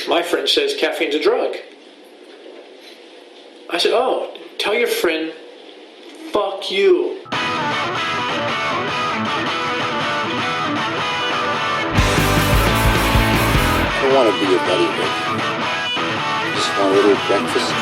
My friend says caffeine's a drug. I said, oh, tell your friend, fuck you. I don't want to be your buddy, but just want a little breakfast.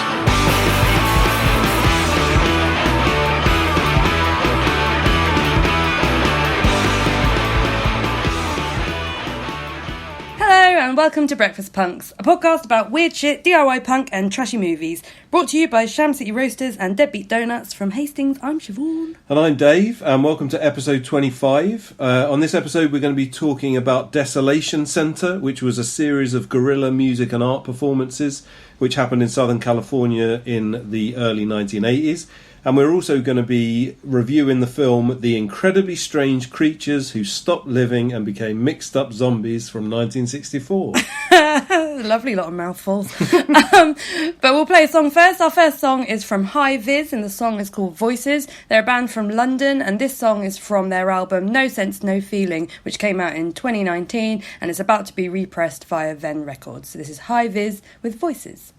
Hello and welcome to Breakfast Punks, a podcast about weird shit, DIY punk and trashy movies. Brought to you by Sham City Roasters and Deadbeat Donuts from Hastings. I'm Siobhan. And I'm Dave, and welcome to episode 25. On this episode we're going to be talking about Desolation Center, which was a series of guerrilla music and art performances which happened in Southern California in the early 1980s. And we're also going to be reviewing the film The Incredibly Strange Creatures Who Stopped Living and Became Mixed Up Zombies from 1964. Lovely lot of mouthfuls. But we'll play a song first. Our first song is from High Vis and the song is called Voices. They're a band from London and this song is from their album No Sense, No Feeling, which came out in 2019 and it's about to be repressed via Ven Records. So this is High Vis with Voices.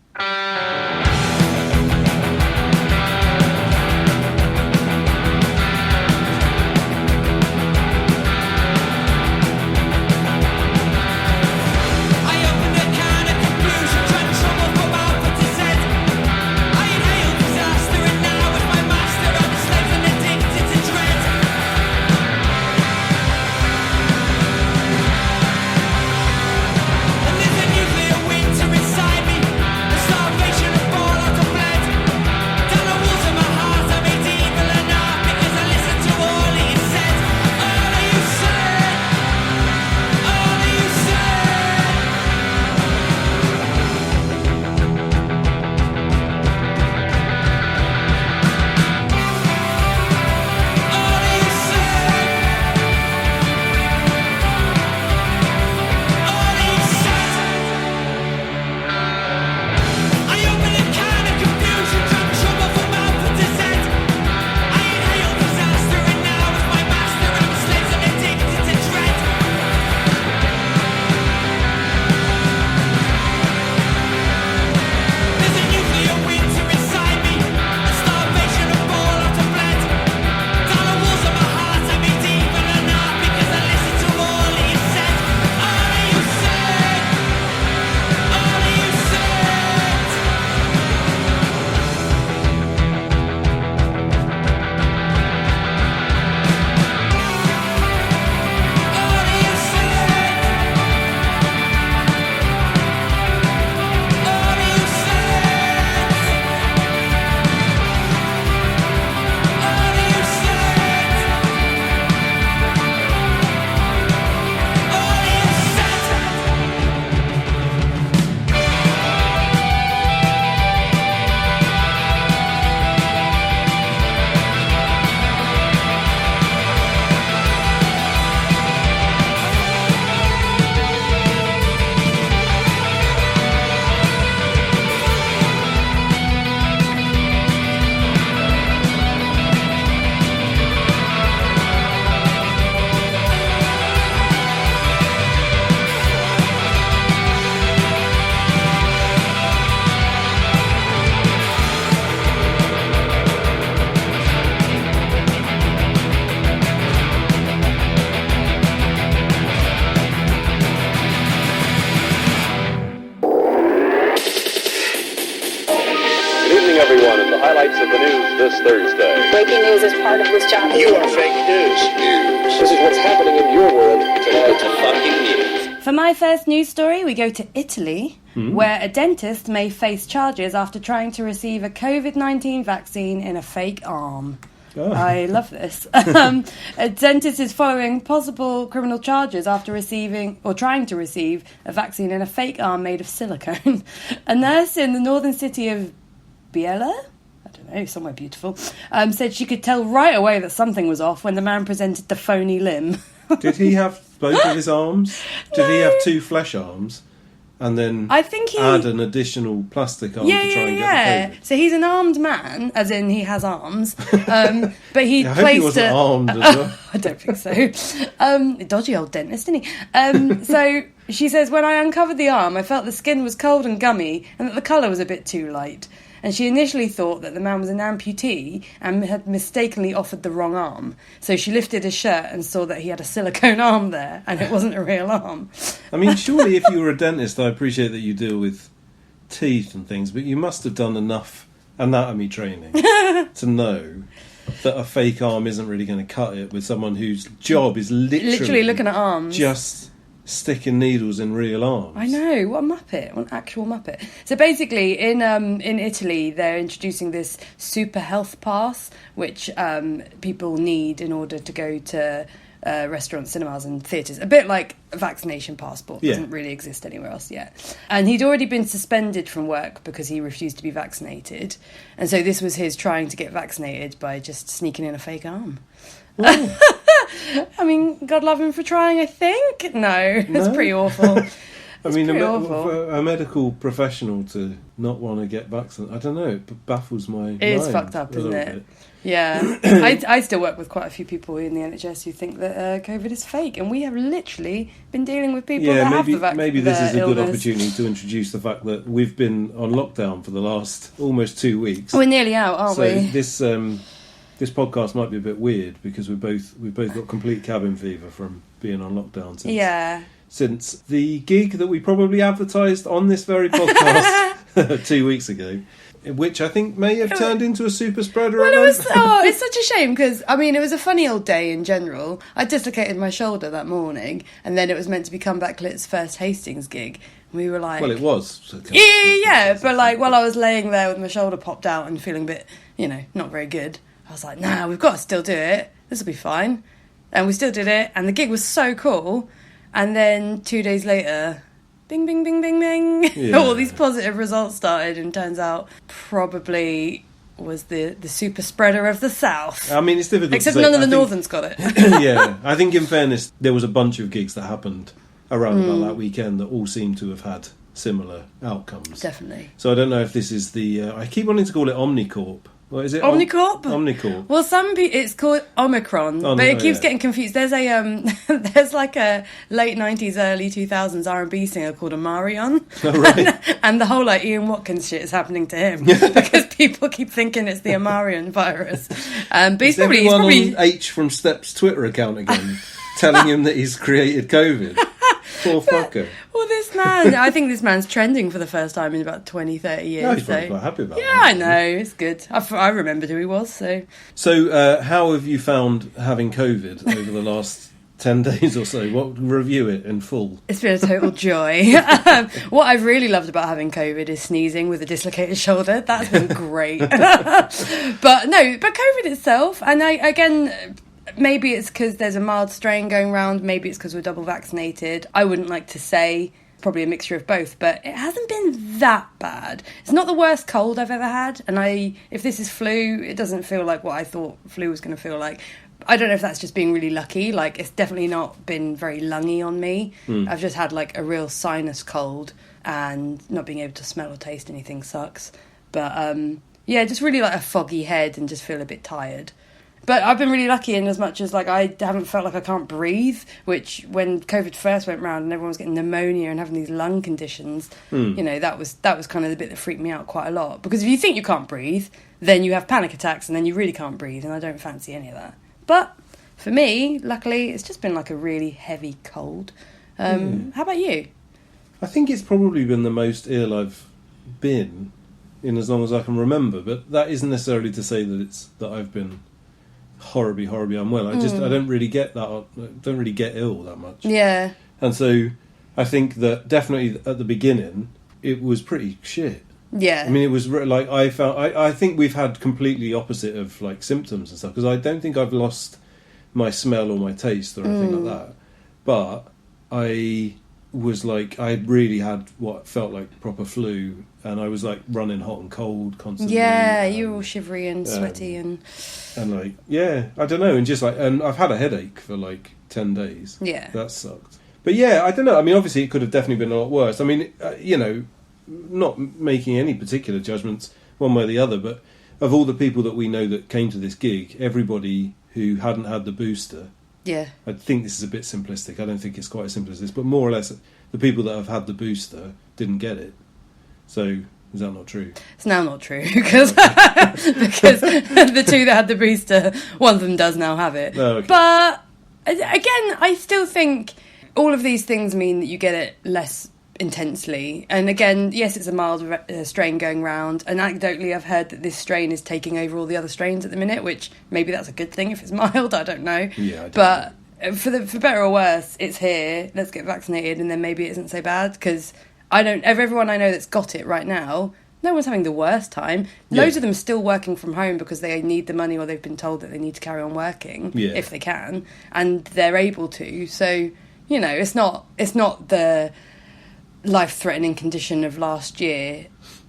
Everyone, and the highlights of the news this Thursday. Breaking news is part of this job. You are fake news. This is what's happening in your world tonight. It's fucking news. For my first news story, we go to Italy, where a dentist may face charges after trying to receive a COVID-19 vaccine in a fake arm. Oh. I love this. A dentist is following possible criminal charges after receiving or trying to receive a vaccine in a fake arm made of silicone. A nurse in the northern city of Biella, I don't know, somewhere beautiful, said she could tell right away that something was off when the man presented the phony limb. Did he have both of his arms? Did he have two flesh arms? And then I think he add an additional plastic arm to try and get the COVID? So he's an armed man, as in he has arms. But he I placed hope he wasn't armed as well. I don't think so. Dodgy old dentist, isn't he? So She says, when I uncovered the arm, I felt the skin was cold and gummy and that the colour was a bit too light. And she initially thought that the man was an amputee and had mistakenly offered the wrong arm. So she lifted his shirt and saw that he had a silicone arm there and it wasn't a real arm. I mean, surely if you were a dentist, I appreciate that you deal with teeth and things, but you must have done enough anatomy training to know that a fake arm isn't really going to cut it with someone whose job is literally looking at arms. Just sticking needles in real arms. I know, what a muppet, what an actual muppet. So basically, in Italy, they're introducing this super health pass, which people need in order to go to restaurants, cinemas and theatres. A bit like a vaccination passport. Doesn't really exist anywhere else yet. And he'd already been suspended from work because he refused to be vaccinated. And so this was his trying to get vaccinated by just sneaking in a fake arm. I mean, God love him for trying, I think. No, it's pretty awful. I mean, a medical professional to not want to get vaccinated, I don't know, it baffles my mind. It is fucked up, isn't it? Bit. Yeah. I still work with quite a few people in the NHS who think that COVID is fake, and we have literally been dealing with people that have the vaccine. Maybe this is a good opportunity to introduce the fact that we've been on lockdown for the last almost 2 weeks. We're nearly out, aren't we? This podcast might be a bit weird because we've both got complete cabin fever from being on lockdown since the gig that we probably advertised on this very podcast 2 weeks ago, which I think may have turned into a super spreader. Well, it's such a shame because, I mean, it was a funny old day in general. I dislocated my shoulder that morning and then it was meant to be Comeback Lit's first Hastings gig. We were like... Well, it was. Yeah, but like while I was laying there with my shoulder popped out and feeling a bit, not very good, I was like, nah, we've got to still do it. This will be fine. And we still did it. And the gig was so cool. And then 2 days later, bing, bing, bing, bing, bing. Yeah. All these positive results started. And turns out probably was the super spreader of the South. I mean, it's difficult Except to say. None of the Northerns got it. Yeah. I think in fairness, there was a bunch of gigs that happened around about that weekend that all seem to have had similar outcomes. Definitely. So I don't know if this is the... I keep wanting to call it Omnicorp. What is it? Omnicorp? Omnicorp. Well, it's called Omicron, but it keeps getting confused. There's there's like a late 90s, early 2000s R&B singer called Omarion. Oh, right. And the whole like Ian Watkins shit is happening to him because people keep thinking it's the Omarion virus. But he's probably on H from Step's Twitter account again, telling him that he's created COVID. Poor fucker. Well, this man, I think this man's trending for the first time in about 20, 30 years. No, he's probably quite happy about that. Yeah, I know, it's good. I remembered who he was, so... So, how have you found having COVID over the last 10 days or so? Review it in full. It's been a total joy. What I've really loved about having COVID is sneezing with a dislocated shoulder. That's been great. But COVID itself, and maybe it's because there's a mild strain going around. Maybe it's because we're double vaccinated. I wouldn't like to say. Probably a mixture of both. But it hasn't been that bad. It's not the worst cold I've ever had. And if this is flu, it doesn't feel like what I thought flu was going to feel like. I don't know if that's just being really lucky. Like, it's definitely not been very lungy on me. I've just had, like, a real sinus cold. And not being able to smell or taste anything sucks. But, just really, like, a foggy head and just feel a bit tired. But I've been really lucky in as much as, like, I haven't felt like I can't breathe, which when COVID first went round and everyone was getting pneumonia and having these lung conditions, that was kind of the bit that freaked me out quite a lot. Because if you think you can't breathe, then you have panic attacks and then you really can't breathe, and I don't fancy any of that. But for me, luckily, it's just been like a really heavy cold. How about you? I think it's probably been the most ill I've been in as long as I can remember, but that isn't necessarily to say that I've been horribly unwell. I don't really get that. I don't really get ill that much. Yeah. And so I think that definitely at the beginning it was pretty shit. Yeah. I mean, it was like I think we've had completely opposite of like symptoms and stuff, because I don't think I've lost my smell or my taste or anything like that. But I was like, I really had what felt like proper flu, and I was like running hot and cold constantly. Yeah, you were all shivery and sweaty and like, yeah, I don't know, and just like, and I've had a headache for like 10 days. Yeah, that sucked. But yeah, I don't know. I mean, obviously, it could have definitely been a lot worse. I mean, not making any particular judgments one way or the other, but of all the people that we know that came to this gig, everybody who hadn't had the booster. Yeah. I think this is a bit simplistic. I don't think it's quite as simple as this, but more or less the people that have had the booster didn't get it. So is that not true? It's now not true because the two that had the booster, one of them does now have it. Oh, okay. But again, I still think all of these things mean that you get it less intensely. And again, yes, it's a mild strain going round, and anecdotally I've heard that this strain is taking over all the other strains at the minute, which maybe that's a good thing if it's mild, I don't know. Yeah, I don't but know. For better or worse, it's here, let's get vaccinated, and then maybe it isn't so bad, because everyone I know that's got it right now, no one's having the worst time. Loads of them are still working from home because they need the money, or they've been told that they need to carry on working if they can, and they're able to. So, you know, it's not the life-threatening condition of last year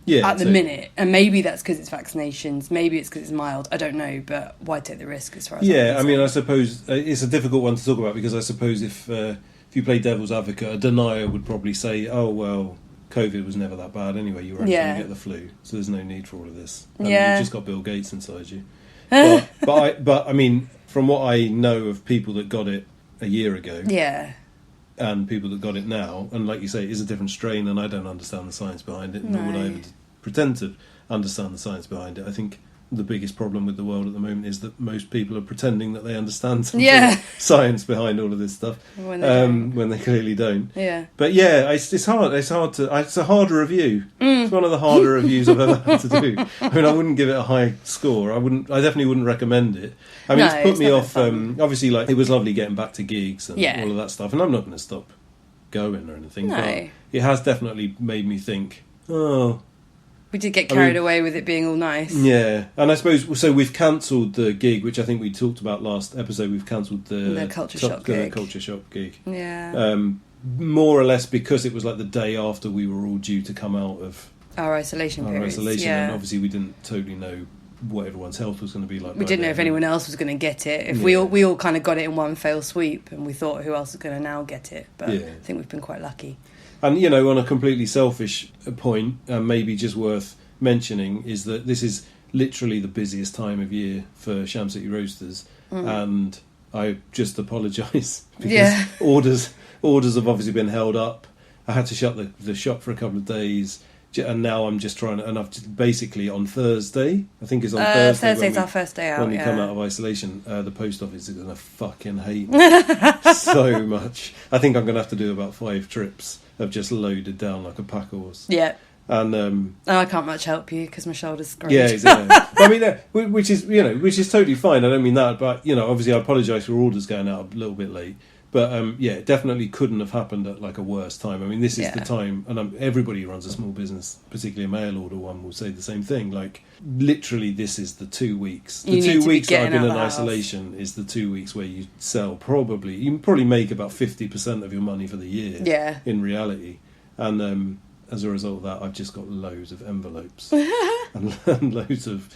at the minute, and maybe that's because it's vaccinations, maybe it's because it's mild, I don't know, but why take the risk as far as I mean, I suppose it's a difficult one to talk about, because I suppose if you play devil's advocate, a denier would probably say, oh well, COVID was never that bad anyway, you were only going to get the flu, so there's no need for all of this. You've just got Bill Gates inside you. but I mean, from what I know of people that got it a year ago, and people that got it now, and like you say, it is a different strain, and I don't understand the science behind it, nor would I ever pretend to understand the science behind it. I think the biggest problem with the world at the moment is that most people are pretending that they understand some sort of science behind all of this stuff when they clearly don't. But it's hard. It's a harder review. It's one of the harder reviews I've ever had to do. I mean, I wouldn't give it a high score. I definitely wouldn't recommend it. I mean, it's put me off. Obviously, like, it was lovely getting back to gigs and all of that stuff, and I'm not going to stop going or anything. But it has definitely made me think, we did get carried away with it being all nice. Yeah, and I suppose, so we've cancelled the gig, which I think we talked about last episode. We've cancelled the Culture Shock gig. Culture Shock gig. Yeah. More or less because it was like the day after we were all due to come out of our isolation periods. And obviously we didn't totally know what everyone's health was going to be like. We didn't know if anyone else was going to get it. If we all kind of got it in one fell sweep, and we thought who else is going to now get it. But I think we've been quite lucky. And, you know, on a completely selfish point, maybe just worth mentioning, is that this is literally the busiest time of year for Sham City Roasters, and I just apologise because orders have obviously been held up. I had to shut the shop for a couple of days, and now I'm just trying to, and I've just basically on Thursday, I think it's on Thursday. Thursday's our first day out. When we come out of isolation, the post office is going to fucking hate me so much. I think I'm going to have to do about 5 trips of just loaded down like a pack horse. Yeah. And I can't much help you because my shoulder's great. Yeah, exactly. I mean, which is totally fine. I don't mean that, but obviously I apologise for orders going out a little bit late. But it definitely couldn't have happened at like a worse time. I mean, this is the time, and everybody who runs a small business, particularly a mail order one, will say the same thing. Like, literally, this is the 2 weeks. The 2 weeks that I've been in isolation is the 2 weeks where you sell you can probably make about 50% of your money for the year. Yeah. In reality, and as a result of that, I've just got loads of envelopes and loads of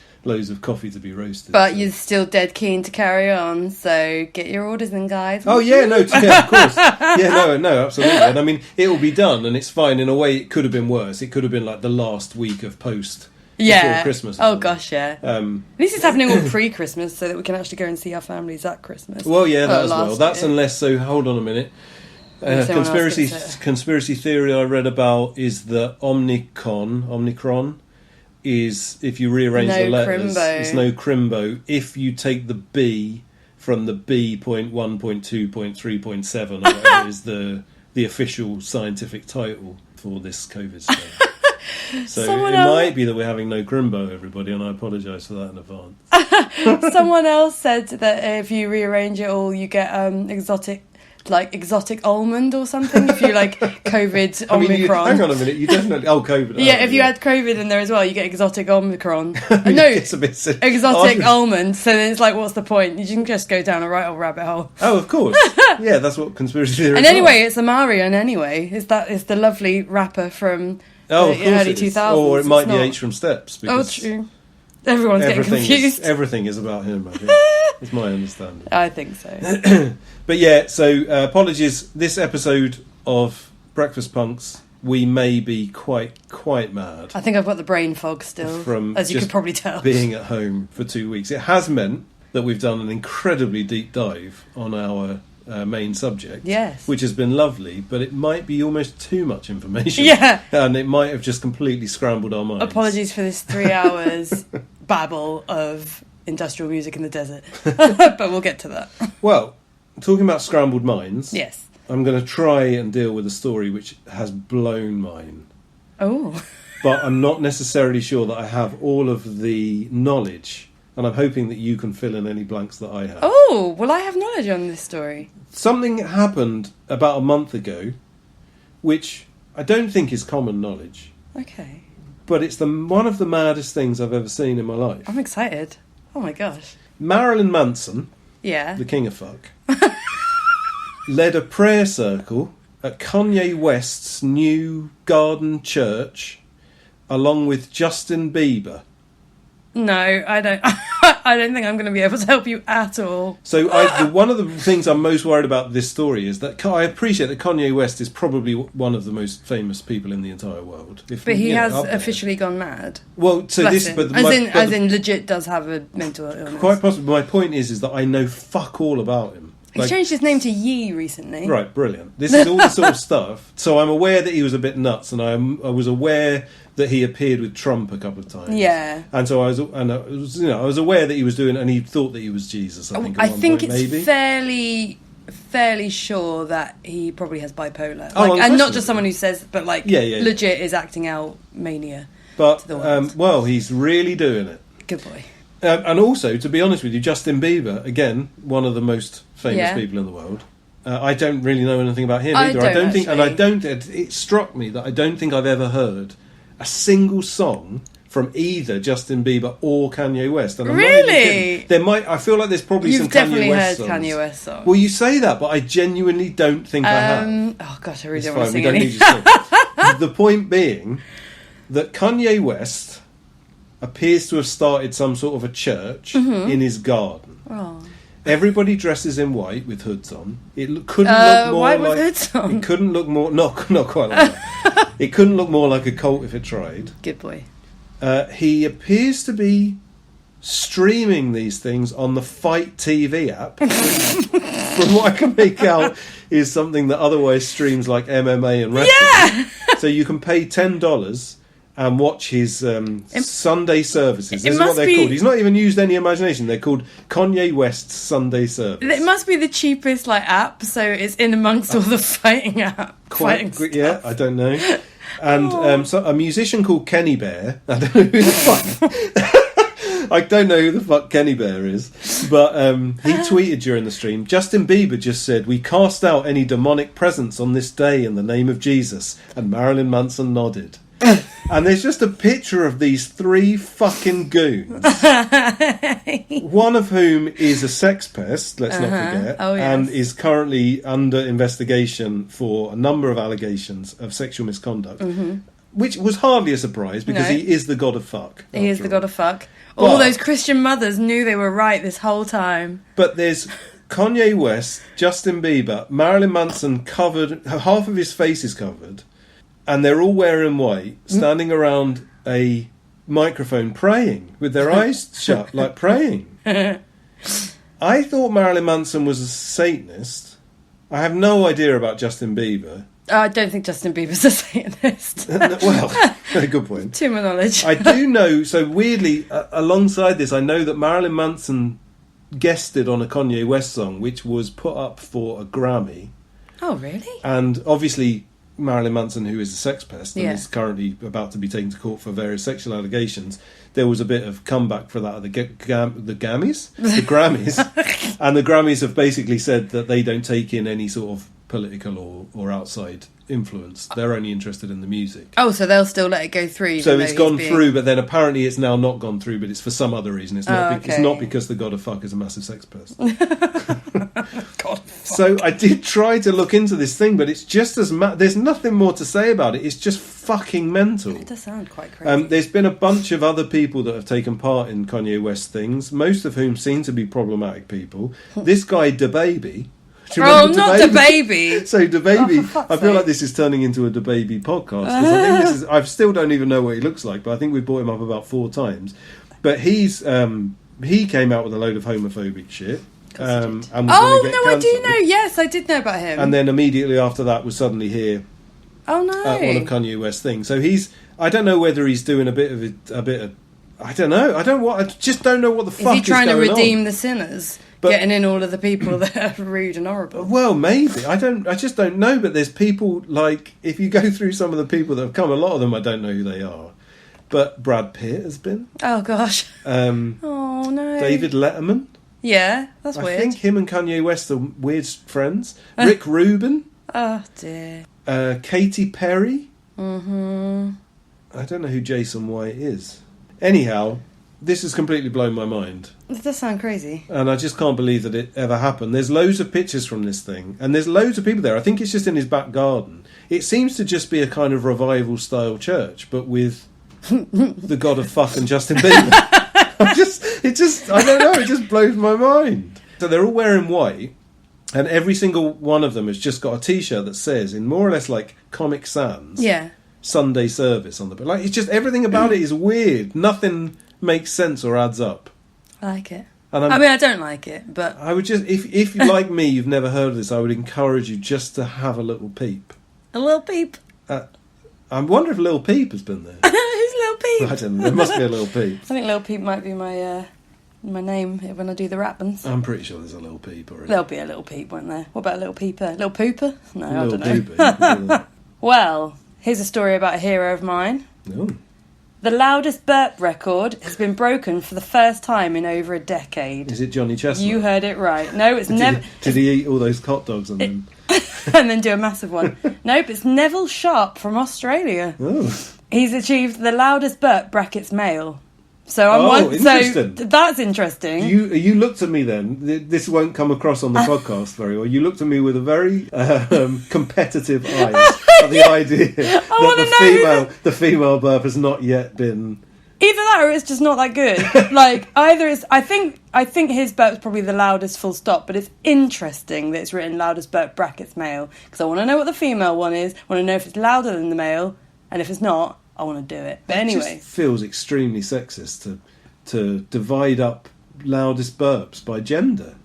coffee to be roasted. But you're still dead keen to carry on, so get your orders in, guys. Oh yeah, of course. Yeah, no, absolutely. And I mean, it will be done, and it's fine. In a way, it could have been worse. It could have been like the last week of post before Christmas. Oh gosh, yeah. At least it's happening all pre-Christmas, so that we can actually go and see our families at Christmas. Well, yeah, that as well. That's unless. So hold on a minute. Conspiracy theory I read about is that Omicron is, if you rearrange the letters, it's no crimbo. If you take the B from the B.1.2.3.7 or whatever is the official scientific title for this COVID strain. So might be that we're having no crimbo, everybody, and I apologise for that in advance. Someone else said that if you rearrange it all, you get exotic almond or something. If you like COVID Omicron. Hang on a minute, you definitely COVID. If you had COVID in there as well, you get exotic Omicron. No, it's a bit silly. Exotic almond. So then it's like, what's the point? You can just go down a right old rabbit hole. Oh, of course. Yeah, that's what conspiracy theory. And anyway, it's a Marion anyway. It's the lovely rapper from the early 2000s. Or it might be H from Steps. True. Everyone's getting confused. Everything is about him, I think. It's my understanding. I think so. But yeah, so apologies. This episode of Breakfast Punks, we may be quite mad. I think I've got the brain fog still, from as you could probably tell. Being at home for 2 weeks. It has meant that we've done an incredibly deep dive on our main subject. Yes. Which has been lovely, but it might be almost too much information. Yeah. And it might have just completely scrambled our minds. Apologies for this 3 hours babble of industrial music in the desert. But we'll get to that. Well, talking about scrambled minds, Yes. I'm going to try and deal with a story which has blown mine. Oh. But I'm not necessarily sure that I have all of the knowledge, and I'm hoping that you can fill in any blanks that I have. Oh, well, I have knowledge on this story. Something happened about a month ago, which I don't think is common knowledge, Okay. but it's one of the maddest things I've ever seen in my life. I'm excited. Oh, my gosh. Marilyn Manson, Yeah. the king of fuck, led a prayer circle at Kanye West's new garden church, along with Justin Bieber. No, I don't. I don't think I'm going to be able to help you at all. So one of the things I'm most worried about this story is that I appreciate that Kanye West is probably one of the most famous people in the entire world. But he has up there. officially gone mad. Well, so Bless this, him. but as in, legit does have a mental illness. quite possibly. My point is that I know fuck all about him. He's changed his name to Yee recently. Right, brilliant. This is all the sort of stuff. So I'm aware that he was a bit nuts, and I was aware that he appeared with Trump a couple of times. Yeah. And so I was aware that he was doing, and he thought that he was Jesus. I think. At one point, it's maybe. fairly sure that he probably has bipolar, Oh, and not just someone who says, but Yeah. legit is acting out mania. But to the world. well, he's really doing it. Good boy. And also, to be honest with you, Justin Bieber, again, one of the most famous Yeah. people in the world. I don't really know anything about him I either. don't think, and actually. It struck me that I don't think I've ever heard a single song from either Justin Bieber or Kanye West. And I'm not even Really? kidding. There might. I feel like there's probably You've some definitely Kanye West heard songs. Kanye West songs. Well, you say that, but I genuinely don't think I have. Oh gosh, I really It's don't want to fine, we sing don't any. need you to sing. The point being that Kanye West appears to have started some sort of a church in his garden. Oh. Everybody dresses in white with hoods on. Couldn't look more white like with hoods on? It couldn't look more. Not quite like that. It couldn't look more like a cult if it tried. Good boy. He appears to be streaming these things on the Fight TV app. From what I can make out, is something that otherwise streams like MMA and wrestling. Yeah. So you can pay $10 and watch his Sunday services. This is what must they're be- called. He's not even used any imagination. They're called Kanye West's Sunday service. It must be the cheapest app, so it's in amongst all the fighting fighting stuff. Yeah, I don't know. And so a musician called Kenny Bear. I don't know who the fuck. I don't know who the fuck Kenny Bear is, but he tweeted during the stream. Justin Bieber just said, "We cast out any demonic presence on this day in the name of Jesus," and Marilyn Manson nodded. And there's just a picture of these three fucking goons, one of whom is a sex pest, let's not forget, Oh, yes. and is currently under investigation for a number of allegations of sexual misconduct, which was hardly a surprise because No. he is the god of fuck. He is after the all. god of fuck. All But- those Christian mothers knew they were right this whole time. But there's Kanye West, Justin Bieber, Marilyn Manson covered, half of his face is covered, and they're all wearing white, standing around a microphone praying with their eyes shut, like praying. I thought Marilyn Manson was a Satanist. I have no idea about Justin Bieber. I don't think Justin Bieber's a Satanist. Well, good point. To my knowledge. I do know, so weirdly, alongside this, I know that Marilyn Manson guested on a Kanye West song, which was put up for a Grammy. Oh, really? And obviously, Marilyn Manson, who is a sex pest and Yeah. is currently about to be taken to court for various sexual allegations, there was a bit of comeback for that at the Grammys? The Grammys. And the Grammys have basically said that they don't take in any sort of political or outside influence. They're only interested in the music. Oh, so they'll still let it go through. even So though it's he's gone being- through, but then apparently it's now not gone through, but it's for some other reason. It's not. It's okay. not because the god of fuck is a massive sex pest. God. So I did try to look into this thing, but it's just as there's nothing more to say about it. It's just fucking mental. It does sound quite crazy. There's been a bunch of other people that have taken part in Kanye West things, most of whom seem to be problematic people. This guy, DaBaby. Do you Oh, remember not DaBaby? DaBaby. So DaBaby, Oh, for fuck's I feel sake. like this is turning into a DaBaby podcast. 'Cause I think this is. I still don't even know what he looks like, but I think we've brought him up about 4 times. But he came out with a load of homophobic shit. And was gonna Oh, get no, I do cancelled. know. Yes, I did know about him. And then immediately after that was suddenly here oh, no. at one of Kanye West's things. So I don't know whether he's doing a bit of, I don't know. I just don't know what the fuck is going on. Is he trying to redeem the sinners? Getting in all of the people that are rude and horrible? Well, maybe. I just don't know. But there's people, like, if you go through some of the people that have come, a lot of them I don't know who they are. But Brad Pitt has been. Oh, gosh. Oh, no. David Letterman. Yeah, that's weird. I think him and Kanye West are weird friends. Rick Rubin. Oh, dear. Katy Perry. Mm-hmm. I don't know who Jason White is. Anyhow, this has completely blown my mind. It does sound crazy. And I just can't believe that it ever happened. There's loads of pictures from this thing. And there's loads of people there. I think it's just in his back garden. It seems to just be a kind of revival-style church, but with the god of fuck and Justin Bieber. I don't know, it just blows my mind. So they're all wearing white, and every single one of them has just got a T-shirt that says, in more or less like Comic Sans, Sunday service on the back. Like, it's just, everything about it is weird. Nothing makes sense or adds up. I like it. And I don't like it, but I would just, if you like me, you've never heard of this, I would encourage you just to have a little peep. A little peep. I wonder if Lil Peep has been there. Who's Lil Peep? I don't know. There must be a Lil Peep. I think Lil Peep might be my name when I do the rap ones. I'm pretty sure there's a Lil Peep already. There'll be a Little Peep, won't there? What about a Little Peeper? Little Pooper? No, I don't know. Pooper. Well, here's a story about a hero of mine. No. The loudest burp record has been broken for the first time in over a decade. Is it Johnny Chestnut? You heard it right. No, it's never... Did he eat all those hot dogs and then... and then do a massive one. Nope, it's Neville Sharp from Australia. Oh. He's achieved the loudest burp brackets male. So interesting. So that's interesting. You looked at me then. This won't come across on the podcast very well. You looked at me with a very competitive eyes at the idea that the female burp has not yet been. Either that or it's just not that good. Like, either it's... I think his burp's probably the loudest full stop, but it's interesting that it's written loudest burp brackets male, because I want to know what the female one is, I want to know if it's louder than the male, and if it's not, I want to do it. But anyway... It just feels extremely sexist to divide up loudest burps by gender.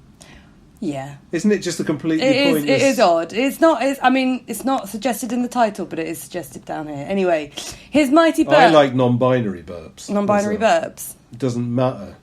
Yeah. Isn't it just a completely pointless... It is odd. It's not suggested in the title, but it is suggested down here. Anyway, his mighty burp... I like non-binary burps. Non-binary burps. It doesn't matter.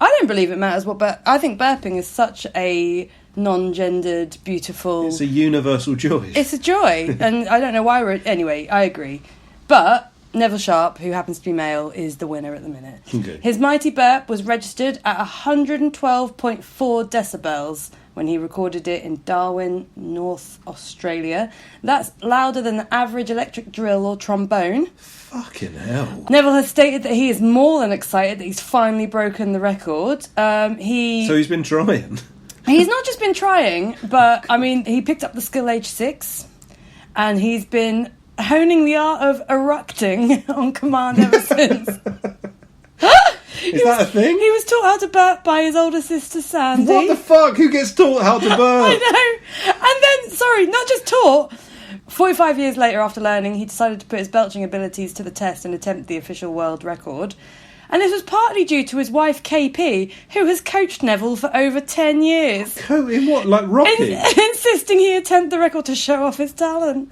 I don't believe it matters what burp... I think burping is such a non-gendered, beautiful... It's a universal joy. It's a joy. And I don't know why we're... Anyway, I agree. But... Neville Sharp, who happens to be male, is the winner at the minute. Okay. His mighty burp was registered at 112.4 decibels when he recorded it in Darwin, North Australia. That's louder than the average electric drill or trombone. Fucking hell. Neville has stated that he is more than excited that he's finally broken the record. So he's been trying. He's not just been trying, but, I mean, he picked up the skill age 6, and he's been... honing the art of eructing on command ever since. Is that a thing? He was taught how to burp by his older sister Sandy. What the fuck? Who gets taught how to burp? I know. And then, not just taught. 45 years later, after learning, he decided to put his belching abilities to the test and attempt the official world record. And this was partly due to his wife, KP, who has coached Neville for over 10 years. In what, like Rocky? Insisting he attempt the record to show off his talent.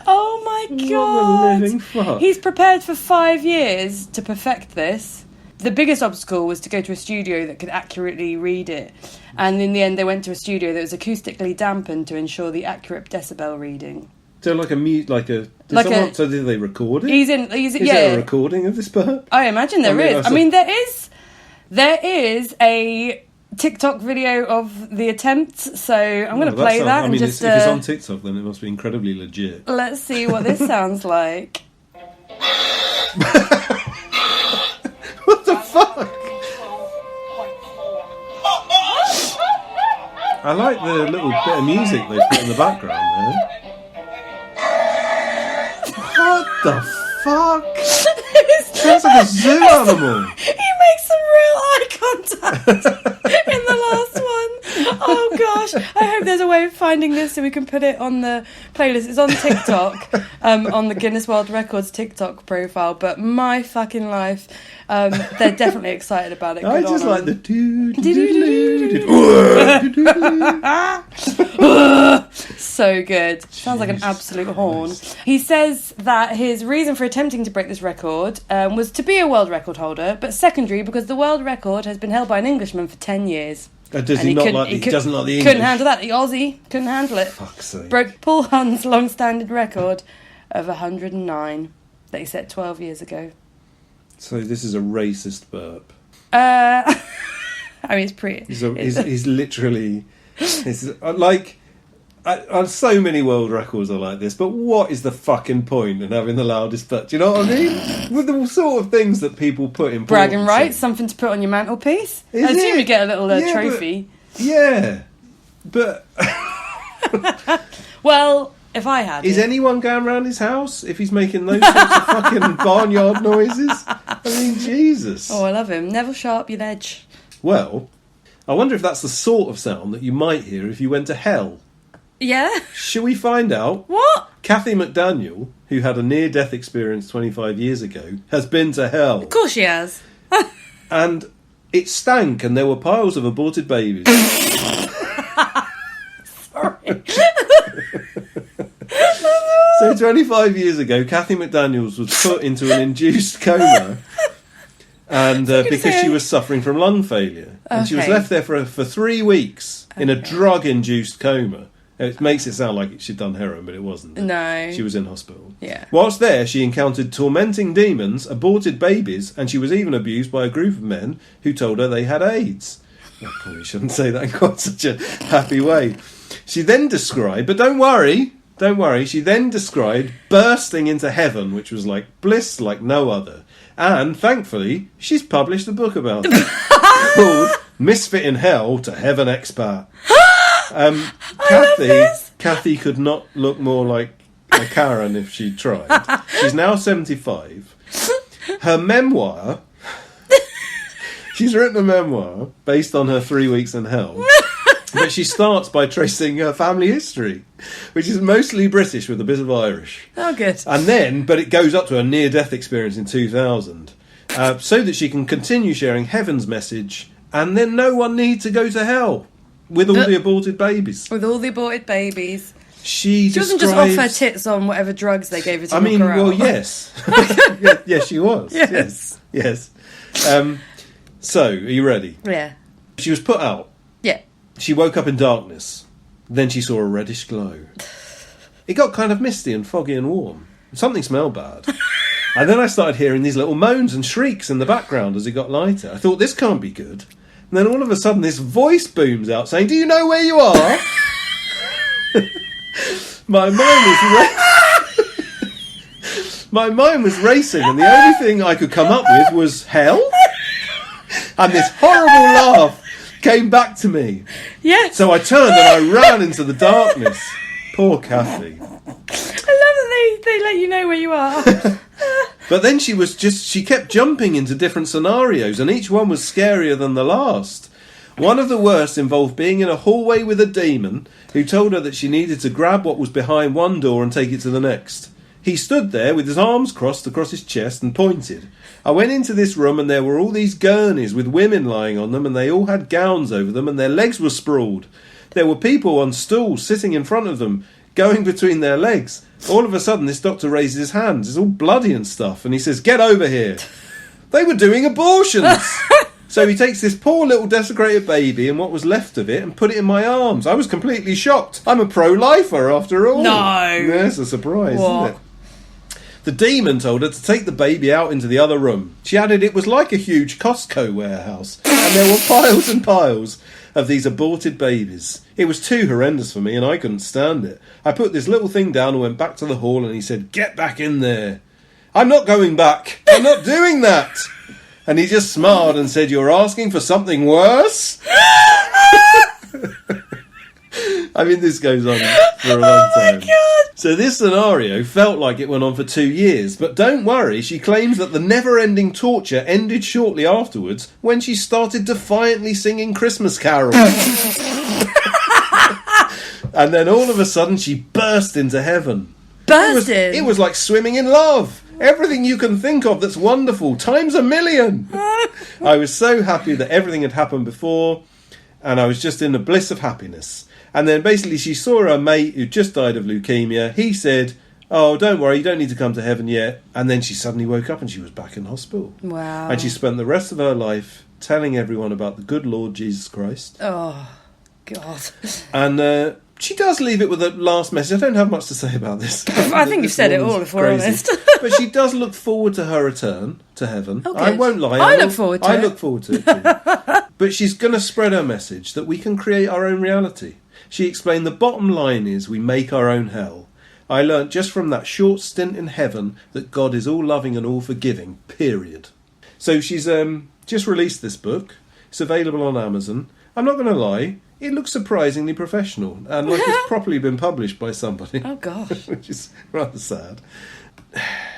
Oh my God. What the living fuck? He's prepared for 5 years to perfect this. The biggest obstacle was to go to a studio that could accurately read it. And in the end, they went to a studio that was acoustically dampened to ensure the accurate decibel reading. So so did they record it? Is there a recording of this burp? I imagine there is. I mean, there is a TikTok video of the attempt, so I'm going to play that. If it's on TikTok, then it must be incredibly legit. Let's see what this sounds like. What the fuck? I like the little bit of music they put in the background there. What the fuck? Sounds like a zoo animal. He makes some real eye contact in the last one. Oh gosh, I hope there's a way of finding this so we can put it on the playlist. It's on TikTok, on the Guinness World Records TikTok profile, but my fucking life, they're definitely excited about it. I just like the so good. Sounds like an absolute horn. He says that his reason for attempting to break this record was to be a world record holder, but secondary because the world record has been held by an Englishman for 10 years. Does he not like? He doesn't like the English. Couldn't handle that. The Aussie couldn't handle it. Fuck's sake. Broke Paul Hunn's long-standing record of 109 that he set 12 years ago. So this is a racist burp. I mean, it's pretty. He's literally. It's like. So many world records are like this, but what is the fucking point in having the loudest burp? Do you know what I mean? With the sort of things that people put in bragging rights, something to put on your mantelpiece. I assume you get a little trophy. But well, if I had is anyone going around his house if he's making those sorts of fucking barnyard noises? I mean, Jesus. Oh, I love him. Neville Sharp, your ledge. Well, I wonder if that's the sort of sound that you might hear if you went to hell. Yeah? Shall we find out? What? Kathy McDaniel, who had a near-death experience 25 years ago, has been to hell. Of course she has. And it stank and there were piles of aborted babies. Sorry. So 25 years ago, Kathy McDaniels was put into an induced coma and because she was suffering from lung failure. And she was left there for 3 weeks in a drug-induced coma. It makes it sound like she'd done heroin, but it wasn't. No. She was in hospital. Yeah. Whilst there, she encountered tormenting demons, aborted babies, and she was even abused by a group of men who told her they had AIDS. I probably shouldn't say that in quite such a happy way. She then described, but don't worry, she then described bursting into heaven, which was like bliss like no other. And, thankfully, she's published a book about it called Misfit in Hell to Heaven Expat. Kathy could not look more like a Karen if she tried. She's now 75. Her memoir, she's written a memoir based on her 3 weeks in hell. But she starts by tracing her family history, which is mostly British with a bit of Irish. Oh, good. And then, but it goes up to a near-death experience in 2000, so that she can continue sharing heaven's message, and then no one needs to go to hell with all the aborted babies. With all the aborted babies. She wasn't just off her tits on whatever drugs they gave her to knock her out. well, yes. Yes, she was. Yes. So, are you ready? Yeah. She was put out. Yeah. She woke up in darkness. Then she saw a reddish glow. It got kind of misty and foggy and warm. Something smelled bad. And then I started hearing these little moans and shrieks in the background as it got lighter. I thought, this can't be good. And then all of a sudden this voice booms out saying, "Do you know where you are?" My mind was racing, and the only thing I could come up with was hell. And this horrible laugh came back to me. Yes. So I turned and I ran into the darkness. Poor Kathy. I love that they let you know where you are. But then she kept jumping into different scenarios, and each one was scarier than the last. One of the worst involved being in a hallway with a demon who told her that she needed to grab what was behind one door and take it to the next. He stood there with his arms crossed across his chest and pointed. I went into this room and there were all these gurneys with women lying on them, and they all had gowns over them and their legs were sprawled. There were people on stools sitting in front of them, going between their legs. All of a sudden this doctor raises his hands, it's all bloody and stuff, and he says, "Get over here." They were doing abortions. So he takes this poor little desecrated baby and what was left of it and put it in my arms. I was completely shocked. I'm a pro-lifer after all. No. Yes, a surprise, What? isn't it? The demon told her to take the baby out into the other room. She added it was like a huge Costco warehouse, and there were piles and piles of these aborted babies. It was too horrendous for me, and I couldn't stand it. I put this little thing down and went back to the hall, and he said, "Get back in there." "I'm not going back. I'm not doing that." And he just smiled and said, "You're asking for something worse?" I mean, this goes on for a long time. God. So this scenario felt like it went on for 2 years, but don't worry, she claims that the never-ending torture ended shortly afterwards when she started defiantly singing Christmas carols. And then all of a sudden she burst into heaven. Bursted. It was like swimming in love. Everything you can think of that's wonderful, times a million. I was so happy that everything had happened before, and I was just in the bliss of happiness. And then basically she saw her mate who just died of leukemia. He said, "Oh, don't worry, you don't need to come to heaven yet." And then she suddenly woke up and she was back in hospital. Wow. And she spent the rest of her life telling everyone about the good Lord Jesus Christ. Oh, God. And she does leave it with a last message. I don't have much to say about this. I think you've said it all, if we're honest. But she does look forward to her return to heaven. Oh, I good. won't lie. I look forward to it. I look forward to it too. But she's going to spread her message that we can create our own reality. She explained the bottom line is we make our own hell. I learnt just from that short stint in heaven that God is all loving and all forgiving, period. So she's just released this book. It's available on Amazon. I'm not going to lie, it looks surprisingly professional and like it's properly been published by somebody. Oh, gosh. Which is rather sad.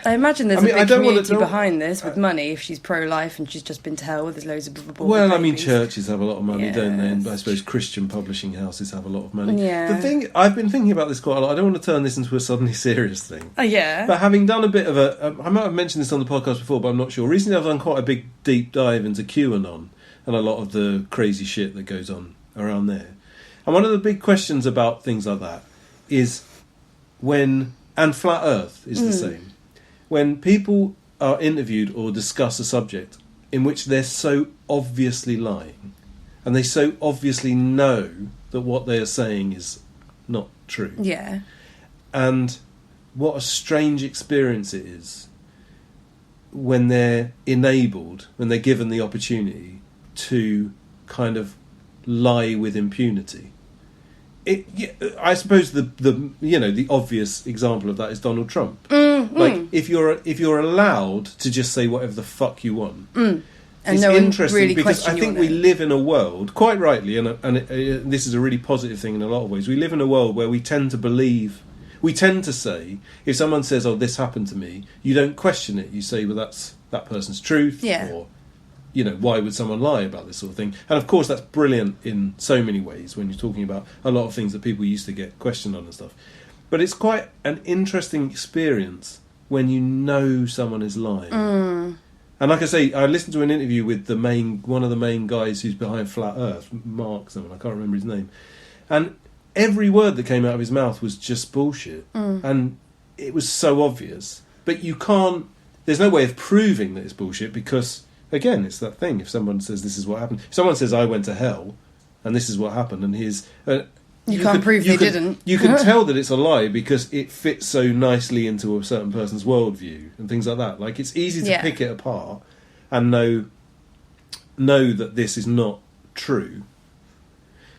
I imagine there's a I big don't wanna- community behind this with money if she's pro-life and she's just been to hell. There's loads of people. Well, I mean, churches have a lot of money, don't they? And I Yes. suppose Christian publishing houses have a lot of money. Yeah. The thing, I've been thinking about this quite a lot. I don't want to turn this into a suddenly serious thing. Oh, yeah. But having done a bit of I might have mentioned this on the podcast before, but I'm not sure. Recently I've done quite a big deep dive into QAnon and a lot of the crazy shit that goes on around there. And one of the big questions about things like that is and Flat Earth is the same. When people are interviewed or discuss a subject in which they're so obviously lying and they so obviously know that what they are saying is not true. Yeah. And what a strange experience it is when they're enabled, when they're given the opportunity to kind of lie with impunity. I suppose the obvious example of that is Donald Trump. If you're allowed to just say whatever the fuck you want, and it's no one interesting really because I question you think on we it. live in a world, quite rightly, and this is a really positive thing in a lot of ways. We live in a world where we tend to say, if someone says, "Oh, this happened to me," you don't question it. You say, "Well, that's that person's truth," Yeah. or why would someone lie about this sort of thing? And of course, that's brilliant in so many ways when you're talking about a lot of things that people used to get questioned on and stuff. But it's quite an interesting experience when you know someone is lying. And like I say, I listened to an interview with one of the main guys who's behind Flat Earth, Mark someone, I can't remember his name. And every word that came out of his mouth was just bullshit. And it was so obvious. But there's no way of proving that it's bullshit because, again, it's that thing. If someone says this is what happened, if someone says I went to hell and this is what happened, and you can't prove they didn't. You can tell that it's a lie because it fits so nicely into a certain person's worldview and things like that. Like it's easy to pick it apart and know that this is not true.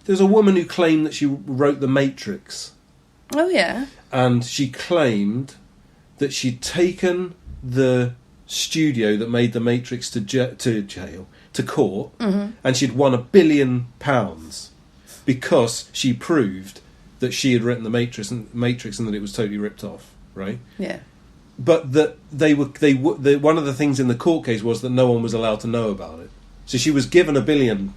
There's a woman who claimed that she wrote The Matrix. Oh, yeah. And she claimed that she'd taken the studio that made The Matrix to court, and she'd won £1 billion because she proved that she had written The Matrix and that it was totally ripped off, right? Yeah. But that one of the things in the court case was that no one was allowed to know about it. So she was given £1 billion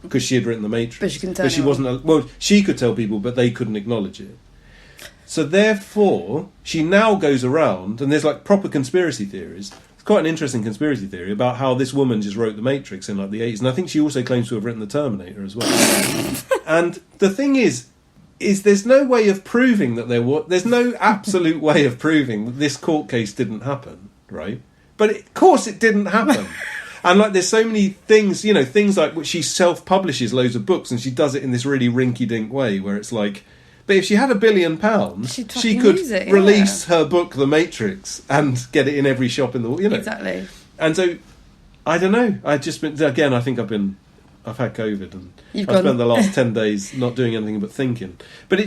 because she had written The Matrix, but she couldn't tell wasn't. Well, she could tell people, but they couldn't acknowledge it. So therefore, she now goes around, and there's like proper conspiracy theories. It's quite an interesting conspiracy theory about how this woman just wrote The Matrix in like the 80s, and I think she also claims to have written The Terminator as well. And the thing is there's no way of proving that there's no absolute way of proving that this court case didn't happen, right? But of course it didn't happen. And like there's so many things, things like which she self-publishes loads of books, and she does it in this really rinky-dink way where it's like, but if she had £1 billion, she could release her book, The Matrix, and get it in every shop in the world. Exactly. And so, I don't know. I think I've had COVID, and I've spent the last 10 days not doing anything but thinking. But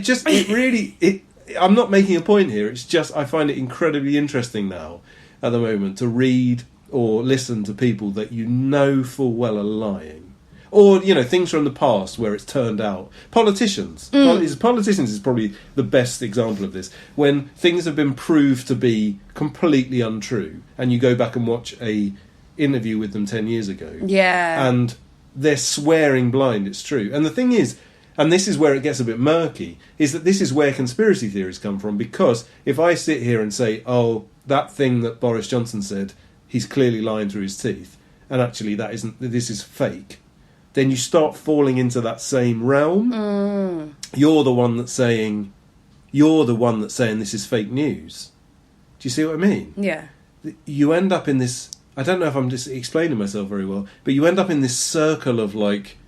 I'm not making a point here. It's just I find it incredibly interesting now, at the moment, to read or listen to people that you know full well are lying. Or, things from the past where it's turned out. Politicians. Politicians is probably the best example of this. When things have been proved to be completely untrue, and you go back and watch a interview with them 10 years ago. Yeah. And they're swearing blind it's true. And the thing is, and this is where it gets a bit murky, is that this is where conspiracy theories come from. Because if I sit here and say, oh, that thing that Boris Johnson said, he's clearly lying through his teeth, and actually this is fake, then you start falling into that same realm. You're the one that's saying this is fake news. Do you see what I mean? Yeah. You end up in this, I don't know if I'm just explaining myself very well, but you end up in this circle of like,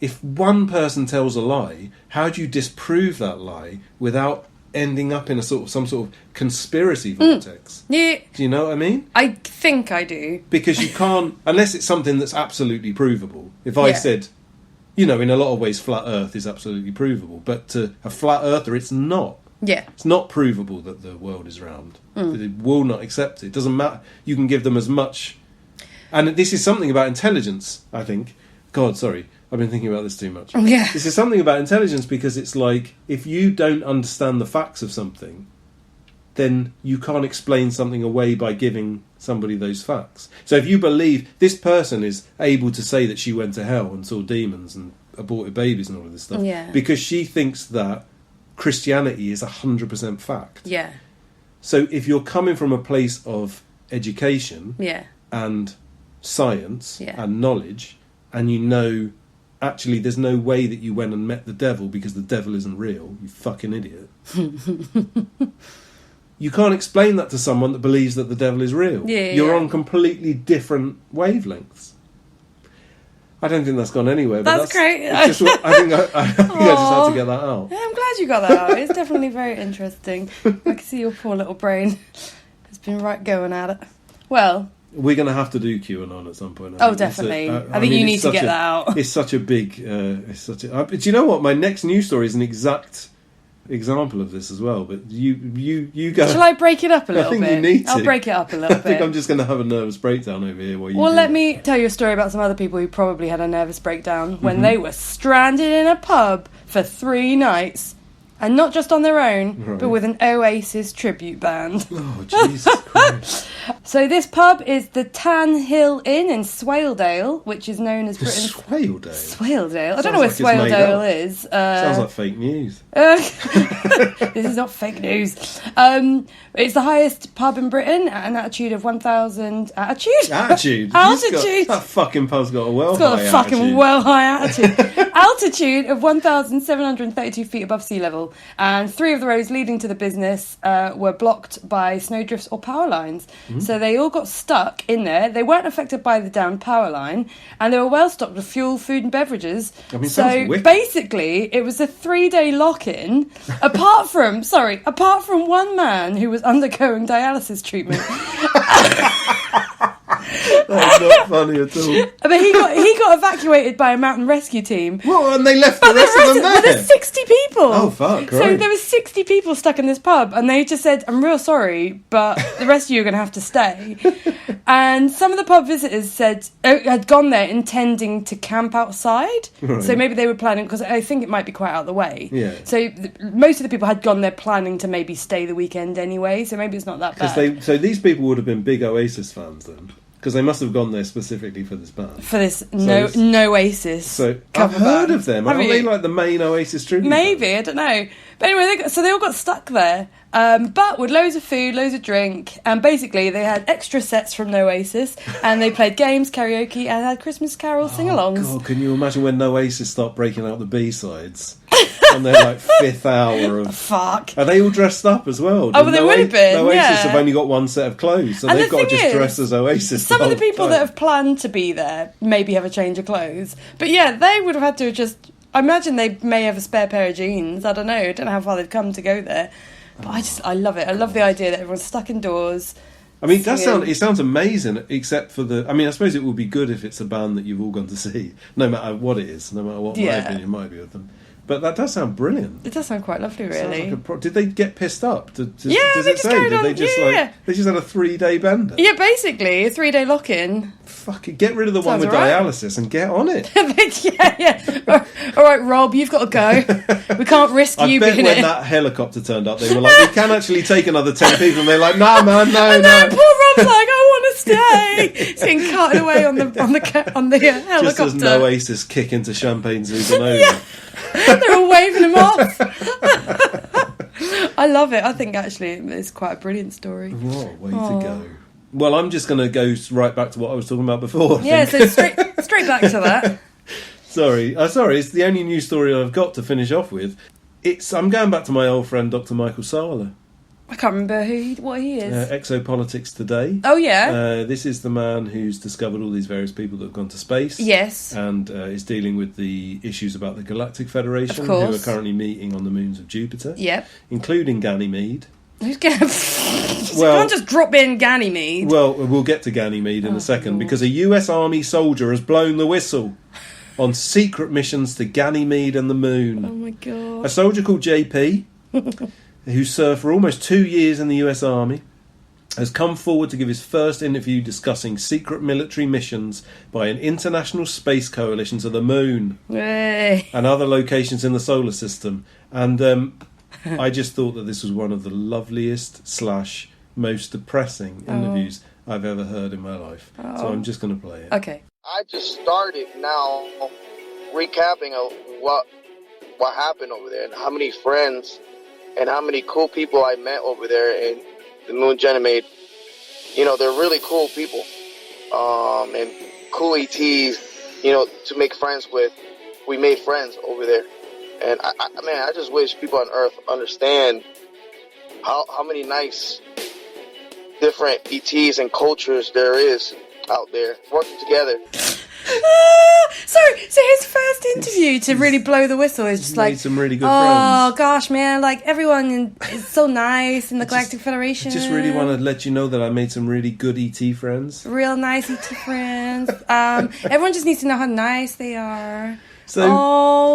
if one person tells a lie, how do you disprove that lie without ending up in some sort of conspiracy vortex? Yeah. Do you know what I mean? I think I do. Because you can't, unless it's something that's absolutely provable. If I said, in a lot of ways, flat Earth is absolutely provable, but to a flat earther, it's not. Yeah. It's not provable that the world is round. They will not accept it. It doesn't matter. You can give them as much. And this is something about intelligence, I think. God, sorry. I've been thinking about this too much. Yeah. This is something about intelligence because it's like, if you don't understand the facts of something, then you can't explain something away by giving somebody those facts. So if you believe this person is able to say that she went to hell and saw demons and aborted babies and all of this stuff, because she thinks that Christianity is 100% fact. Yeah. So if you're coming from a place of education and science and knowledge, and actually there's no way that you went and met the devil because the devil isn't real, you fucking idiot. You can't explain that to someone that believes that the devil is real. You're on completely different wavelengths. I don't think that's gone anywhere. But That's great. I think I just had to get that out. Yeah, I'm glad you got that out. It's definitely very interesting. I can see your poor little brain has been right going at it. Well, we're going to have to do QAnon at some point. Definitely. I think you need to get that out. It's such a big... but you know what? My next news story is an exact example of this as well. But you go... Shall I break it up a little bit? I think you need to. I'll break it up a little bit. I think I'm just going to have a nervous breakdown over here while you Well, let me tell you a story about some other people who probably had a nervous breakdown when they were stranded in a pub for 3 nights. And not just on their own, but with an Oasis tribute band. Oh, Jesus Christ. So this pub is the Tan Hill Inn in Swaledale, which is known as Britain's... Swaledale? Swaledale? I don't know where Swaledale is. Sounds like fake news. This is not fake news. It's the highest pub in Britain at an altitude of 1,000... Altitude? That fucking pub's got a It's got a fucking high altitude. Altitude of 1,732 feet above sea level. And 3 of the roads leading to the business were blocked by snowdrifts or power lines. So they all got stuck in there. They weren't affected by the downed power line, and they were well stocked with fuel, food and beverages. So basically it was a 3-day lock-in, apart from one man who was undergoing dialysis treatment. That's not funny at all. But he got evacuated by a mountain rescue team. Well, and they left the rest of them there. But there's 60 people. Oh, fuck, So right. there were 60 people stuck in this pub, and they just said, I'm real sorry, but the rest of you are going to have to stay. And some of the pub visitors said had gone there intending to camp outside. Right. So maybe they were planning, because I think it might be quite out of the way. Yeah. So most of the people had gone there planning to maybe stay the weekend anyway, so maybe it's not that bad. So these people would have been big Oasis fans then. Because they must have gone there specifically for this band. For this Oasis. So I've heard of them. Aren't they like the main Oasis tribute Maybe, band? I don't know. But anyway, they all got stuck there. But with loads of food, loads of drink. And basically they had extra sets from Oasis. And they played games, karaoke, and had Christmas carol sing-alongs. God, can you imagine when Oasis start breaking out the B-sides? On their like 5th hour of... Fuck. Are they all dressed up as well? Oh, well, they would have been, Oasis have only got one set of clothes, so and they've got to just dress as Oasis. Some of the people that have planned to be there maybe have a change of clothes. But yeah, they would have had to just... I imagine they may have a spare pair of jeans. I don't know. I don't know how far they've come to go there. But I love it. I love the idea that everyone's stuck indoors. I mean, it sounds amazing, except for the... I mean, I suppose it would be good if it's a band that you've all gone to see, no matter what it is, no matter what my opinion might be of them. But that does sound brilliant. It does sound quite lovely, really. Did they get pissed up? Does they it just say? carried Did on. they just they just had a 3-day bender? Yeah, basically a 3-day lock-in. Fucking get rid of the one with dialysis and get on it. yeah. All right, Rob, you've got to go. We can't risk you being I bet when that helicopter turned up, they were like, "We can actually take another 10 people," and they're like, "Nah, man, no." Poor Rob's like, "I want to day. He's getting carted away on the helicopter. Just as an Oasis kick into Champagne Supernova. They're all waving him off. I love it. I think actually it's quite a brilliant story. What a way to go. Well, I'm just going to go right back to what I was talking about before. Yeah, so straight back to that. Sorry, it's the only news story I've got to finish off with. I'm going back to my old friend Dr. Michael Sala. I can't remember what he is. Exopolitics Today. Oh, yeah. This is the man who's discovered all these various people that have gone to space. Yes. And is dealing with the issues about the Galactic Federation, Of who course. are currently meeting on the moons of Jupiter. Yep. Including Ganymede. Who's going to... You can't just drop in Ganymede. Well, we'll get to Ganymede in a second, because a US Army soldier has blown the whistle on secret missions to Ganymede and the moon. Oh, my God. A soldier called JP, who served for almost 2 years in the US Army, has come forward to give his first interview discussing secret military missions by an international space coalition to the moon Hey. and other locations in the solar system. And I just thought that this was one of the loveliest / most depressing interviews I've ever heard in my life. So I'm just going to play it. Okay. I just started now recapping of what happened over there and how many friends and how many cool people I met over there in the Moon Ganymede. You know, they're really cool people and cool ETs, you know, to make friends with. We made friends over there. And, I just wish people on Earth understand how many nice different ETs and cultures there is out there working together. So his first interview to really blow the whistle is just like, made some really good oh friends. Gosh, man, like everyone is so nice in the Galactic Federation. I just really want to let you know that I made some really good ET friends. Real nice ET friends. Everyone just needs to know how nice they are. So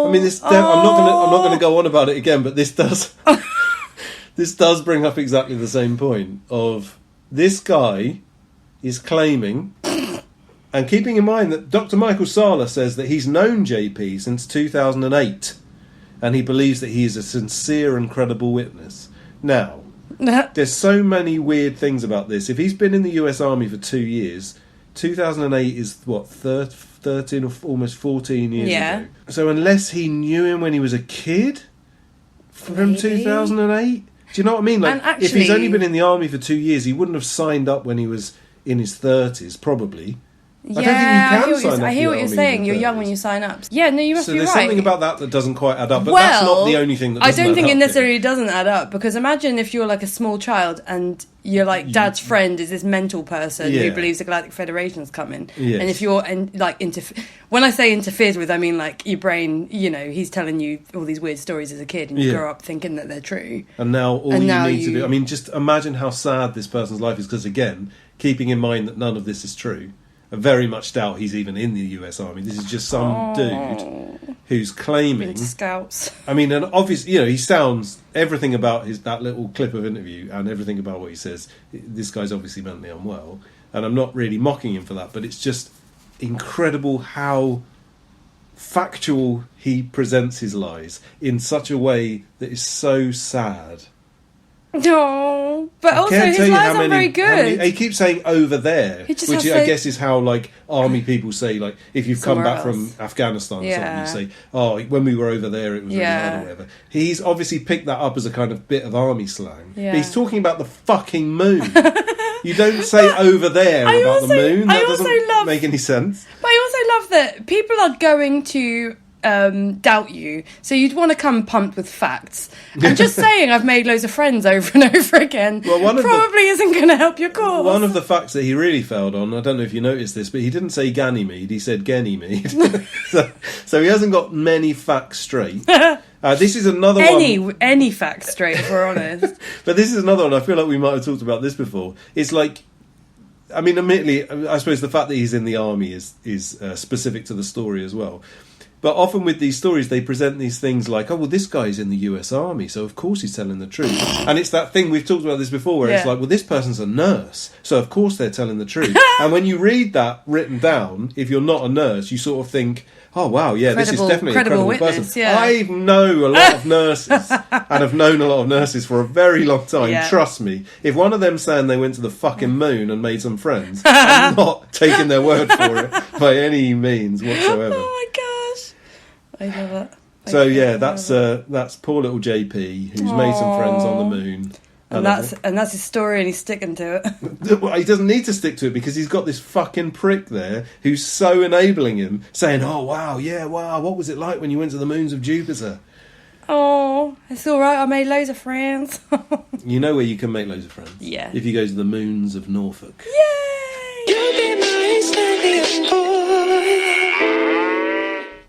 I mean, I'm not going to go on about it again, but this does bring up exactly the same point of this guy is claiming, and keeping in mind that Dr. Michael Sala says that he's known JP since 2008, and he believes that he is a sincere and credible witness. Now, there's so many weird things about this. If he's been in the US Army for 2 years, 2008 is what, 13 or almost 14 years ago. So unless he knew him when he was a kid from 2008, do you know what I mean? Like, actually, if he's only been in the army for 2 years, he wouldn't have signed up when he was in his 30s, probably. Yeah, I don't think you can sign up. I hear for what the you're army saying. in You're your young 30s. when you sign up. Yeah, no, you must So be right. there's something about that doesn't quite add up, but well, that's not the only thing that doesn't I don't think add it up necessarily here. doesn't add up, because imagine if you're like a small child and you're like dad's friend is this mental person who believes the Galactic Federation's coming. Yes. And if you're when I say interfered with, I mean like your brain, you know, he's telling you all these weird stories as a kid and you grow up thinking that they're true. And now all you need to do, I mean, just imagine how sad this person's life is, because again, keeping in mind that none of this is true, I very much doubt he's even in the US Army. This is just some dude who's claiming Scouts. I mean, and obviously, you know, he sounds everything about that little clip of interview and everything about what he says. This guy's obviously mentally unwell, and I'm not really mocking him for that. But it's just incredible how factual he presents his lies in such a way that is so sad. No, but also his lies aren't very good. He keeps saying over there, which has I to- guess is how like army people say, like if you've come Somewhere back else. from Afghanistan or Yeah. something, you say, oh, when we were over there it was really hard or whatever. He's obviously picked that up as a kind of bit of army slang. Yeah. But he's talking about the fucking moon. You don't say over there about the moon. That doesn't make any sense. But I also love that people are going to doubt you, so you'd want to come pumped with facts. And just saying I've made loads of friends over and over again probably isn't going to help your cause. One of the facts that he really failed on, I don't know if you noticed this, but he didn't say Ganymede, he said Ganymede. so he hasn't got many facts straight. This is another one. Any facts straight, if we're honest. But this is another one, I feel like we might have talked about this before. It's like, I mean, admittedly, I suppose the fact that he's in the army is specific to the story as well. But often with these stories, they present these things like, oh, well, this guy's in the US Army, so of course he's telling the truth. And it's that thing, we've talked about this before, where it's like, well, this person's a nurse, so of course they're telling the truth. And when you read that written down, if you're not a nurse, you sort of think, oh, wow, yeah, this is definitely a credible witness, person. yeah. I know a lot of nurses, and have known a lot of nurses for a very long time. Yeah. Trust me, if one of them saying they went to the fucking moon and made some friends, I'm not taking their word for it by any means whatsoever. Oh my gosh. I love it. So yeah, that's poor little JP who's made some friends on the moon, and that's his story, and he's sticking to it. Well, he doesn't need to stick to it because he's got this fucking prick there who's so enabling him, saying, "Oh wow, yeah, wow, what was it like when you went to the moons of Jupiter?" Oh, it's all right. I made loads of friends. You know where you can make loads of friends? Yeah. If you go to the moons of Norfolk. Yay!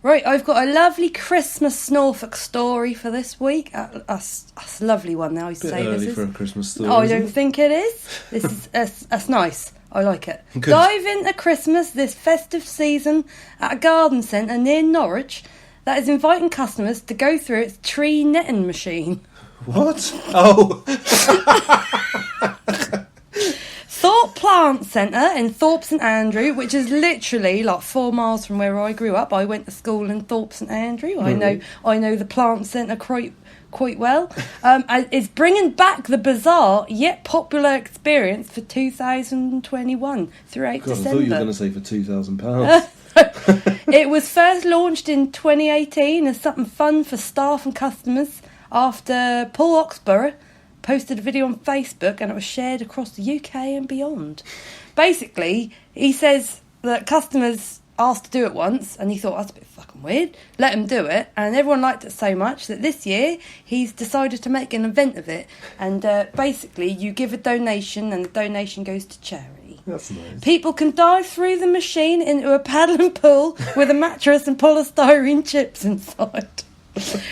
Right, I've got a lovely Christmas Norfolk story for this week. That's a lovely one now. I Bit say early this for is. a Christmas story. Oh, I isn't don't it? think it is. This is that's nice. I like it. Good. Dive into Christmas this festive season at a garden centre near Norwich that is inviting customers to go through its tree netting machine. What? Oh. Thorpe Plant Centre in Thorpe St Andrew, which is literally like 4 miles from where I grew up. I went to school in Thorpe St Andrew. I know the plant centre quite well. Is bringing back the bizarre yet popular experience for 2021 throughout God, I December. thought you were going to say for £2,000. It was first launched in 2018 as something fun for staff and customers after Paul Oxborough posted a video on Facebook and it was shared across the UK and beyond. Basically, he says that customers asked to do it once and he thought, that's a bit fucking weird, let him do it, and everyone liked it so much that this year he's decided to make an event of it, and basically you give a donation and the donation goes to charity. That's nice. People can dive through the machine into a paddling pool with a mattress and polystyrene chips inside.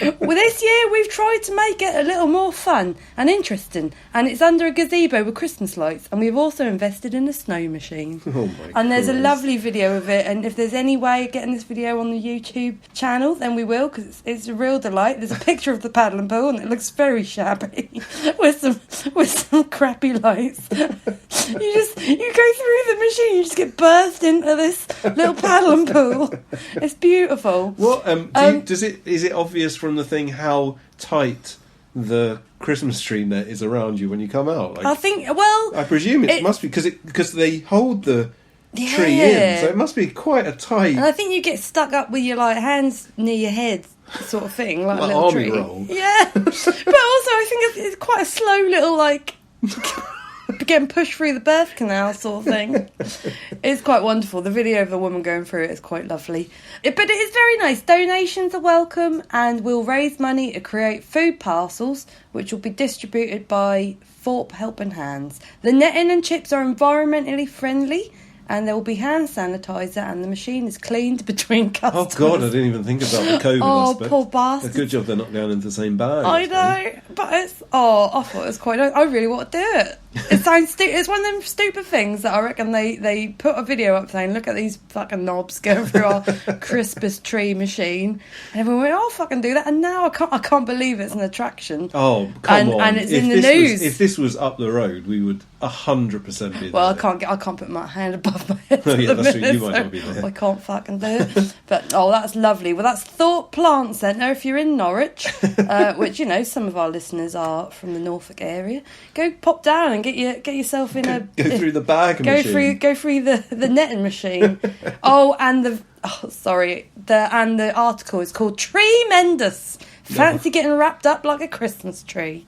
Well, this year we've tried to make it a little more fun and interesting, and it's under a gazebo with Christmas lights, and we've also invested in a snow machine. Oh my And there's a Christ. lovely video of it, and if there's any way of getting this video on the YouTube channel, then we will, because it's a real delight. There's a picture of the paddling pool and it looks very shabby with some crappy lights. You go through the machine, you just get burst into this little paddling pool. It's beautiful. What is it obvious from the thing how tight the Christmas tree net is around you when you come out? Like, I think, well, I presume it must be because they hold the tree in, so it must be quite a tight. And I think you get stuck up with your hands near your head, sort of thing, like a Like little army tree. roll. Yeah, but also I think it's quite a slow little getting pushed through the birth canal sort of thing. It's quite wonderful. The video of the woman going through it is quite lovely. But it is very nice. Donations are welcome, and we'll raise money to create food parcels, which will be distributed by Thorpe Helping Hands. The netting and chips are environmentally friendly, and there will be hand sanitizer, and the machine is cleaned between Oh customers. God, I didn't even think about the COVID aspect. Poor A bastard. good job they're not going into the same bag. I know, but I thought it was quite nice. I really want to do it. It sounds stupid. It's one of them stupid things that I reckon they put a video up saying, look at these fucking knobs going through our Christmas tree machine, and everyone went, "Oh, fucking do that!" And now I can't believe it's an attraction. Oh, come on! And it's If in the this news. if this was up the road, we would 100% be there. Well, I can't put my hand above my head. Oh, yeah, at the that's true. You minute, might so not be there. I can't fucking do it. But that's lovely. Well, that's Thorpe Plant Centre. If you're in Norwich, which some of our listeners are from the Norfolk area, go pop down and get yourself in a Go through the bag machine. Go through the netting machine. The article is called Tremendous. Fancy getting wrapped up like a Christmas tree.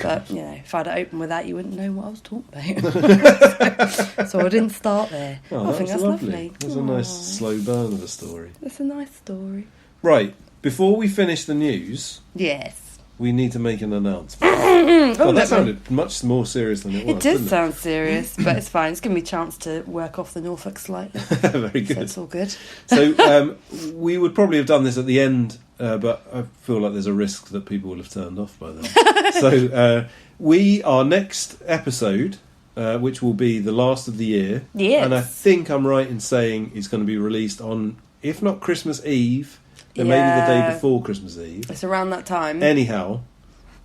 But, if I'd opened with that, you wouldn't know what I was talking about. so I didn't start there. Oh, I think that's lovely. That's a nice slow burn of a story. That's a nice story. Right, before we finish the news, Yes. we need to make an announcement. Well, that sounded much more serious than it was. It did didn't sound serious, but it's fine. It's given me a chance to work off the Norfolk slightly. Very So good. it's all good. So we would probably have done this at the end, but I feel like there's a risk that people will have turned off by then. So our next episode, which will be the last of the year, Yes. and I think I'm right in saying it's going to be released on, if not Christmas Eve, then maybe the day before Christmas Eve. It's around that time. Anyhow,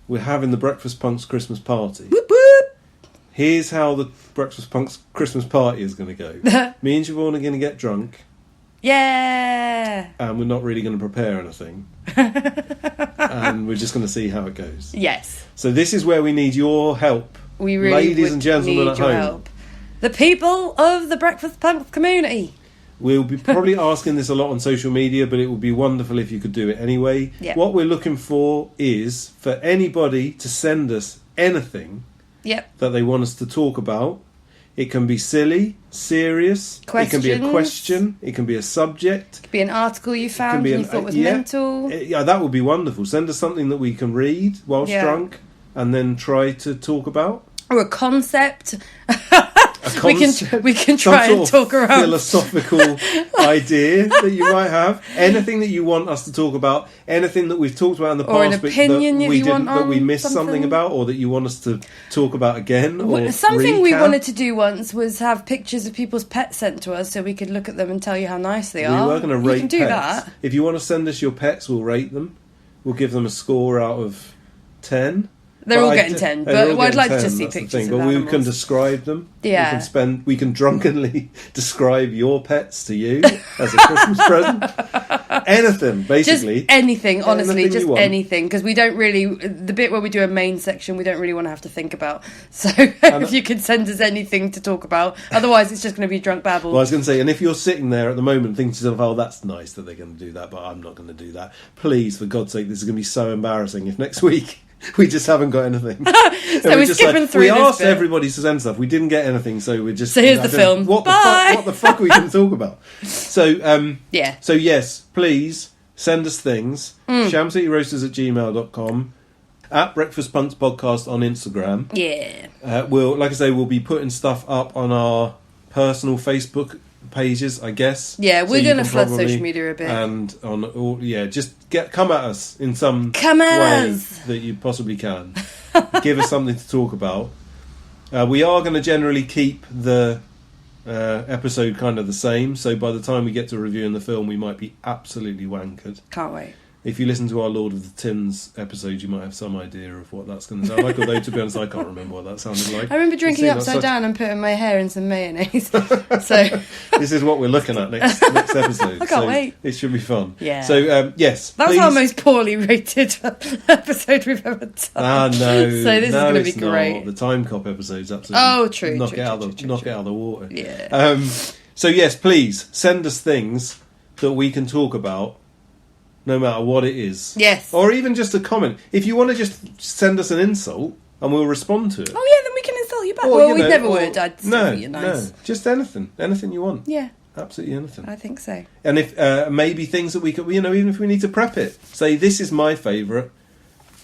we're having the Breakfast Punks Christmas party. Whoop whoop! Here's how the Breakfast Punks Christmas party is going to go. Me and Siobhan are going to get drunk. Yeah! And we're not really going to prepare anything. And we're just going to see how it goes. Yes. So this is where we need your help. We really Ladies and gentlemen need at your home. help. The people of the Breakfast Punks community. We'll be probably asking this a lot on social media, but it would be wonderful if you could do it anyway. Yep. What we're looking for is for anybody to send us anything that they want us to talk about. It can be silly, serious. Questions. It can be a question. It can be a subject. It could be an article you found and you thought was mental. Yeah, that would be wonderful. Send us something that we can read whilst drunk and then try to talk about. Or a concept. We can try and talk around philosophical idea that you might have. Anything that you want us to talk about. Anything that we've talked about in the past, or an opinion that we you want that we on missed something about, or that you want us to talk about again. Or something we recap. wanted to do once was have pictures of people's pets sent to us so we could look at them and tell you how nice they are. We were going to rate you can do pets. that. If you want to send us your pets, we'll rate them. We'll give them a score out of 10. They're all getting 10, but I'd like to just see pictures of But animals. we can describe them. Yeah. We can drunkenly describe your pets to you as a Christmas present. Anything, basically. Just anything, honestly, Anything just you want. anything. Because we don't really, the bit where we do a main section, we don't really want to have to think about. So if you could send us anything to talk about, otherwise it's just going to be drunk babble. Well, I was going to say, and if you're sitting there at the moment thinking to yourself, oh, that's nice that they're going to do that, but I'm not going to do that. Please, for God's sake, this is going to be so embarrassing if next week we just haven't got anything. So we're skipping through we this asked bit. everybody to send stuff. We didn't get anything, so we're just... So here's the film. Bye! What the fuck are we going to talk about? So, yeah. So, yes, please send us things. shamcityroasters@gmail.com, at Breakfast Punks Podcast on Instagram. Yeah. We'll be putting stuff up on our personal Facebook pages, I guess. Yeah, we're you going to can flood probably- social media a bit. and on all, just come at us in some Come at way us. that you possibly can. Give us something to talk about. We are going to generally keep the episode kind of the same, so by the time we get to reviewing the film, we might be absolutely wankered. Can't wait. If you listen to our Lord of the Tins episode, you might have some idea of what that's going to sound like, although, to be honest, I can't remember what that sounded like. I remember drinking It seemed like upside down and putting my hair in some mayonnaise. So This is what we're looking at next episode. I can't wait. It should be fun. Yeah. So, yes. that was please. our most poorly rated episode we've ever done. Ah, no. So this is going to be great. Not. The Time Cop episode's absolutely... Oh, true. Knock true, it out true, of the water. Yeah. So, yes, please, send us things that we can talk about, no matter what it is. Yes. Or even just a comment. If you want to just send us an insult, and we'll respond to it. Oh, yeah, then we can insult you back. Or, well, you we know, never or- would. I'd still think you're nice. No, just anything. Anything you want. Yeah, Absolutely anything. I think so. And if maybe things that we could, even if we need to prep it, say this is my favourite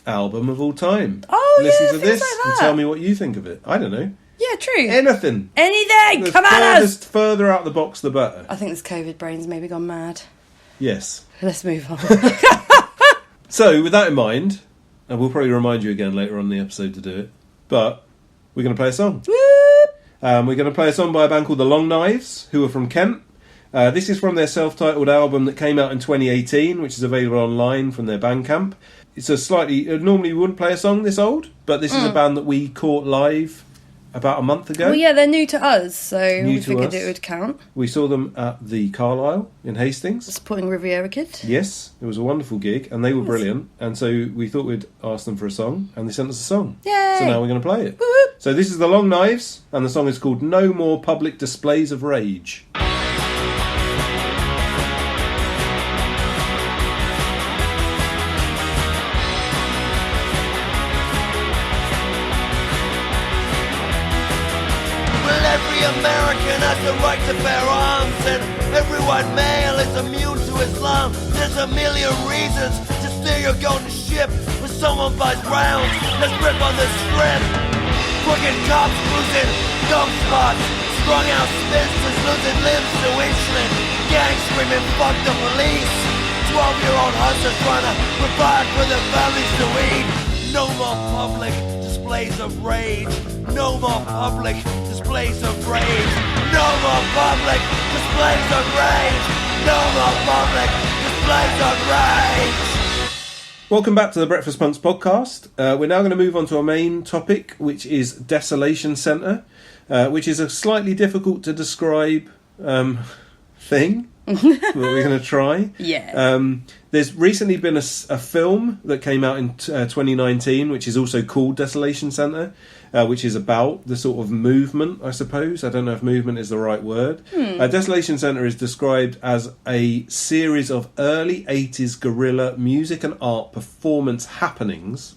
album of all time. Oh, Listen yeah, to things this like and that. tell me what you think of it. I don't know. Yeah, true. Anything. Anything! The Come at us! further out the box, the better. I think this COVID brain's maybe gone mad. Yes. Let's move on. So, with that in mind, and we'll probably remind you again later on in the episode to do it, but we're going to play a song. Whoop! We're going to play a song by a band called The Long Knives, who are from Kent. This is from their self-titled album that came out in 2018, which is available online from their Bandcamp. It's a slightly... normally we wouldn't play a song this old, but this is a band that we caught live about a month ago. Well, yeah, they're new to us, so New we to figured us. it would count. We saw them at the Carlisle in Hastings. Supporting Riviera Kid. Yes, it was a wonderful gig, and they were brilliant. And so we thought we'd ask them for a song, and they sent us a song. Yay! So now we're going to play it. Whoop! So this is The Long Knives, and the song is called No More Public Displays of Rage. Well, every American has the right to bear arms, and every white male is immune to Islam. There's a million reasons to steer your golden ship when someone buys rounds. Let's rip on the strip. Crooked cops cruising dump spots, strung out spinsters losing limbs to insulin, gangs screaming fuck the police, 12-year-old hustlers trying to provide for their families to eat. No more public displays of rage. No more public displays of rage. No more public displays of rage. No more public displays displays on rage. Welcome back to the Breakfast Punks podcast. We're now going to move on to our main topic, which is Desolation Center, which is a slightly difficult to describe thing. But we're going to try. Yeah. There's recently been a film that came out in 2019, which is also called Desolation Center, which is about the sort of movement, I suppose. I don't know if movement is the right word. Desolation Center is described as a series of early 80s guerrilla music and art performance happenings,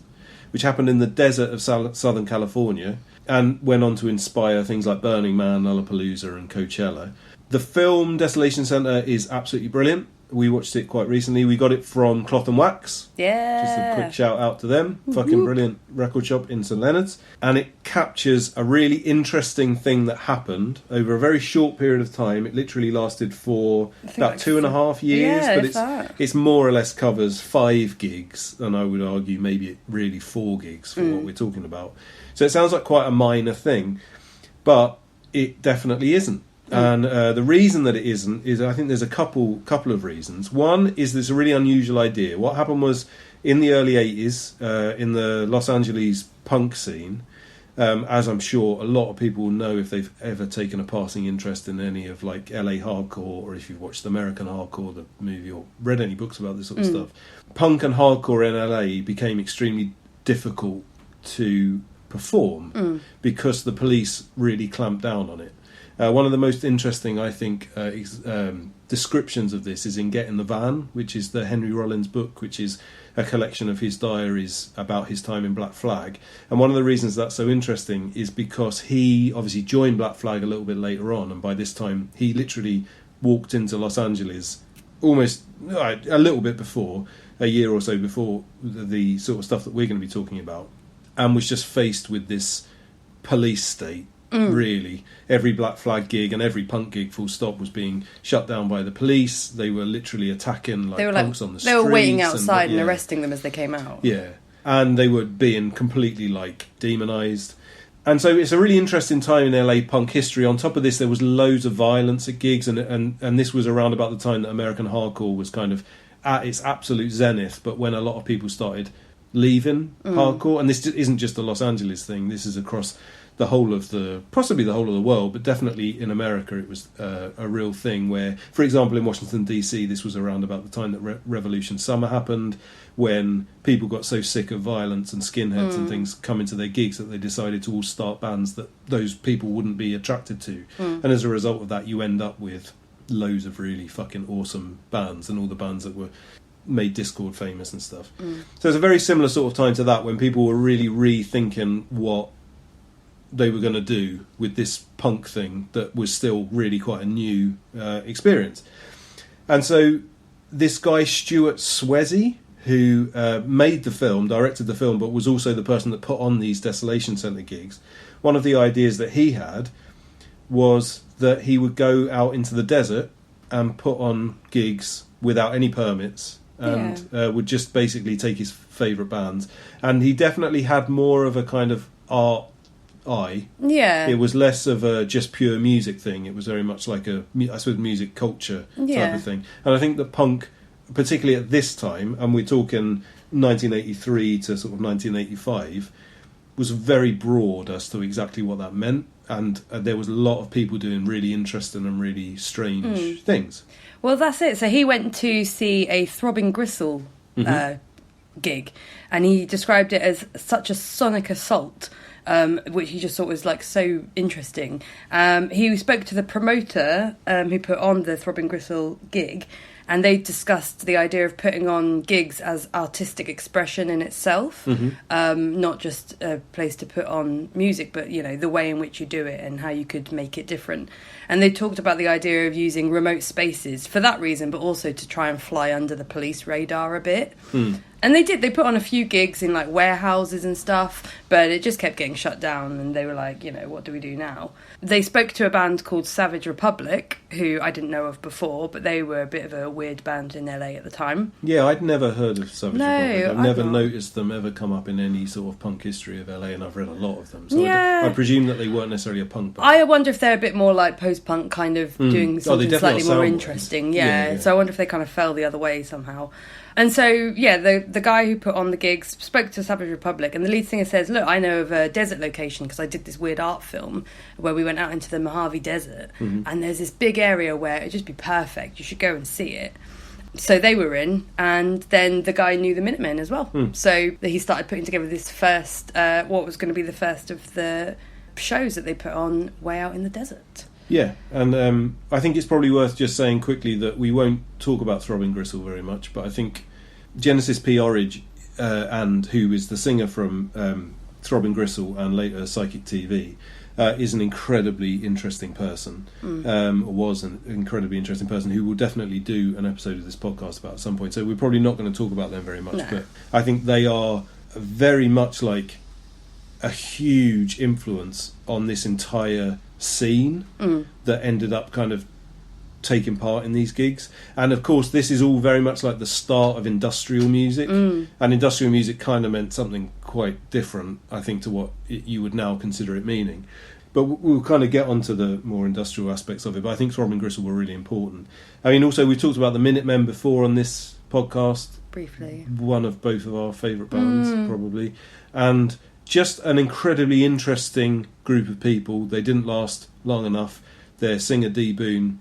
which happened in the desert of Southern California, and went on to inspire things like Burning Man, Lollapalooza, and Coachella. The film Desolation Center is absolutely brilliant. We watched it quite recently. We got it from Cloth and Wax. Yeah. Just a quick shout out to them. Fucking brilliant record shop in St Leonard's. And it captures a really interesting thing that happened over a very short period of time. It literally lasted for about like 2.5 years. Yeah, but it's more or less covers 5 gigs. And I would argue maybe really 4 gigs for what we're talking about. So it sounds like quite a minor thing. But it definitely isn't. And the reason that it isn't is I think there's a couple of reasons. One is there's a really unusual idea. What happened was in the early 80s, in the Los Angeles punk scene, as I'm sure a lot of people will know if they've ever taken a passing interest in any of like LA hardcore, or if you've watched American Hardcore, the movie, or read any books about this sort of stuff. Punk and hardcore in LA became extremely difficult to perform because the police really clamped down on it. One of the most interesting, I think, descriptions of this is in Get in the Van, which is the Henry Rollins book, which is a collection of his diaries about his time in Black Flag. And one of the reasons that's so interesting is because he obviously joined Black Flag a little bit later on, and by this time he literally walked into Los Angeles almost a little bit before, a year or so before the sort of stuff that we're going to be talking about, and was just faced with this police state. Really, every Black Flag gig and every punk gig, full stop, was being shut down by the police. They were literally attacking punks on the streets. They were waiting outside and arresting them as they came out. Yeah, and they were being completely demonised. And so it's a really interesting time in LA punk history. On top of this, there was loads of violence at gigs, and this was around about the time that American hardcore was kind of at its absolute zenith, but when a lot of people started leaving hardcore. And this isn't just a Los Angeles thing, this is across possibly the whole of the world, but definitely in America it was a real thing where, for example, in Washington DC, this was around about the time that Revolution Summer happened, when people got so sick of violence and skinheads and things coming to their gigs that they decided to all start bands that those people wouldn't be attracted to. And as a result of that, you end up with loads of really fucking awesome bands, and all the bands that were made Discord famous and stuff. So it's a very similar sort of time to that, when people were really rethinking what they were going to do with this punk thing that was still really quite a new experience. And so this guy Stuart Swezey, who made the film, directed the film, but was also the person that put on these Desolation Center gigs, one of the ideas that he had was that he would go out into the desert and put on gigs without any permits, and would just basically take his favourite bands. And he definitely had more of a kind of art eye. Yeah. It was less of a just pure music thing. It was very much like I suppose, music culture type of thing. And I think that punk, particularly at this time, and we're talking 1983 to sort of 1985, was very broad as to exactly what that meant. And there was a lot of people doing really interesting and really strange things. Well, that's it. So he went to see a Throbbing Gristle gig, and he described it as such a sonic assault, which he just thought was so interesting. He spoke to the promoter who put on the Throbbing Gristle gig, and they discussed the idea of putting on gigs as artistic expression in itself, not just a place to put on music, but the way in which you do it and how you could make it different. And they talked about the idea of using remote spaces for that reason, but also to try and fly under the police radar a bit. And they did. They put on a few gigs in warehouses and stuff, but it just kept getting shut down, and they were like, what do we do now? They spoke to a band called Savage Republic, who I didn't know of before, but they were a bit of a weird band in LA at the time. Yeah, I'd never heard of Savage Republic. I've never not. noticed them ever come up in any sort of punk history of LA, and I've read a lot of them. So Yeah. I presume that they weren't necessarily a punk band. I wonder if they're a bit more like post-punk, kind of doing something definitely slightly more sound-wise. interesting. Yeah, yeah. So I wonder if they kind of fell the other way somehow. And so, yeah, the guy who put on the gigs spoke to Savage Republic, and the lead singer says, look, I know of a desert location because I did this weird art film where we went out into the Mojave Desert, and there's this big area where it'd just be perfect. You should go and see it. So they were in, and then the guy knew the Minutemen as well. So he started putting together this first, what was going to be the first of the shows that they put on way out in the desert. Yeah, and I think it's probably worth just saying quickly that we won't talk about Throbbing Gristle very much, but I think Genesis P. Orridge, and who is the singer from Throbbing Gristle and later Psychic TV, is an incredibly interesting person, or was an incredibly interesting person who will definitely do an episode of this podcast about at some point. So we're probably not going to talk about them very much, but I think they are very much like a huge influence on this entire scene that ended up kind of taking part in these gigs. And of course this is all very much like the start of industrial music, and industrial music kind of meant something quite different, I think, to what you would now consider it meaning. But we'll kind of get onto the more industrial aspects of it, but I think Throbbing Gristle were really important. I mean, also we talked about the Minutemen before on this podcast, Briefly. one of both of our favourite bands probably, and just an incredibly interesting group of people. They didn't last long enough. Their singer Dee Boone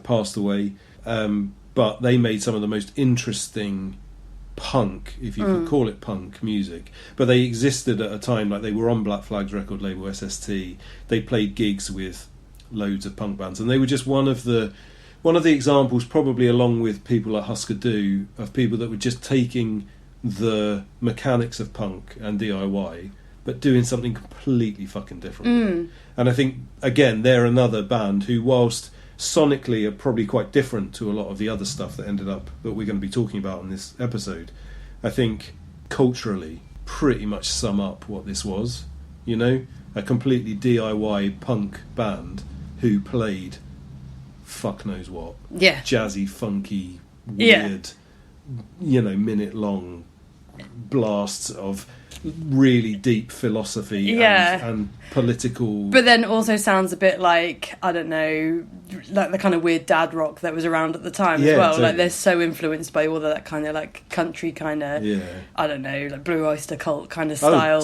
passed away, but they made some of the most interesting punk, if you could call it punk, music. But they existed at a time, like they were on Black Flag's record label SST. They played gigs with loads of punk bands, and they were just one of the examples, probably along with people like Husker Du, of people that were just taking the mechanics of punk and DIY but doing something completely fucking different. And I think, again, they're another band who, whilst sonically are probably quite different to a lot of the other stuff that we're going to be talking about in this episode, I think culturally pretty much sum up what this was, you know, a completely DIY punk band who played fuck knows what, jazzy, funky, weird, you know, minute long blasts of really deep philosophy and political, but then also sounds a bit like, I don't know, like the kind of weird dad rock that was around at the time as well. Totally. Like they're so influenced by all of that kind of like country kind of, I don't know, like Blue Oyster Cult kind of style.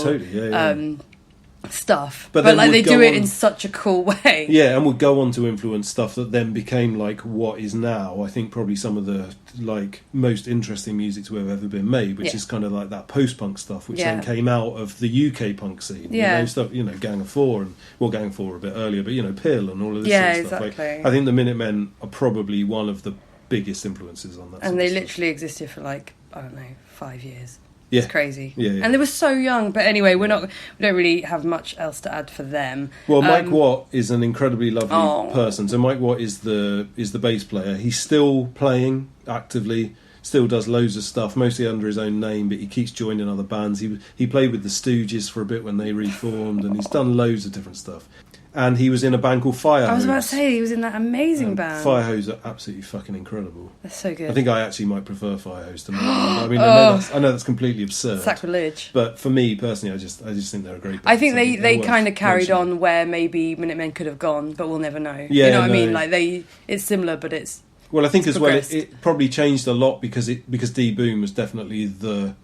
Stuff, but like they do it in such a cool way. Yeah, and would go on to influence stuff that then became like what is now, I think, probably some of the like most interesting music to have ever been made, which is kind of like that post-punk stuff, which then came out of the UK punk scene. You know, stuff, you know, Gang of Four Gang of Four a bit earlier, but you know, Pill and all of this sort of stuff. Exactly. Like, I think the Minutemen are probably one of the biggest influences on that. And they literally existed for like, I don't know, 5 years. Yeah. It's crazy. Yeah. And they were so young. But anyway, we don't really have much else to add for them. Well, Mike Watt is an incredibly lovely person. So Mike Watt is the bass player. He's still playing actively, still does loads of stuff, mostly under his own name, but he keeps joining other bands. He played with the Stooges for a bit when they reformed, and he's done loads of different stuff. And he was in a band called Firehose. I was about to say, he was in that amazing band. Firehose are absolutely fucking incredible. They're so good. I think I actually might prefer Firehose to Minutemen. I mean, I know that's completely absurd. Sacrilege. But for me, personally, I just think they're a great band. I think they kind of carried on where maybe Minutemen could have gone, but we'll never know. Yeah, you know what I mean? Like it's similar, but it's... Well, I think as well, it probably changed a lot because Dee Boone was definitely the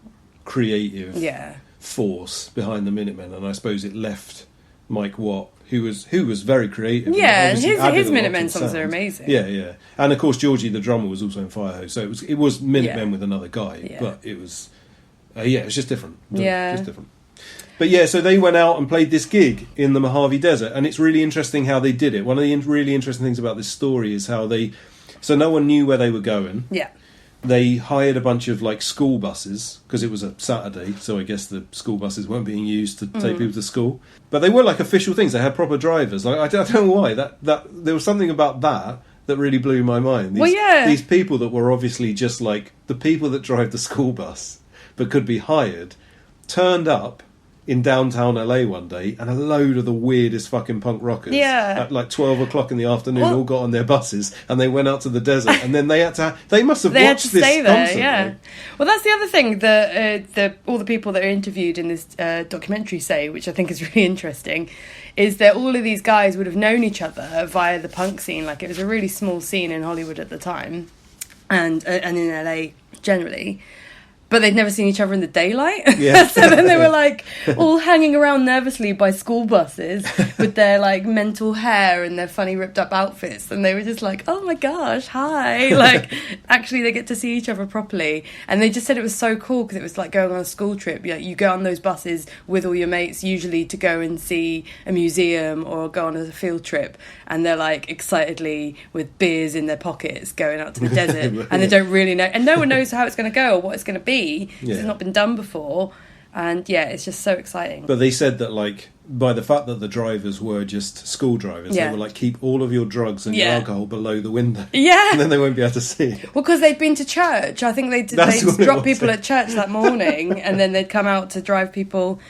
creative force behind the Minutemen, and I suppose it left Mike Watt, who was very creative. Yeah, and his Minutemen songs are amazing. Yeah. And of course, Georgie, the drummer, was also in Firehose, so it was Minutemen with another guy, but it was it was just different. Just different. But yeah, so they went out and played this gig in the Mojave Desert, and it's really interesting how they did it. One of the really interesting things about this story is how so no one knew where they were going. Yeah. They hired a bunch of like school buses because it was a Saturday, so I guess the school buses weren't being used to take people to school. But they were like official things. They had proper drivers. Like I don't know why that there was something about that really blew my mind. These people that were obviously just like the people that drive the school bus, but could be hired, turned up in downtown LA one day, and a load of the weirdest fucking punk rockers at like 12 o'clock in the afternoon all got on their buses and they went out to the desert, and then they had to they must have watched this stay there, constantly. yeah. Well, that's the other thing that all the people that are interviewed in this documentary say, which I think is really interesting, is that all of these guys would have known each other via the punk scene. Like, it was a really small scene in Hollywood at the time, and in LA generally. But they'd never seen each other in the daylight. Yeah. So then they were like all hanging around nervously by school buses with their like mental hair and their funny ripped up outfits. And they were just like, oh my gosh, hi. Like, actually they get to see each other properly. And they just said it was so cool because it was like going on a school trip. You go on those buses with all your mates, usually to go and see a museum or go on a field trip. And they're like excitedly with beers in their pockets going out to the desert. And they don't really know. And no one knows how it's going to go or what it's going to be. It's not been done before, and it's just so exciting. But they said that, like, by the fact that the drivers were just school drivers, they were like, keep all of your drugs and your alcohol below the window, and then they won't be able to see it. Well, because they'd been to church. I think they'd drop people at church that morning, and then they'd come out to drive people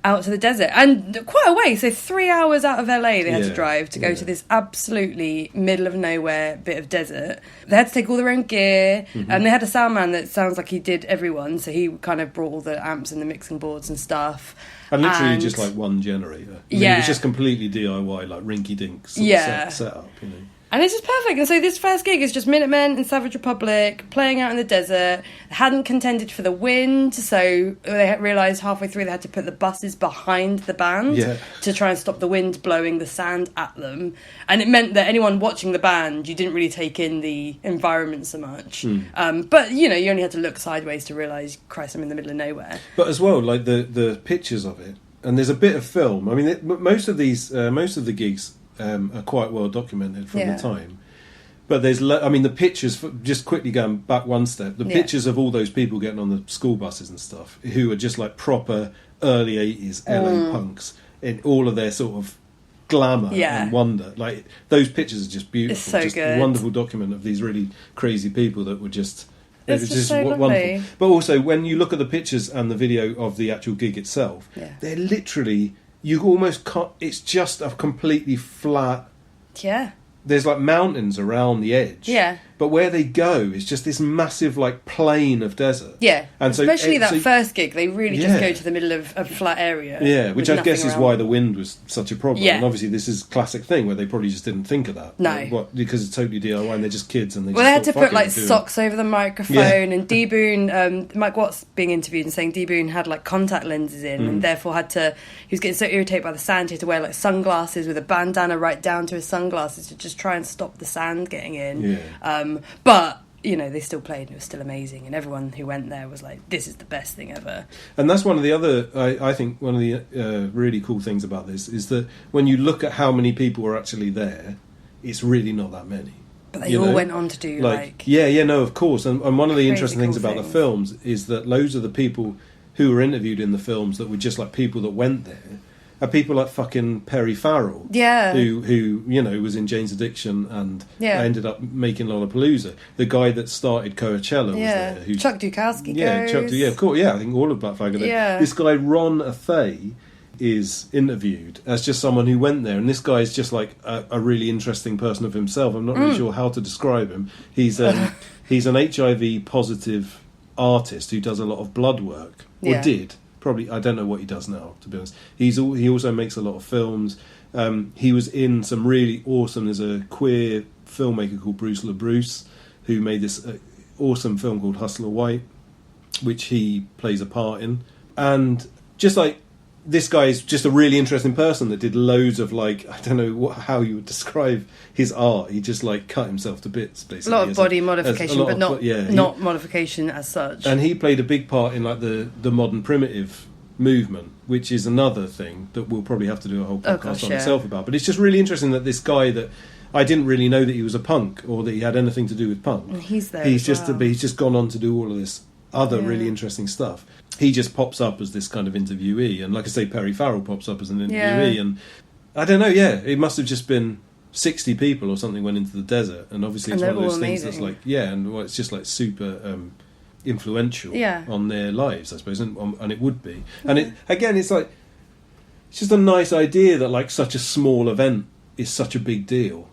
out to the desert, and quite a way, so 3 hours out of LA they had to drive to go to this absolutely middle of nowhere bit of desert. They had to take all their own gear, and they had a sound man that sounds like he did everyone, so he kind of brought all the amps and the mixing boards and stuff. And literally just like one generator. I mean, it was just completely DIY, like rinky-dink set up, you know. And it's just perfect. And so this first gig is just Minutemen and Savage Republic playing out in the desert. They hadn't contended for the wind, so they realised halfway through they had to put the buses behind the band to try and stop the wind blowing the sand at them. And it meant that anyone watching the band, you didn't really take in the environment so much. But, you know, you only had to look sideways to realise, Christ, I'm in the middle of nowhere. But as well, like the pictures of it, and there's a bit of film. I mean, most of the gigs are quite well documented from the time, but there's the pictures, just quickly going back one step, the pictures of all those people getting on the school buses and stuff who are just like proper early 80s LA punks in all of their sort of glamour and wonder, like those pictures are just beautiful. It's so just good. A wonderful document of these really crazy people that were just it's just so wonderful. lovely. But also when you look at the pictures and the video of the actual gig itself, they're literally, you almost can't, it's just a completely flat. There's like mountains around the edge. But where they go is just this massive like plain of desert. And especially that first gig, they really just go to the middle of a flat area. Which I guess is why the wind was such a problem. And obviously this is a classic thing where they probably just didn't think of that. No. Because it's totally DIY and they're just kids and they they had to put like socks over the microphone, and D Boon, Mike Watts being interviewed and saying D Boon had like contact lenses in and therefore he was getting so irritated by the sand, he had to wear like sunglasses with a bandana right down to his sunglasses to just try and stop the sand getting in. But you know, they still played and it was still amazing, and everyone who went there was like, this is the best thing ever. And that's one of the other, I think one of the really cool things about this is that when you look at how many people were actually there, it's really not that many. But they all went on to do like no, of course. And one of the interesting things about the films is that loads of the people who were interviewed in the films that were just like people that went there are people like fucking Perry Farrell, who you know was in Jane's Addiction and ended up making Lollapalooza. The guy that started Coachella was there. Chuck Dukowski goes. Of course, I think all of Black Flag are there. This guy Ron Athay is interviewed as just someone who went there, and this guy is just like a really interesting person of himself. I'm not really sure how to describe him. He's an HIV positive artist who does a lot of blood work, or did. Probably, I don't know what he does now, to be honest. He also makes a lot of films. He was in some really awesome, there's a queer filmmaker called Bruce LaBruce who made this awesome film called Hustler White, which he plays a part in. And just like, this guy is just a really interesting person that did loads of like, I don't know how you would describe his art. He just like cut himself to bits, basically. A lot of body modification, but not modification as such. And he played a big part in like the modern primitive movement, which is another thing that we'll probably have to do a whole podcast on itself about. But it's just really interesting that this guy that I didn't really know that he was a punk or that he had anything to do with punk. And he's there. He's just gone on to do all of this other really interesting stuff. He just pops up as this kind of interviewee, and like I say, Perry Farrell pops up as an interviewee, and I don't know. It must have just been 60 people or something went into the desert, and obviously it's one of those things that's like it's just like super influential on their lives, I suppose, and it would be. And it again, it's like it's just a nice idea that like such a small event is such a big deal.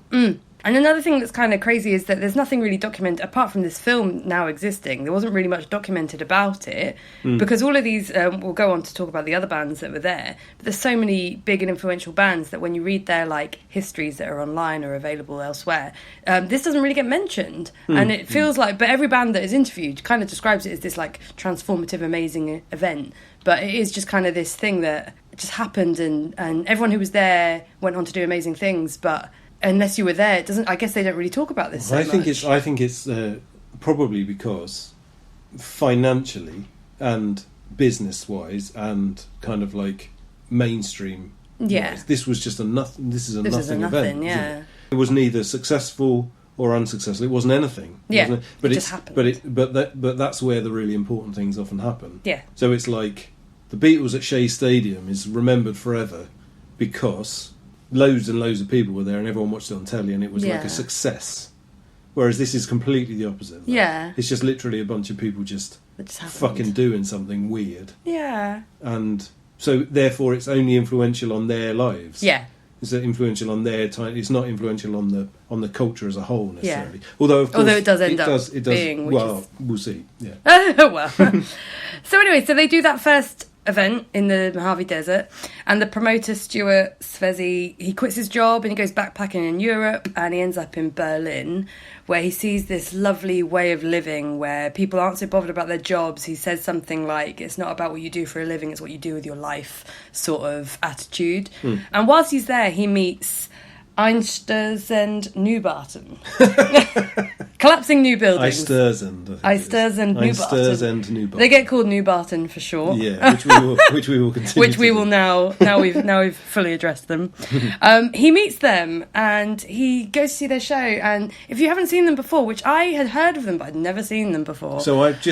And another thing that's kind of crazy is that there's nothing really documented, apart from this film now existing, there wasn't really much documented about it, because all of these, we'll go on to talk about the other bands that were there, but there's so many big and influential bands that when you read their, like, histories that are online or available elsewhere, this doesn't really get mentioned. And it feels like, but every band that is interviewed kind of describes it as this, like, transformative, amazing event. But it is just kind of this thing that just happened, and everyone who was there went on to do amazing things, but unless you were there, it doesn't. I guess they don't really talk about this so much. I think it's probably because financially and business-wise and kind of like mainstream. Yeah, this was just a nothing. This is a nothing event. Yeah, isn't it? It was neither successful or unsuccessful. It wasn't anything. Yeah, wasn't it? But it just happened. But that's where the really important things often happen. Yeah. So it's like the Beatles at Shea Stadium is remembered forever because loads and loads of people were there and everyone watched it on telly and it was like a success. Whereas this is completely the opposite of that. Yeah. It's just literally a bunch of people just happened. fucking doing something weird. Yeah. And so therefore it's only influential on their lives. Yeah. It's influential on their time. It's not influential on the culture as a whole necessarily. Yeah. Although of course it does end up it does, being. Well, we'll see. Yeah. Well. So anyway, so they do that first event in the Mojave Desert, and the promoter Stuart Svezi, he quits his job and he goes backpacking in Europe, and he ends up in Berlin, where he sees this lovely way of living where people aren't so bothered about their jobs. He says something like, it's not about what you do for a living, it's what you do with your life sort of attitude. And whilst he's there, he meets Einstürzend Neubauten. Collapsing new buildings. Einstürzend Neubauten. They get called Neubauten for short. Yeah, which we will continue. Which we will now we've fully addressed them. He meets them and he goes to see their show. And if you haven't seen them before, which I had heard of them, but I'd never seen them before. So I'd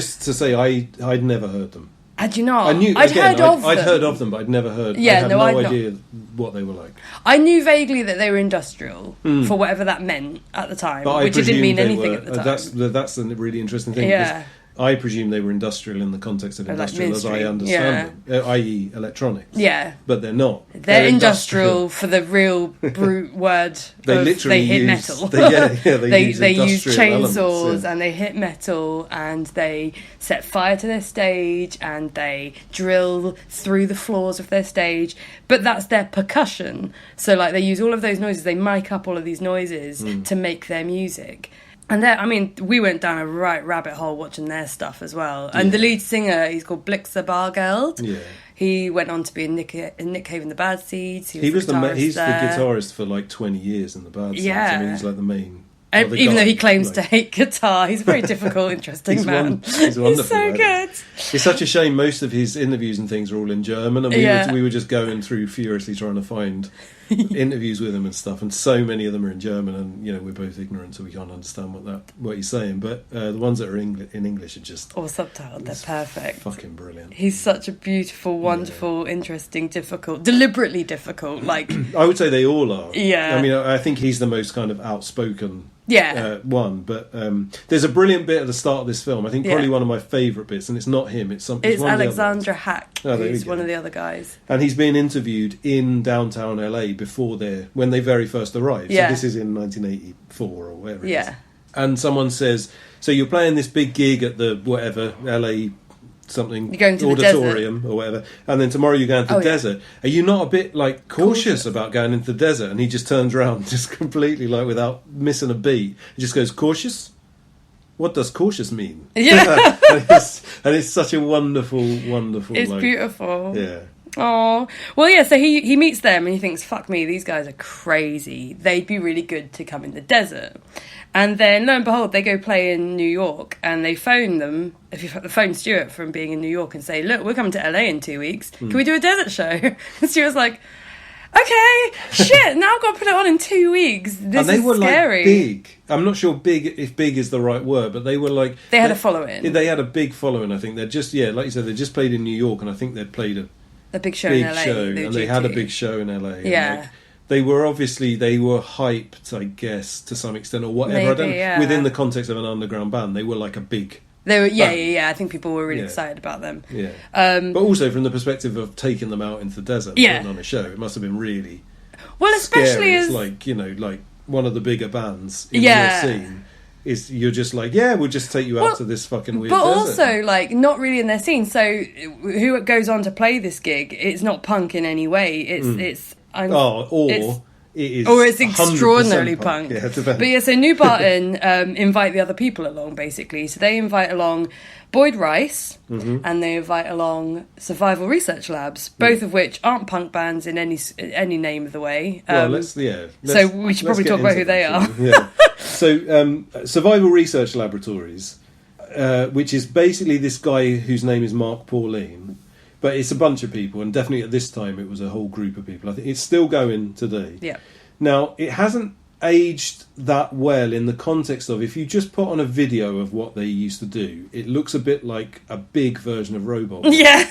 never heard them. Had you not? I'd heard of them, but I'd never heard. Yeah, I had no idea what they were like. I knew vaguely that they were industrial, for whatever that meant at the time, which it didn't mean anything at the time. That's a really interesting thing. Yeah. I presume they were industrial in the context of industrial like as I understand them, i.e. electronics. Yeah. But they're not. They're industrial for the real brute word. They hit metal. They use chainsaws elements, and they hit metal and they set fire to their stage and they drill through the floors of their stage. But that's their percussion. So like they use all of those noises. They mic up all of these noises to make their music. And we went down a right rabbit hole watching their stuff as well. And the lead singer, he's called Blixer Bargeld. Yeah. He went on to be in Nick Cave and the Bad Seeds. He's the guitarist for like 20 years in the Bad Seeds. I mean, he's like the main. Even though he claims to hate guitar, he's a very difficult, interesting man. He's wonderful. He's so good. It's such a shame most of his interviews and things are all in German. And we were just going through furiously trying to find interviews with him and stuff, and so many of them are in German, and we're both ignorant, so we can't understand what he's saying. But the ones that are in English are just or subtitled. They're perfect. Fucking brilliant. He's such a beautiful, wonderful, interesting, difficult, deliberately difficult. Like I would say they all are. Yeah. I mean, I think he's the most kind of outspoken. Yeah. One, but there's a brilliant bit at the start of this film. I think probably one of my favourite bits, and it's not him. It's one Alexandra Hack, who's one of the other guys, and he's being interviewed in downtown LA when they very first arrived. So this is in 1984 or whatever. It is. And someone says, "So you're playing this big gig at the whatever LA." Something you're going to auditorium or whatever, and then tomorrow you're going to the desert. Are you not a bit like cautious about going into the desert? And he just turns around, just completely like without missing a beat. He just goes, "Cautious? What does cautious mean?" Yeah, and it's such a wonderful. It's beautiful. Yeah. Oh well, yeah. So he meets them and he thinks, "Fuck me, these guys are crazy. They'd be really good to come in the desert." And then, lo and behold, they go play in New York, and they phone them. If you phone Stuart from being in New York and say, "Look, we're coming to LA in 2 weeks. Can we do a desert show?" And Stuart's like, "Okay, shit. Now I've got to put it on in 2 weeks. This is scary." Like big. I'm not sure if big is the right word, but they were like they had a following. They had a big following. I think they're just like you said, they just played in New York, and I think they'd played a big show in LA, and they had a big show in LA. Yeah. They were hyped, I guess, to some extent, or whatever. Maybe, Within the context of an underground band, they were like a big They were, yeah. I think people were really excited about them. Yeah. But also from the perspective of taking them out into the desert and putting on a show, it must have been really especially scary. as It's like, like one of the bigger bands in your scene. You're just like, we'll just take you out to this fucking weird desert. But also, like, not really in their scene. So, who goes on to play this gig? It's not punk in any way. It's it's extraordinarily punk. Yeah, but so New Barton invite the other people along, basically. So they invite along Boyd Rice and they invite along Survival Research Labs, both of which aren't punk bands in any name of the way. So we should probably talk about who they are. Yeah. So Survival Research Laboratories, which is basically this guy whose name is Mark Pauline, but it's a bunch of people, and definitely at this time it was a whole group of people. I think it's still going today. Yeah. Now, it hasn't aged that well in the context of, if you just put on a video of what they used to do, it looks a bit like a big version of Robot. Yeah.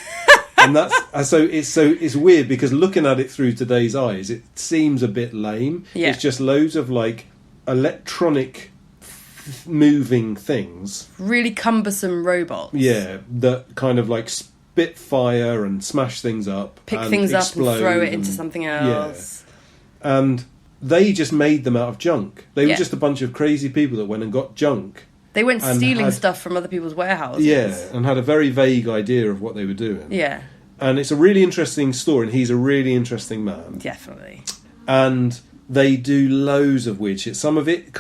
And it's weird because looking at it through today's eyes, it seems a bit lame. Yeah. It's just loads of like electronic moving things, really cumbersome robots. Yeah, that kind of like spit fire and smash things up, pick and things up and throw it and, into something else. Yeah. And they just made them out of junk. They were just a bunch of crazy people that went and got junk. They went stealing stuff from other people's warehouses. Yeah, and had a very vague idea of what they were doing. Yeah. And it's a really interesting story, and he's a really interesting man. Definitely. And they do loads of weird shit. Some of it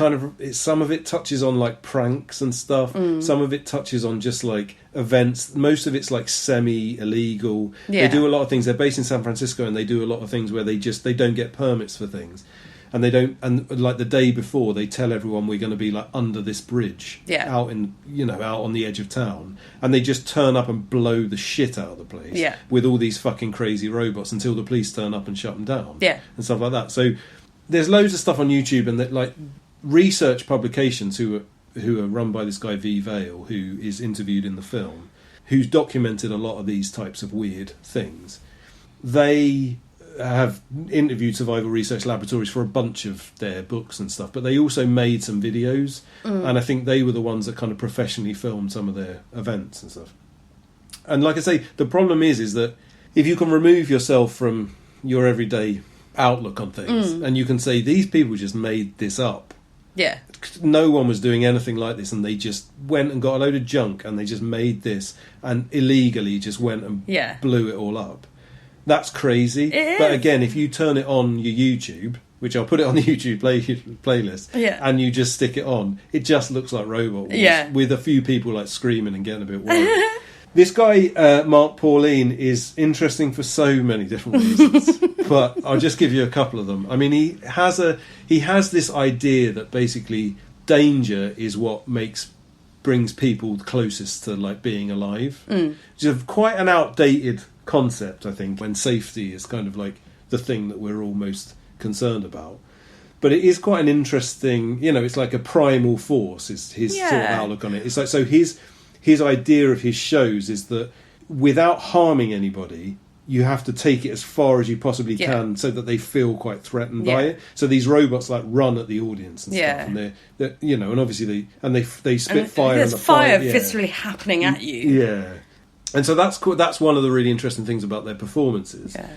touches on like pranks and stuff. Some of it touches on just like events. Most of it's like semi-illegal. Yeah. They do a lot of things. They're based in San Francisco, and they do a lot of things where they don't get permits for things. And they don't, and like the day before, they tell everyone we're going to be like under this bridge, out on the edge of town, and they just turn up and blow the shit out of the place, with all these fucking crazy robots until the police turn up and shut them down, and stuff like that. So there's loads of stuff on YouTube, and that like research publications who are run by this guy V. Vale, who is interviewed in the film, who's documented a lot of these types of weird things. They have interviewed Survival Research Laboratories for a bunch of their books and stuff, but they also made some videos, and I think they were the ones that kind of professionally filmed some of their events and stuff. And like I say, the problem is that if you can remove yourself from your everyday outlook on things, and you can say these people just made this up, no one was doing anything like this, and they just went and got a load of junk and they just made this and illegally just went and blew it all up. That's crazy. But again, if you turn it on your YouTube, which I'll put it on the YouTube playlist, and you just stick it on, it just looks like Robot Wars, with a few people like screaming and getting a bit worried. This guy, Mark Pauline, is interesting for so many different reasons, but I'll just give you a couple of them. I mean, he has this idea that basically danger is what brings people closest to like being alive. Which is quite an outdated concept, I think, when safety is kind of like the thing that we're all most concerned about. But it is quite an interesting, it's like a primal force is his sort of outlook on it. It's like, so his idea of his shows is that without harming anybody, you have to take it as far as you possibly can so that they feel quite threatened by it. So these robots like run at the audience and stuff, and they're and obviously they spit fire. There's and the fire viscerally happening at you. Yeah. And so that's cool. That's one of the really interesting things about their performances. Yeah.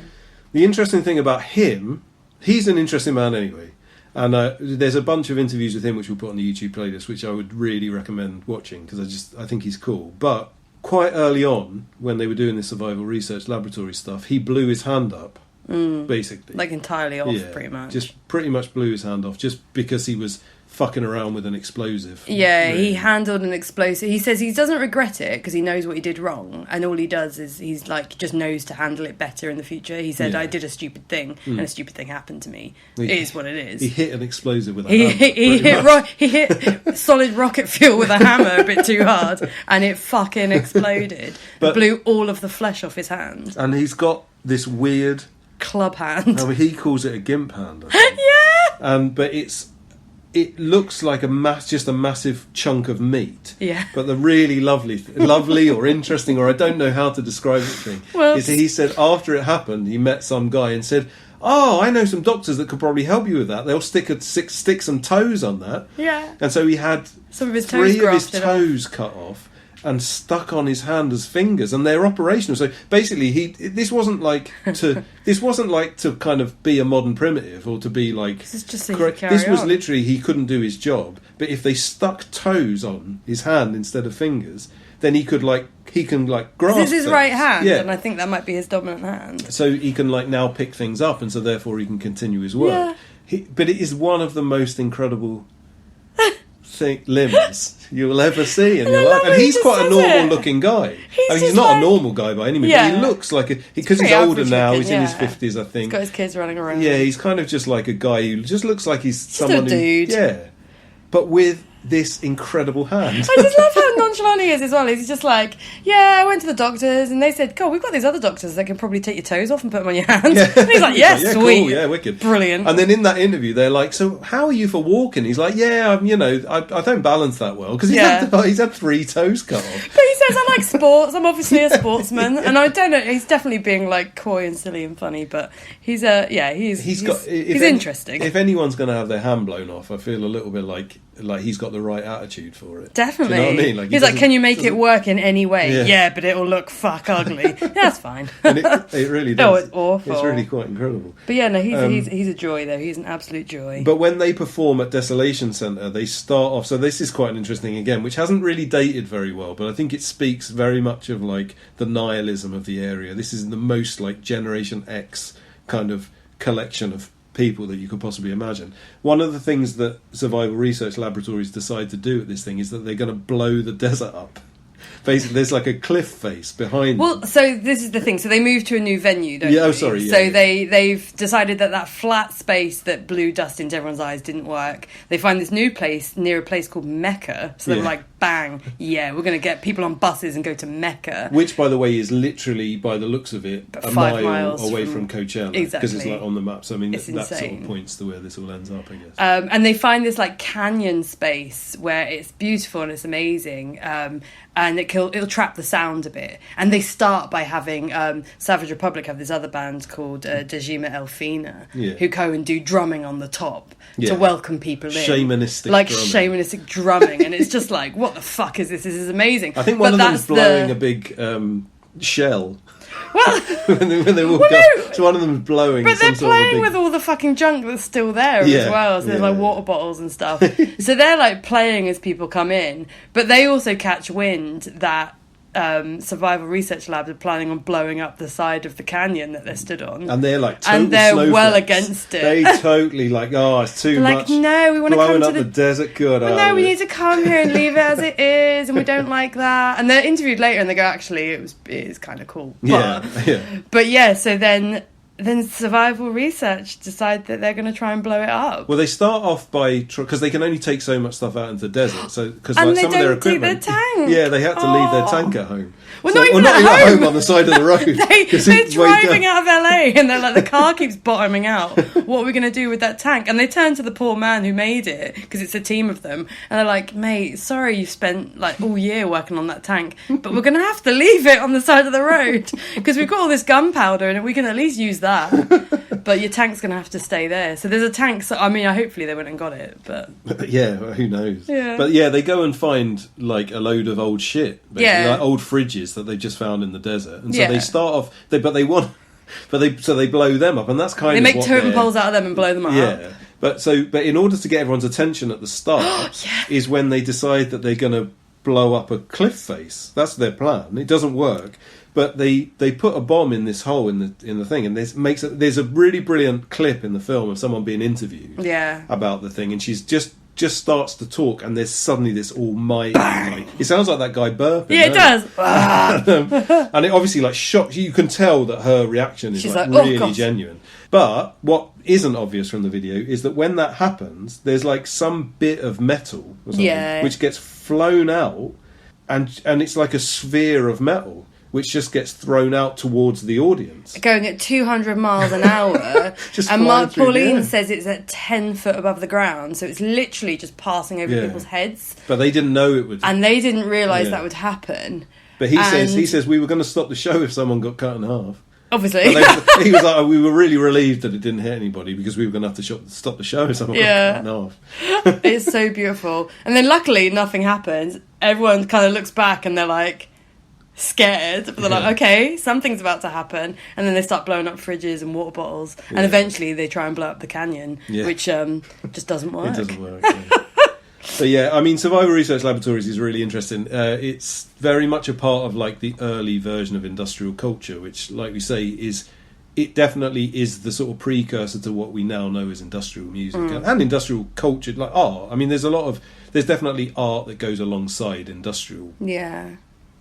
The interesting thing about him, he's an interesting man anyway. And there's a bunch of interviews with him which we'll put on the YouTube playlist, which I would really recommend watching because I think he's cool. But quite early on, when they were doing the Survival Research Laboratory stuff, he blew his hand up, basically. Like entirely off, pretty much. Just pretty much blew his hand off just because he was fucking around with an explosive. Yeah, really. He handled an explosive. He says he doesn't regret it because he knows what he did wrong, and all he does is he's like just knows to handle it better in the future. He said, I did a stupid thing, and a stupid thing happened to me. It is what it is. He hit an explosive with a hammer. He hit solid rocket fuel with a hammer a bit too hard, and it fucking exploded. But blew all of the flesh off his hand. And he's got this weird club hand. I mean, he calls it a gimp hand, I think. But it looks like just a massive chunk of meat. Yeah. But the really lovely or interesting, or I don't know how to describe it thing, is he said after it happened, he met some guy and said, "Oh, I know some doctors that could probably help you with that. They'll stick some toes on that." Yeah. And so he had some of his 3 of his toes cut off, and stuck on his hand as fingers, and they're operational. So basically, this wasn't like to kind of be a modern primitive or to be like. This is just so you carry this was on. literally he couldn't do his job, but if they stuck toes on his hand instead of fingers, then he can grasp. This is his things. right hand, yeah. and I think that might be his dominant hand. So he can like now pick things up, and so therefore he can continue his work. Yeah. But it is one of the most incredible limbs you'll ever see in your life, and he's quite a normal-looking guy. He's not a normal guy by any means. Yeah. But he looks like because he's pretty older average now. looking, He's in his yeah. 50s, I think. He's got his kids running around. Yeah, he's kind of just like a guy who just looks like he's someone a dude. but with this incredible hand. I just love how nonchalant he is as well. He's just like, yeah, I went to the doctors and they said, God, we've got these other doctors that can probly take your toes off and put them on your hands. Yeah. And he's like, yeah, yeah, sweet. cool, yeah, wicked. Brilliant. And then in that interview, they're like, so how are you for walking? He's like, yeah, I don't balance that well. Because he's had 3 toes cut off. But he says, I like sports. I'm obviously a sportsman. And I don't know, he's definitely being like coy and silly and funny, but he's interesting. If anyone's going to have their hand blown off, I feel a little bit like he's got the right attitude for it. Definitely. Do you know what I mean? Like, he's like, can you make it work in any way? Yeah. Yeah, but it'll look fuck ugly. That's fine. And it really does. Oh, it's awful. It's really quite incredible. But yeah, no, he's a joy though. He's an absolute joy. But when they perform at Desolation Center, they start off. So this is quite an interesting again, which hasn't really dated very well, but I think it speaks very much of like the nihilism of the area. This is the most like Generation X kind of collection of people that you could possibly imagine. One of the things that survival research laboratories decide to do at this thing is that they're going to blow the desert up. Basically, there's like a cliff face behind them. So this is the thing. So they moved to a new venue, don't Yeah, they? oh, sorry, yeah, so yeah. they've decided that flat space that blew dust into everyone's eyes didn't work. They find this new place near a place called Mecca. So they're Yeah. like, bang, yeah, we're going to get people on buses and go to Mecca. Which, by the way, is literally, by the looks of it, a 5 mile miles away from Coachella. Because Exactly. it's like on the map. So, I mean, It's that sort of insane. points to where this all ends up, I guess. And they find this like canyon space where it's beautiful and it's amazing, and it'll trap the sound a bit. And they start by having Savage Republic have this other band called Dejima Elfina, who go and do drumming on the top to welcome people in, Shamanistic like drumming. shamanistic drumming, and it's just like, what the fuck is this? This is amazing. I think one of them is blowing a big shell. Well, when they walk no. up. So one of them is blowing But some they're sort of a playing big... with all the fucking junk that's still there Yeah, as well. So there's like yeah. water bottles and stuff. So they're like playing as people come in. But they also catch wind that Survival Research Lab are planning on blowing up the side of the canyon that they're stood on. And they're like total and they're well snowflakes. against it. They totally like, it's too They're much. like, no, we want to blowing come up to the desert. Good. Well, no, we need to come here and leave it as it is, and we don't like that. And they're interviewed later, and they go, actually, it is kind of cool. But yeah, so then Survival Research decide that they're going to try and blow it up. Well, they start off by because they can only take so much stuff out into the desert. So because And like they some of their don't take their equipment, tank. yeah, they had to leave their tank at home. Well, So- not even not at even home. on the side of the road. They're driving out of LA, and they're like, the car keeps bottoming out. What are we going to do with that tank? And they turn to the poor man who made it, because it's a team of them, and they're like, mate, sorry you spent like all year working on that tank, but we're going to have to leave it on the side of the road, because we've got all this gunpowder, and we can at least use that. But your tank's going to have to stay there. So there's a tank. So I mean, hopefully they went and got it. But yeah, who knows? Yeah. But yeah, they go and find like a load of old shit, basically, Yeah. like old fridges that they just found in the desert, and so Yeah. they start off. They blow them up, and that's kind they of make what totem they're- poles out of them and blow them up. Yeah. But in order to get everyone's attention at the start is when they decide that they're going to blow up a cliff face. That's their plan. It doesn't work, but they put a bomb in this hole in the thing, and there's a really brilliant clip in the film of someone being interviewed about the thing, and she's just starts to talk, and there's suddenly this almighty like, it sounds like that guy burping. Yeah, it does. And it obviously like shocks you. You can tell that her reaction is She's like like, "Oh, really God." genuine. But what isn't obvious from the video is that when that happens, there's like some bit of metal or something which gets flown out, and it's like a sphere of metal which just gets thrown out towards the audience. Going at 200 miles an hour. Just and flying Mark through the Pauline air. says it's at 10 foot above the ground, so it's literally just passing over Yeah. people's heads. But they didn't know it would. And they didn't realise Yeah. that would happen. But he says we were going to stop the show if someone got cut in half. Obviously. But he was like, we were really relieved that it didn't hit anybody because we were going to have to stop the show if someone got cut in half. It's so beautiful. And then luckily nothing happens. everyone kind of looks back and they're like scared, but they're like, okay, something's about to happen, and then they start blowing up fridges and water bottles, and eventually they try and blow up the canyon, which just doesn't work. It doesn't work. But yeah, I mean, Survival Research Laboratories is really interesting. It's very much a part of like the early version of industrial culture, which, like we say, it definitely is the sort of precursor to what we now know as industrial music and industrial culture, like art. I mean, there's definitely art that goes alongside industrial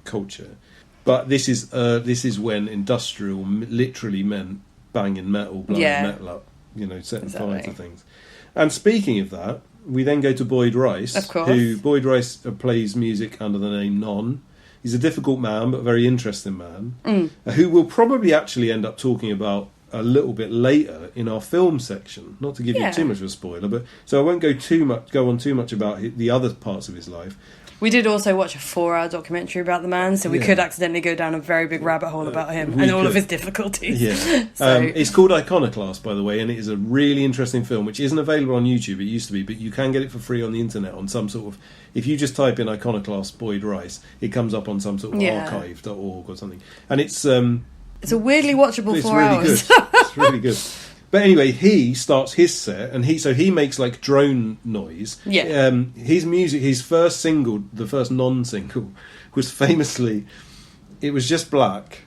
culture. But this is when industrial literally meant banging metal, blowing metal up, setting fire to things. And speaking of that, we then go to Boyd Rice, of course. who Boyd Rice plays music under the name Non. He's a difficult man, but a very interesting man, who we'll probably actually end up talking about a little bit later in our film section. Not to give you too much of a spoiler, but so I won't go on too much about the other parts of his life. We did also watch a 4-hour documentary about the man, so we could accidentally go down a very big rabbit hole about him and all of his difficulties. Yeah. So. It's called Iconoclast, by the way, and it is a really interesting film, which isn't available on YouTube. It used to be, but you can get it for free on the internet on some sort of... If you just type in Iconoclast Boyd Rice, it comes up on some sort of archive.org or something. And it's a weirdly watchable 4 hours. Good. It's really good. But anyway, he starts his set, and he makes like drone noise. Yeah. His music, his first single, the first non-single, was famously, it was just black,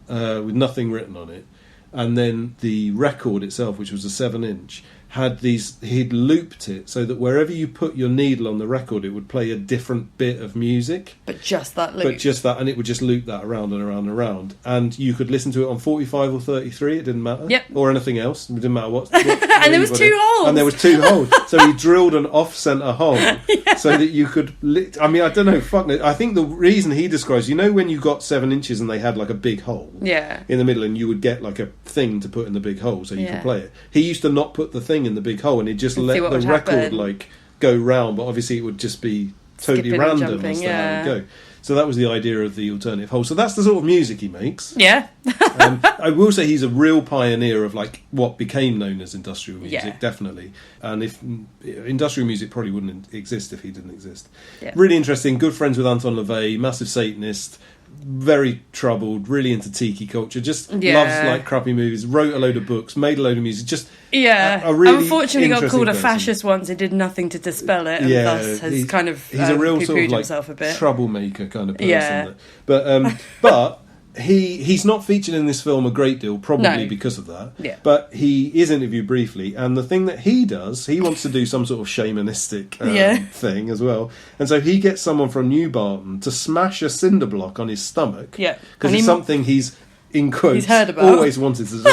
with nothing written on it, and then the record itself, which was a 7-inch, he'd looped it so that wherever you put your needle on the record, it would play a different bit of music. But just that loop. And it would just loop that around and around and around. And you could listen to it on 45 or 33, it didn't matter. Yep. Or anything else, it didn't matter what. And there was 2 holes. And there was 2 holes. So he drilled an off-centre hole so that you could... I mean, I don't know, fuck it. I think the reason he describes, when you got 7 inches and they had like a big hole in the middle, and you would get like a thing to put in the big hole so you could play it. He used to not put the thing in the big hole, and he'd just let the record like go round, but obviously it would just be totally random as to how it would go. So that was the idea of the alternative hole. So that's the sort of music he makes. Yeah. I will say he's a real pioneer of like what became known as industrial music, definitely. And if industrial music probably wouldn't exist if he didn't exist. Yeah. Really interesting. Good friends with Anton LaVey, massive Satanist, very troubled, really into tiki culture, just loves like crappy movies, wrote a load of books, made a load of music, just a really unfortunately got called a person. Fascist once. He did nothing to dispel it, and thus has kind of he's a real sort of like himself a bit troublemaker kind of person. But he's not featured in this film a great deal, probably because of that. Yeah. But he is interviewed briefly, and the thing that he does, he wants to do some sort of shamanistic thing as well, and so he gets someone from New Barton to smash a cinder block on his stomach, because it's something he's in quotes he's heard about. Always wanted to do,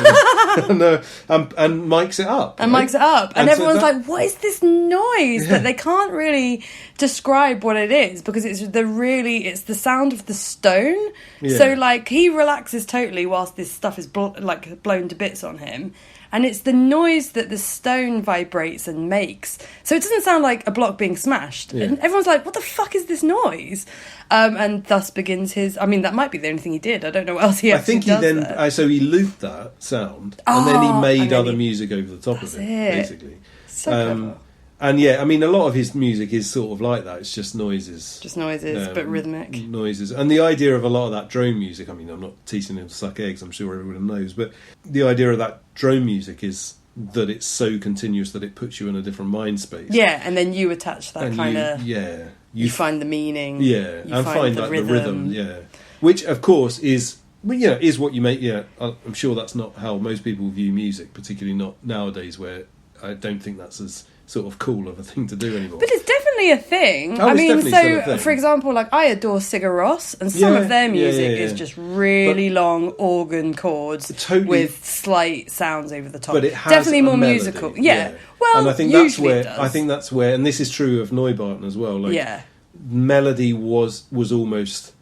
and mics it up, and everyone's so like, what is this noise that they can't really describe what it is, because it's the sound of the stone. So like he relaxes totally whilst this stuff is blown to bits on him, and it's the noise that the stone vibrates and makes. So it doesn't sound like a block being smashed. And everyone's like, what the fuck is this noise? And thus begins his... I mean, that might be the only thing he did. I don't know what else he actually does. I think he then... so he looped that sound, and then he made other music over the top of it, basically. So clever. And yeah, I mean, a lot of his music is sort of like that. It's just noises. But rhythmic. Noises. And the idea of a lot of that drone music, I mean, I'm not teaching him to suck eggs, I'm sure everyone knows, but the idea of that drone music is that it's so continuous that it puts you in a different mind space. Yeah, and then you attach that kind of... Yeah. You find the meaning. Yeah, and find like the rhythm. Yeah. Which, of course, is what you make... Yeah, I'm sure that's not how most people view music, particularly not nowadays, where I don't think that's as sort of cool of a thing to do anymore. But it's definitely a thing. I mean, so for example, like I adore Sigur Rós, and some of their music is just really long organ chords with slight sounds over the top. But it has definitely more melody. Musical. Yeah. Well, and I think that's where, and this is true of Neubauten as well. Like, melody was almost.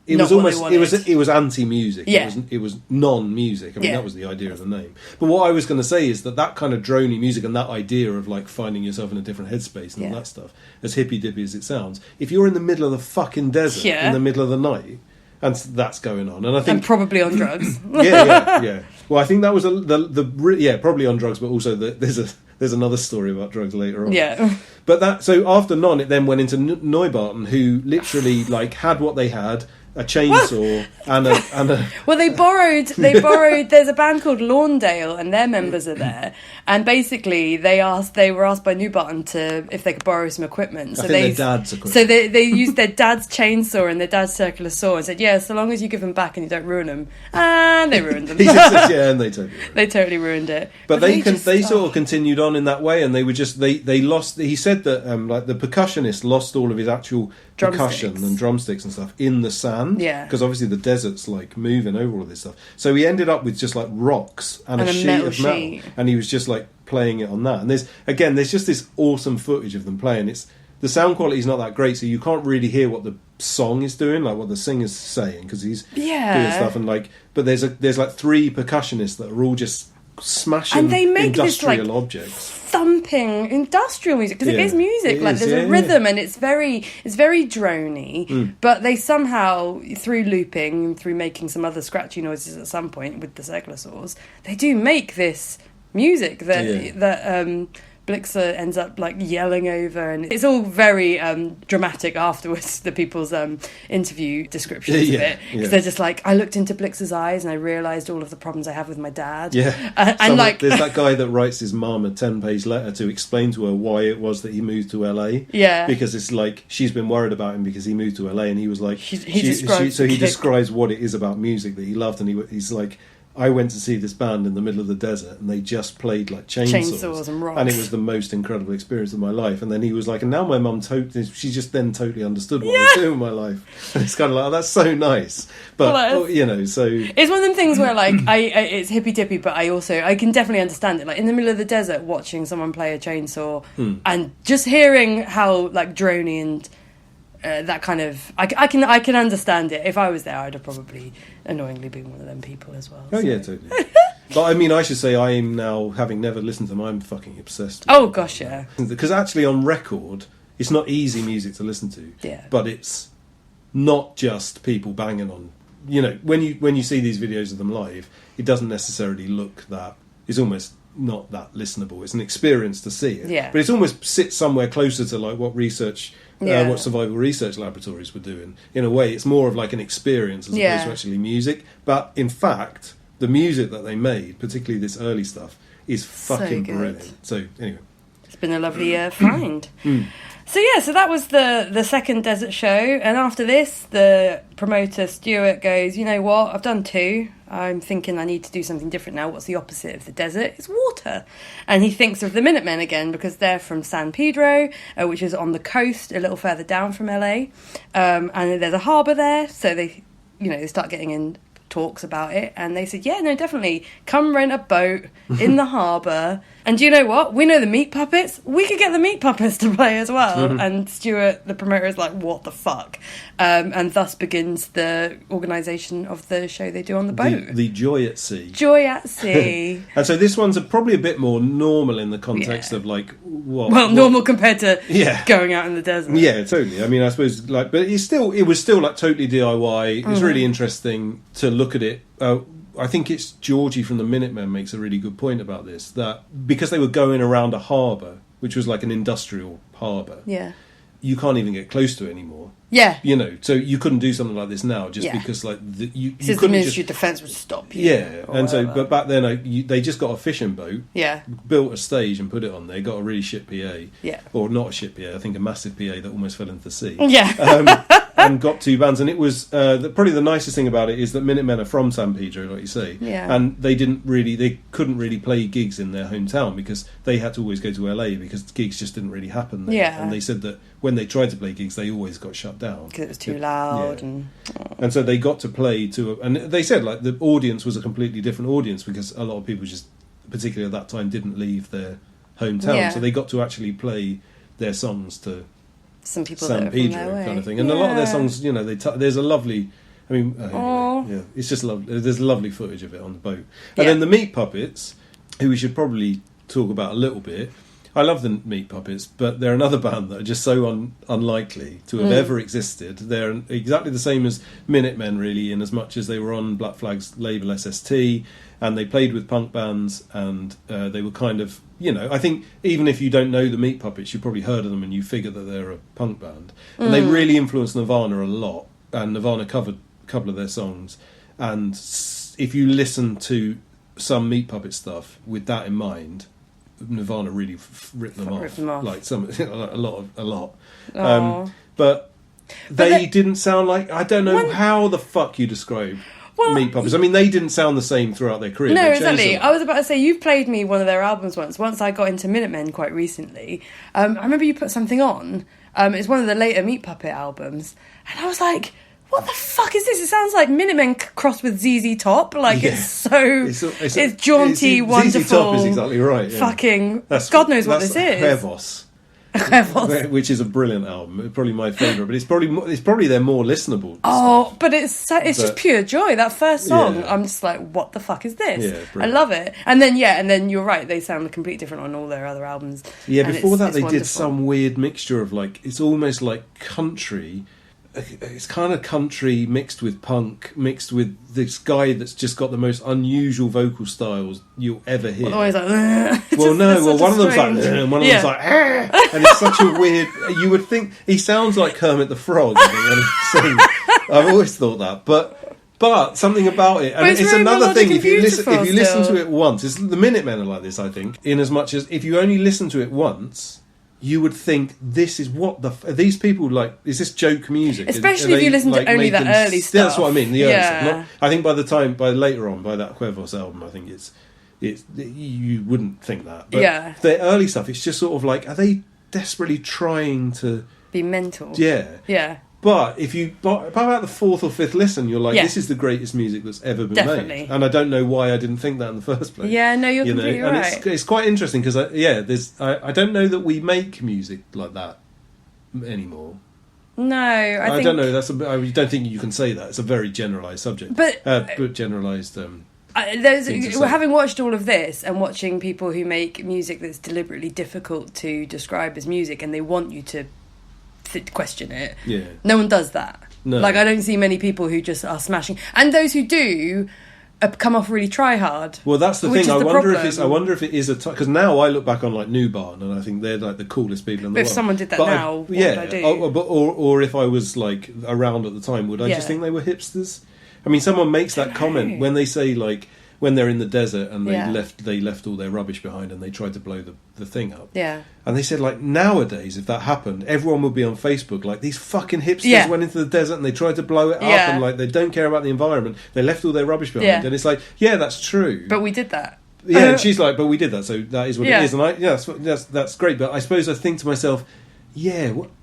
It was anti-music. Yeah. It was non-music. I mean, that was the idea of the name. But what I was going to say is that kind of droney music and that idea of like finding yourself in a different headspace and all that stuff, as hippy-dippy as it sounds, if you're in the middle of the fucking desert in the middle of the night, and that's going on, and I think probably on drugs. yeah. Well, I think that was probably on drugs, but also there's there's another story about drugs later on. Yeah. But so after Non, it then went into Neubauten, who literally like had what they had. A chainsaw and a Well, they borrowed. There's a band called Lawndale, and their members are there. And basically, they were asked by Neubauten if they could borrow some equipment. So I think their dad's equipment. So they used their dad's chainsaw and their dad's circular saw, and said, "Yeah, so long as you give them back and you don't ruin them." And they ruined them. He just says, yeah, and they totally ruined it. They totally ruined it. But they sort of continued on in that way, and they were just they lost. He said that like the percussionist lost all of his actual percussion and drumsticks and stuff in the sand. Yeah. Because obviously the desert's like moving over all this stuff. So he ended up with just like rocks and a sheet of metal. And he was just like playing it on that. And there's just this awesome footage of them playing. The sound quality is not that great, so you can't really hear what the song is doing, like what the singer's saying, because he's doing stuff. And like, but there's like 3 percussionists that are all just smashing and they make industrial this, like, objects. Thumping industrial music, because it is music. There's a rhythm and it's very drony, but they somehow, through looping, through making some other scratchy noises at some point with the circular saws, they do make this music that Blixer ends up like yelling over, and it's all very dramatic afterwards, the people's interview descriptions of it, because they're just like, I looked into Blixer's eyes and I realised all of the problems I have with my dad. And like there's that guy that writes his mum a 10-page letter to explain to her why it was that he moved to LA. Because it's like she's been worried about him because he moved to LA, and he was like he describes what it is about music that he loved, and he's like, I went to see this band in the middle of the desert, and they just played like chainsaws and rocks, and it was the most incredible experience of my life. And then he was like, and now my mum she just then totally understood what I was doing with my life. And it's kind of like, oh, that's so nice. But so it's one of them things where like it's hippy dippy, but I can definitely understand it. Like in the middle of the desert, watching someone play a chainsaw and just hearing how like drony and that kind of I can understand it. If I was there, I'd have probably annoyingly been one of them people as well. Oh yeah, totally. But I mean, I should say I am now, having never listened to them, I'm fucking obsessed with Oh gosh, yeah. Because actually on record, it's not easy music to listen to. Yeah. But it's not just people banging on. You know, when you see these videos of them live, it doesn't necessarily look that. It's almost not that listenable. It's an experience to see it. Yeah. But it's almost sits somewhere closer to like what what survival research laboratories were doing. In a way, it's more of like an experience as opposed to actually music. But in fact, the music that they made, particularly this early stuff, is fucking brilliant. So anyway, it's been a lovely find. So that was the second desert show, and after this, the promoter Stuart goes, you know what, I've done 2. I'm thinking I need to do something different now. What's the opposite of the desert? It's water. And he thinks of the Minutemen again, because they're from San Pedro, which is on the coast a little further down from LA. And there's a harbour there, so they start getting in talks about it, and they said, yeah, no, definitely, come rent a boat in the harbour. And do you know what? We know the Meat Puppets. We could get the Meat Puppets to play as well. And Stuart, the promoter, is like, what the fuck? And thus begins the organisation of the show they do on the boat. The Joy at Sea. Joy at Sea. And so this one's probably a bit more normal in the context of like normal compared to going out in the desert. Yeah, totally. I mean, I suppose like, but it was still like totally DIY. It was really interesting to look at it. I think it's Georgie from the Minutemen makes a really good point about this, that because they were going around a harbour, which was like an industrial harbour, you can't even get close to it anymore. Yeah. You know, so you couldn't do something like this now just because like you couldn't the Ministry of Defence would stop you. Yeah, and so, but back then they just got a fishing boat, built a stage and put it on there, got a really shit PA, or not a shit PA, I think a massive PA that almost fell into the sea. And got 2 bands, and it was probably the nicest thing about it is that Minutemen are from San Pedro, like you say, and they couldn't really play gigs in their hometown because they had to always go to LA because gigs just didn't really happen there. And they said that when they tried to play gigs, they always got shut down because it was too loud, and so they got to play to, and they said like the audience was a completely different audience because a lot of people just, particularly at that time, didn't leave their hometown, so they got to actually play their songs to some people San Pedro kind of thing, and a lot of their songs, you know, there's a lovely, I mean, it's just lovely. There's lovely footage of it on the boat, and then the Meat Puppets, who we should probably talk about a little bit. I love the Meat Puppets, but they're another band that are just so unlikely to have ever existed. They're exactly the same as Minutemen, really, in as much as they were on Black Flag's label SST. and they played with punk bands, and they were kind of, you know, I think even if you don't know the Meat Puppets, you've probably heard of them and you figure that they're a punk band. And they really influenced Nirvana a lot, and Nirvana covered a couple of their songs. And if you listen to some Meat Puppet stuff with that in mind, Nirvana really ripped them off. Like a lot. But they didn't sound like, I don't know how the fuck you describe Meat Puppets. I mean, they didn't sound the same throughout their career. No, exactly. I was about to say, you played me one of their albums once I got into Minutemen quite recently. I remember you put something on. It's one of the later Meat Puppet albums, and I was like, what the fuck is this? It sounds like Minutemen crossed with ZZ Top. Like, it's so... It's jaunty, wonderful... ZZ Top is exactly right. Yeah. Fucking... God knows what this is. Huevos. Which is a brilliant album. Probably my favourite. But it's probably their more listenable stuff. But it's just pure joy. That first song, I'm just like, what the fuck is this? Yeah, I love it. And then you're right, they sound completely different on all their other albums. Yeah, before that they did some weird mixture of, like, it's almost like country... It's kind of country mixed with punk, mixed with this guy that's just got the most unusual vocal styles you'll ever hear. Always like, one of them's like, and one of them's like, and it's such a weird. You would think he sounds like Kermit the Frog when he sings. I've always thought that, but something about it, and it's another thing. If you listen to it once, it's the Minutemen are like this. I think, in as much as if you only listen to it once, you would think, this is what are these people like? Is this joke music? Especially if you listen to only that early stuff. That's what I mean. The early stuff. I think by later on, by that Huevos album, I think it's you wouldn't think that. But the early stuff, it's just sort of like, are they desperately trying to be mental? Yeah. But by about the fourth or fifth listen, you're like, this is the greatest music that's ever been made. And I don't know why I didn't think that in the first place. Yeah, no, you're completely right. And it's quite interesting because, I don't know that we make music like that anymore. No, I don't know. I don't think you can say that. It's a very generalised subject. But generalised... having watched all of this and watching people who make music that's deliberately difficult to describe as music, and they want you to question it. Yeah. No one does that. No. Like, I don't see many people who just are smashing, and those who do come off really try hard. Well, that's the thing. I wonder if it is because now I look back on like New Barn and I think they're like the coolest people in the world. If someone did that now, what would I do? Or if I was like around at the time, would I just think they were hipsters? I mean, someone makes that comment when they say, like, when they're in the desert and they left all their rubbish behind and they tried to blow the thing up. Yeah. And they said, like, nowadays, if that happened, everyone would be on Facebook like, these fucking hipsters went into the desert and they tried to blow it up and, like, they don't care about the environment. They left all their rubbish behind. And it's like, yeah, that's true. But we did that. Yeah, and she's like, but we did that, so that is what it is. And that's great. But I suppose I think to myself,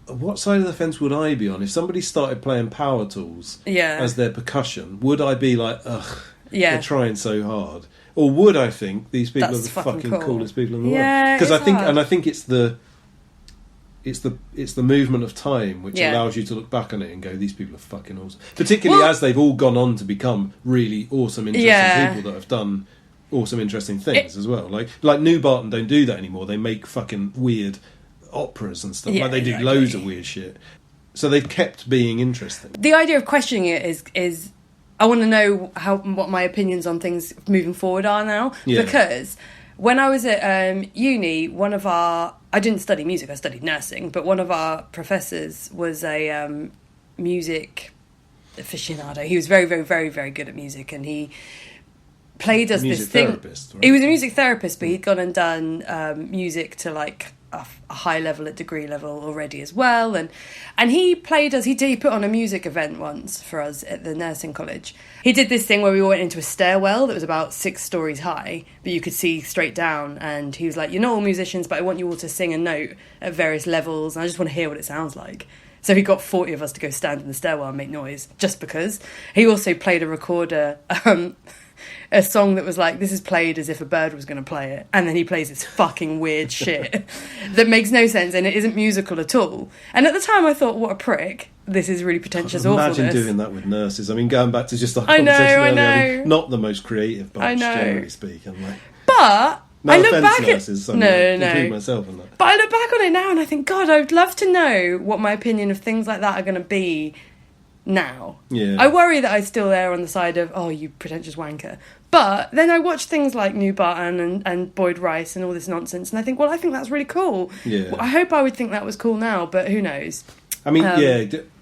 what side of the fence would I be on? If somebody started playing power tools as their percussion, would I be like, ugh, they're trying so hard? Or would I think these people are the fucking coolest people in the world? Because I think it's the movement of time which allows you to look back on it and go, these people are fucking awesome. Particularly as they've all gone on to become really awesome, interesting people that have done awesome, interesting things as well. Like New Barton don't do that anymore. They make fucking weird operas and stuff. Like they do loads of weird shit. So they've kept being interesting. The idea of questioning it is I want to know what my opinions on things moving forward are now. Because when I was at uni, I didn't study music, I studied nursing, but one of our professors was a music aficionado. He was very, very, very, very good at music, and he played us this thing. Therapist, right? He was a music therapist, but he'd gone and done music to like a high level at degree level already as well, and he played us. He put on a music event once for us at the nursing college. He did this thing where we went into a stairwell that was about 6 stories high, but you could see straight down, and he was like, you're not all musicians, but I want you all to sing a note at various levels, and I just want to hear what it sounds like. So he got 40 of us to go stand in the stairwell and make noise, just because. He also played a recorder, a song that was like, this is played as if a bird was going to play it, and then he plays this fucking weird shit that makes no sense and it isn't musical at all. And at the time I thought, what a prick, this is really pretentious awfulness. Imagine doing that with nurses. I mean, going back to just our conversation earlier, I know. Not the most creative bunch, generally speaking. But I look back nurses, at include myself in that. But I look back on it now and I think, God, I would love to know what my opinion of things like that are going to be now. I worry that I still err on the side of, oh, you pretentious wanker. But then I watch things like New Barton and Boyd Rice and all this nonsense, and I think, well, I think that's really cool. Yeah. Well, I hope I would think that was cool now, but who knows? I mean,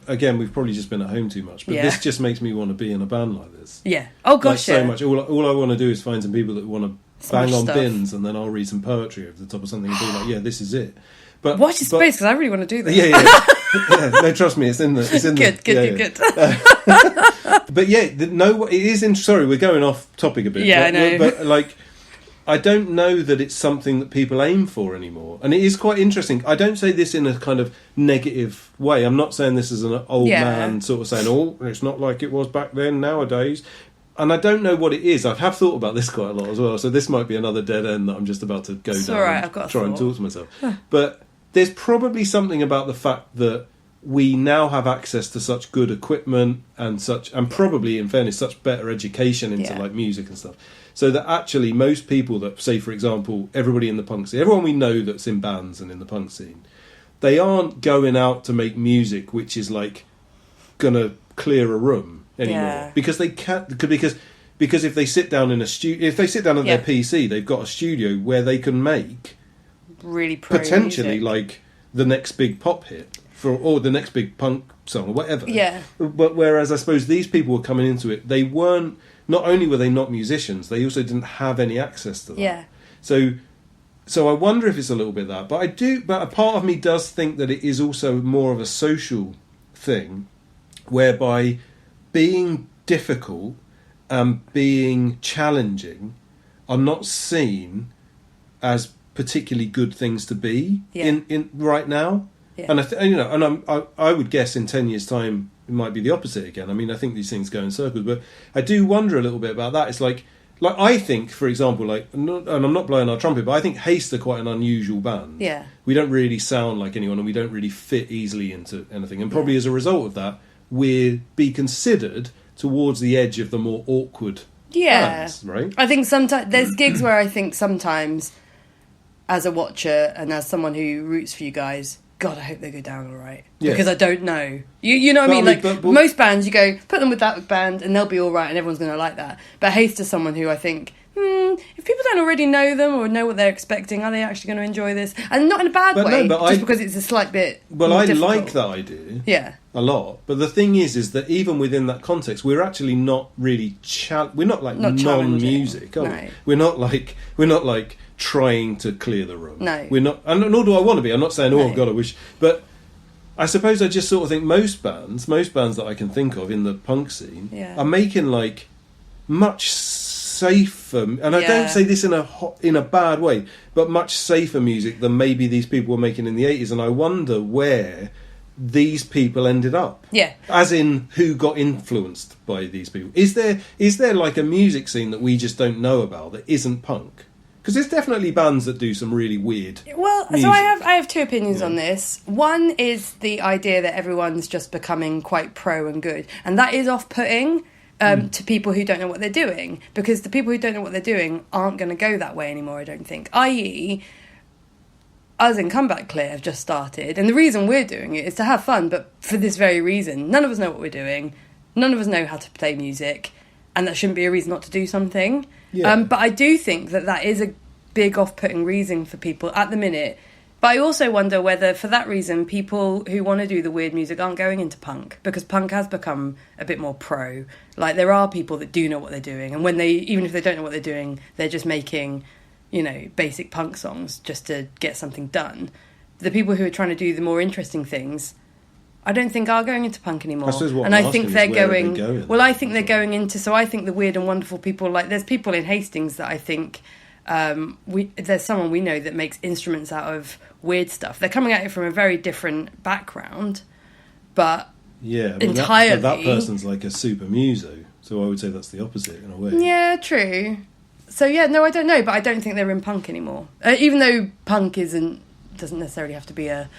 again, we've probably just been at home too much, but this just makes me want to be in a band like this. Yeah. Oh, gosh, so much. All I want to do is find some people that want to Smash bang on stuff. bins, and then I'll read some poetry over the top of something and be like, yeah, this is it. But Watch your space, because I really want to do that. Yeah. No, trust me, it's in the. Good. But it is. Sorry, we're going off topic a bit. Yeah, I know. But like, I don't know that it's something that people aim for anymore, and it is quite interesting. I don't say this in a kind of negative way. I'm not saying this as an old man sort of saying, "Oh, it's not like it was back then." Nowadays. And I don't know what it is. I have thought about this quite a lot as well. So this might be another dead end that I'm just about to go down right, and I've got try and talk to myself. But there's probably something about the fact that we now have access to such good equipment and probably, in fairness, such better education into like music and stuff. So that actually most people that, say, for example, everybody in the punk scene, everyone we know that's in bands and in the punk scene, they aren't going out to make music which is like going to clear a room anymore because they can't, because if they sit down in a studio, if they sit down at their PC, they've got a studio where they can make really potentially music. Like the next big pop hit or the next big punk song or whatever. Yeah. But whereas I suppose these people were coming into it, they weren't. Not only were they not musicians, they also didn't have any access to that. Yeah. So I wonder if it's a little bit that. But a part of me does think that it is also more of a social thing, whereby being difficult and being challenging are not seen as particularly good things to be in right now. Yeah. And I would guess in 10 years' time it might be the opposite again. I mean, I think these things go in circles, but I do wonder a little bit about that. It's like I think, for example, and I'm not blowing our trumpet, but I think Haste are quite an unusual band. Yeah. We don't really sound like anyone, and we don't really fit easily into anything. And probably as a result of that, we'll be considered towards the edge of the more awkward bands, right? I think sometimes there's gigs where I think sometimes, as a watcher and as someone who roots for you guys, God, I hope they go down all right. Yeah. Because I don't know. You know what I mean? Like, most bands, you go, put them with that band and they'll be all right and everyone's going to like that. But Haste is someone who I think, if people don't already know them or know what they're expecting, are they actually going to enjoy this? And not in a bad way, because it's a slight bit more difficult. Like that idea. Yeah. A lot. But the thing is that even within that context, we're actually not really... we're not like non-music, are we? We're not like trying to clear the room. No. We're not, and nor do I want to be. I'm not saying, God, I wish. But I suppose I just sort of think most bands that I can think of in the punk scene are making like much safer, and I don't say this in a bad way, but much safer music than maybe these people were making in the 80s. And I wonder where these people ended up. Yeah. As in, who got influenced by these people? Is there like a music scene that we just don't know about that isn't punk? Because there's definitely bands that do some really weird music. So I have two opinions on this. One is the idea that everyone's just becoming quite pro and good. And that is off-putting to people who don't know what they're doing. Because the people who don't know what they're doing aren't going to go that way anymore, I don't think. I.e., us in Comeback Clear have just started. And the reason we're doing it is to have fun, but for this very reason. None of us know what we're doing. None of us know how to play music. And that shouldn't be a reason not to do something. Yeah. But I do think that is a big off-putting reason for people at the minute. But I also wonder whether, for that reason, people who want to do the weird music aren't going into punk, because punk has become a bit more pro. Like, there are people that do know what they're doing, and even if they don't know what they're doing, they're just making, basic punk songs just to get something done. The people who are trying to do the more interesting things, I don't think are going into punk anymore. I think they're going. Well, I think they're going into. So I think the weird and wonderful people, like there's people in Hastings that I think there's someone we know that makes instruments out of weird stuff. They're coming at it from a very different background, but entirely. That person's like a super muso, so I would say that's the opposite in a way. Yeah, true. So I don't know, but I don't think they're in punk anymore. Even though punk doesn't necessarily have to be a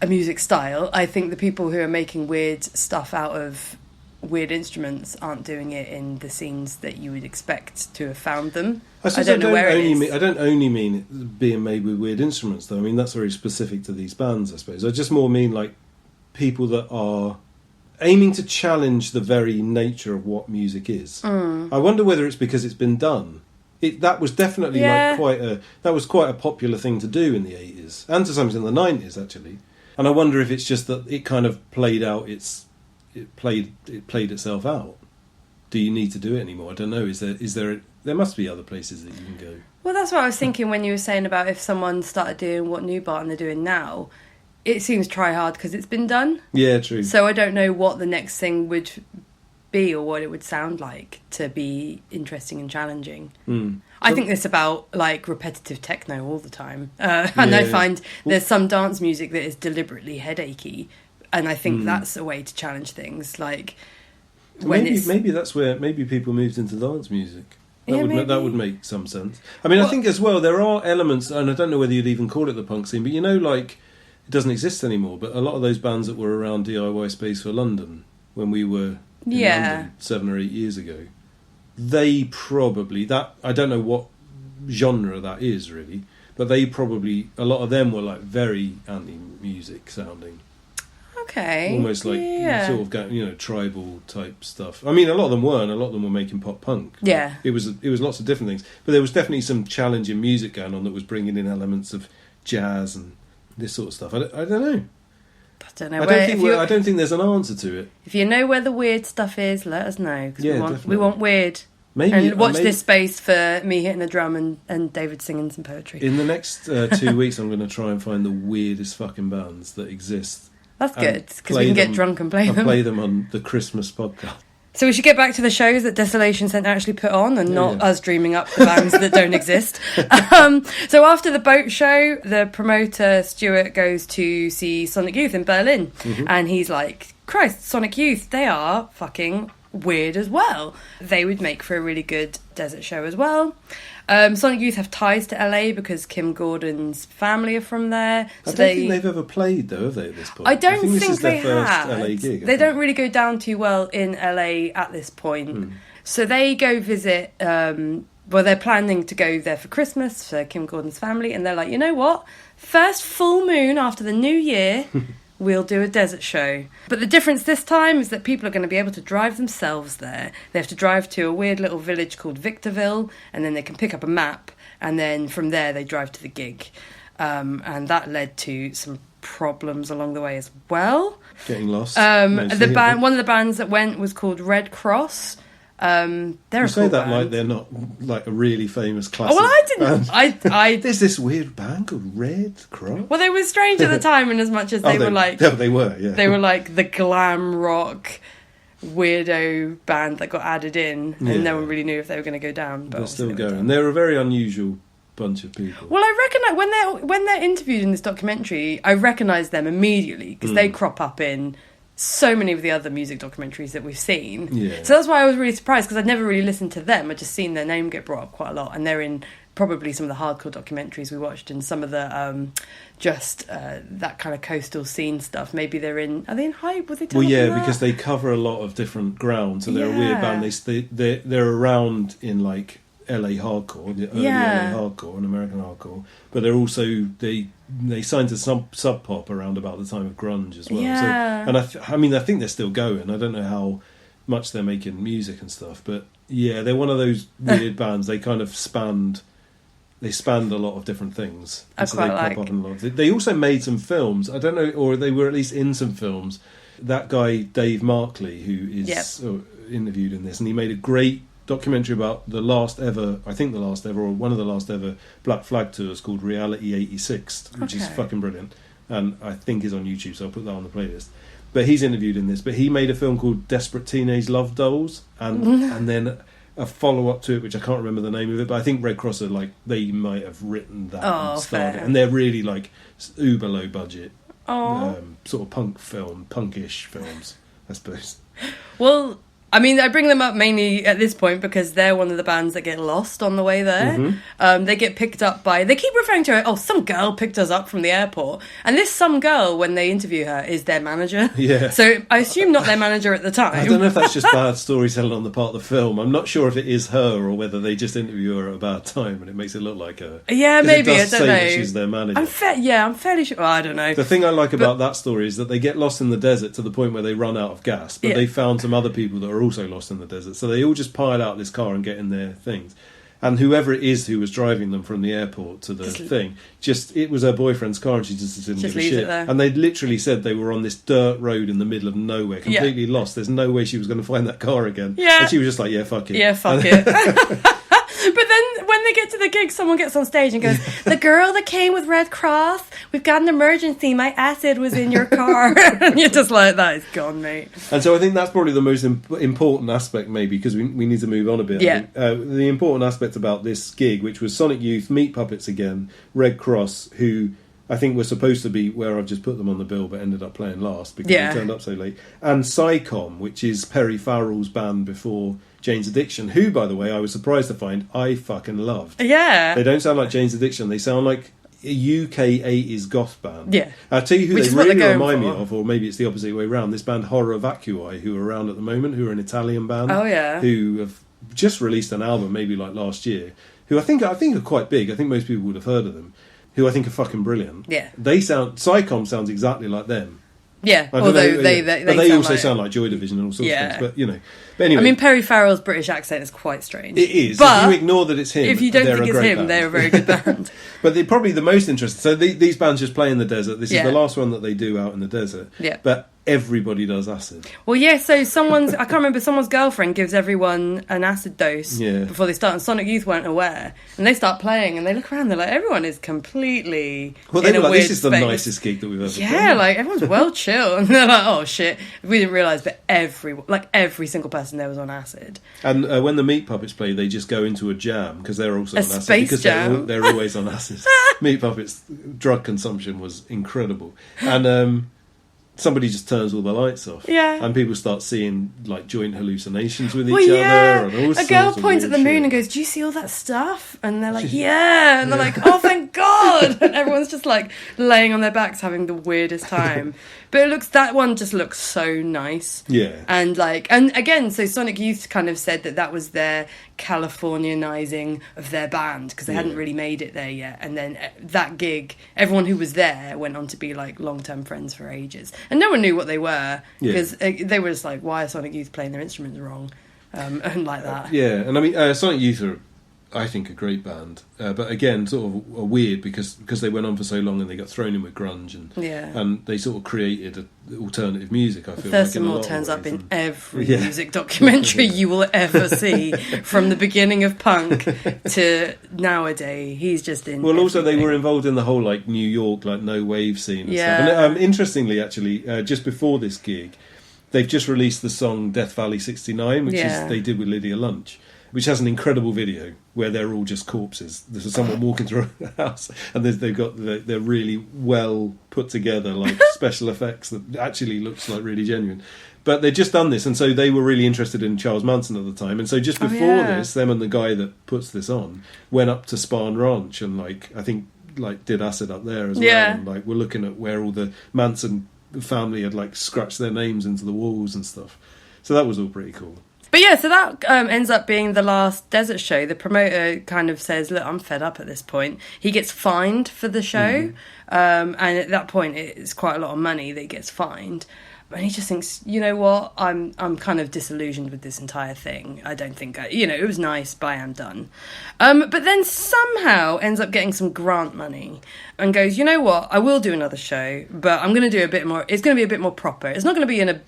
music style. I think the people who are making weird stuff out of weird instruments aren't doing it in the scenes that you would expect to have found them. I don't know where it is. I don't only mean it being made with weird instruments, though. I mean, that's very specific to these bands, I suppose. I just more mean like people that are aiming to challenge the very nature of what music is. I wonder whether it's because it's been done. That was definitely quite a popular thing to do in the 80s, and to some extent in the 90s actually. And I wonder if it's just that it kind of played played itself out. Do you need to do it anymore? I don't know. There must be other places that you can go. Well, that's what I was thinking when you were saying about if someone started doing what New Barton are doing now. It seems try hard because it's been done. Yeah, true. So I don't know what the next thing would be or what it would sound like to be interesting and challenging. I think it's about like repetitive techno all the time. And I find there's some dance music that is deliberately headachy. And I think that's a way to challenge things. Like maybe that's where people moved into dance music. That would make some sense. I mean, I think as well there are elements, and I don't know whether you'd even call it the punk scene, but you know, like it doesn't exist anymore. But a lot of those bands that were around DIY Space for London when we were in London 7 or 8 years ago, they probably I don't know what genre that is really, but they probably a lot of them were like very anti-music sounding. Okay. Almost like sort of tribal type stuff. I mean, a lot of them weren't. A lot of them were making pop punk. Yeah. It was lots of different things, but there was definitely some challenging music going on that was bringing in elements of jazz and this sort of stuff. I don't know. I don't know. I don't think there's an answer to it. If you know where the weird stuff is, let us know. Cause we want weird. Maybe, and watch this space for me hitting a drum and David singing some poetry. In the next 2 weeks, I'm going to try and find the weirdest fucking bands that exist. That's good, because we can get drunk and play them. I'll play them on the Christmas podcast. So we should get back to the shows that Desolation Center actually put on and not us dreaming up the bands that don't exist. So after the boat show, the promoter, Stuart, goes to see Sonic Youth in Berlin. And he's like, Christ, Sonic Youth, they are fucking weird as well. They would make for a really good desert show as well. Sonic Youth have ties to LA because Kim Gordon's family are from there. So I don't think they've ever played though, have they, at this point? I don't think this is they their have. first LA gig. They don't really go down too well in LA at this point. So they go visit, they're planning to go there for Christmas for Kim Gordon's family, and they're like, you know what? First full moon after the new year, we'll do a desert show. But the difference this time is that people are going to be able to drive themselves there. They have to drive to a weird little village called Victorville, and then they can pick up a map, and then from there they drive to the gig. And that led to some problems along the way as well. Getting lost. One of the bands that went was called Red Cross. They're you a say cool that band. like they're not like a really famous classic. Well, I didn't. band. There's this weird band called Red Cross. Well, they were strange at the time, in as much as they were like. They were. Yeah. They were like the glam rock weirdo band that got added in, and no one really knew if they were going to go down. But they're still going. They're a very unusual bunch of people. Well, I recognise when they're interviewed in this documentary, I recognise them immediately because they crop up in so many of the other music documentaries that we've seen. Yeah. So that's why I was really surprised, because I'd never really listened to them. I'd just seen their name get brought up quite a lot, and they're in probably some of the hardcore documentaries we watched, and some of the that kind of coastal scene stuff. Maybe are they in Hype? Was they? Well, yeah, because they cover a lot of different ground, so they're a weird band. They're around in like LA hardcore, the early LA hardcore and American hardcore, but they're also they signed to Sub Pop around about the time of grunge as well. Yeah. So, and I think they're still going. I don't know how much they're making music and stuff, but yeah, they're one of those weird bands. They kind of spanned a lot of different things. I quite like. Pop up in a lot. They also made some films. I don't know, or they were at least in some films. That guy Dave Markley, who is interviewed in this, and he made a great documentary about the last ever, or one of the last ever Black Flag tours called Reality 86, which is fucking brilliant, and I think is on YouTube, so I'll put that on the playlist. But he's interviewed in this, but he made a film called Desperate Teenage Love Dolls, and then a follow-up to it, which I can't remember the name of it, but I think Red Cross are like, they might have written that and started it, and they're really like uber low budget sort of punkish films, I suppose. Well, I mean, I bring them up mainly at this point because they're one of the bands that get lost on the way there. They get picked up by... They keep referring to her, some girl picked us up from the airport. And this some girl, when they interview her, is their manager. Yeah. So I assume not their manager at the time. I don't know if that's just bad storytelling on the part of the film. I'm not sure if it is her or whether they just interview her at a bad time and it makes it look like her. Yeah, maybe, I don't know. That she's their manager. I'm fairly sure... Well, I don't know. The thing I like about that story is that they get lost in the desert to the point where they run out of gas, but they found some other people that are also lost in the desert. So they all just pile out this car and get in their things. And whoever it is who was driving them from the airport to the thing, it was her boyfriend's car and she just didn't give a shit. And they literally said they were on this dirt road in the middle of nowhere, completely lost. There's no way she was going to find that car again. Yeah. And she was just like, yeah, fuck it. Yeah, fuck it. But then when they get to the gig, someone gets on stage and goes, the girl that came with Red Cross, we've got an emergency, my acid was in your car. And you're just like, that is gone, mate. And so I think that's probably the most important aspect, maybe, because we need to move on a bit. Yeah. The important aspect about this gig, which was Sonic Youth, Meat Puppets again, Red Cross, who I think were supposed to be where I've just put them on the bill, but ended up playing last because they turned up so late, and Psycom, which is Perry Farrell's band before Jane's Addiction, who, by the way, I was surprised to find I fucking loved. Yeah. They don't sound like Jane's Addiction. They sound like a UK 80s goth band. Yeah. I'll tell you who they really remind me of, or maybe it's the opposite way around, this band Horror Vacui, who are around at the moment, who are an Italian band. Oh, yeah. Who have just released an album, maybe like last year, who I think are quite big. I think most people would have heard of them, who I think are fucking brilliant. Yeah. Psycom sounds exactly like them. Yeah, although they also like, sound like Joy Division and all sorts of things. But, you know. But anyway. I mean, Perry Farrell's British accent is quite strange. It is. But if you ignore that it's him, if you don't think it's him, they're a very good band. But they're probably the most interesting. So these bands just play in the desert. This is the last one that they do out in the desert. Yeah. But everybody does acid. Well, yeah, so I can't remember, someone's girlfriend gives everyone an acid dose before they start, and Sonic Youth weren't aware. And they start playing, and they look around, they're like, everyone is completely Well, they in were a like, weird this is the space. nicest gig that we've ever done. Yeah, like, everyone's well chill. And they're like, oh, shit. We didn't realise, but every single person there was on acid. And when the Meat Puppets play, they just go into a jam, because they're also on acid. Space because jam. They're always on acid. Meat Puppets' drug consumption was incredible. And somebody just turns all the lights off. Yeah. And people start seeing like joint hallucinations with each other. And all a girl sorts of points at weird the moon shit. and goes, do you see all that stuff? And they're like, yeah. And they're like, oh, thank God. And everyone's just like laying on their backs having the weirdest time. But that one just looks so nice. Yeah. And again, so Sonic Youth kind of said that was their Californianizing of their band, because they hadn't really made it there yet. And then that gig, everyone who was there went on to be like long-term friends for ages. And no one knew what they were, because they were just like, why are Sonic Youth playing their instruments wrong? And like that. Yeah, and I mean, Sonic Youth are, I think, a great band. But again, sort of weird because they went on for so long and they got thrown in with grunge and they sort of created alternative music, I feel Thurston like. Moore turns up in every music documentary you will ever see, from the beginning of punk to nowadays. He's just in. Well, also they were involved in the whole like New York like no wave scene and stuff. And interestingly, actually, just before this gig, they've just released the song Death Valley 69, which is they did with Lydia Lunch, which has an incredible video where they're all just corpses. There's someone walking through a house, and they're really well put together, like special effects that actually looks like really genuine. But they'd just done this, and so they were really interested in Charles Manson at the time. And so just before this, them and the guy that puts this on went up to Spahn Ranch and I think did acid up there as well. And we're looking at where all the Manson family had scratched their names into the walls and stuff. So that was all pretty cool. But yeah, so that ends up being the last desert show. The promoter kind of says, look, I'm fed up at this point. He gets fined for the show. And at that point, it's quite a lot of money that he gets fined. And he just thinks, you know what, I'm kind of disillusioned with this entire thing. I don't think, it was nice, but I am done. But then somehow ends up getting some grant money and goes, you know what, I will do another show, but I'm going to do a bit more, it's going to be a bit more proper. It's not going to be in a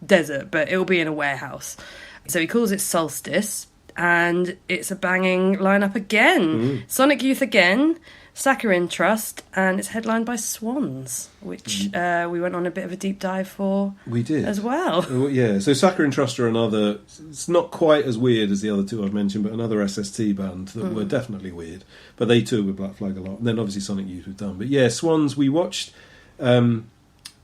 desert, but it will be in a warehouse. So he calls it Solstice, and it's a banging lineup again. Sonic Youth again, Saccharine Trust, and it's headlined by Swans, which we went on a bit of a deep dive for. We did as well. Yeah, so Saccharine Trust are another. It's not quite as weird as the other two I've mentioned, but another SST band that were definitely weird. But they too were Black Flag a lot, and then obviously Sonic Youth we've done. But yeah, Swans. We watched a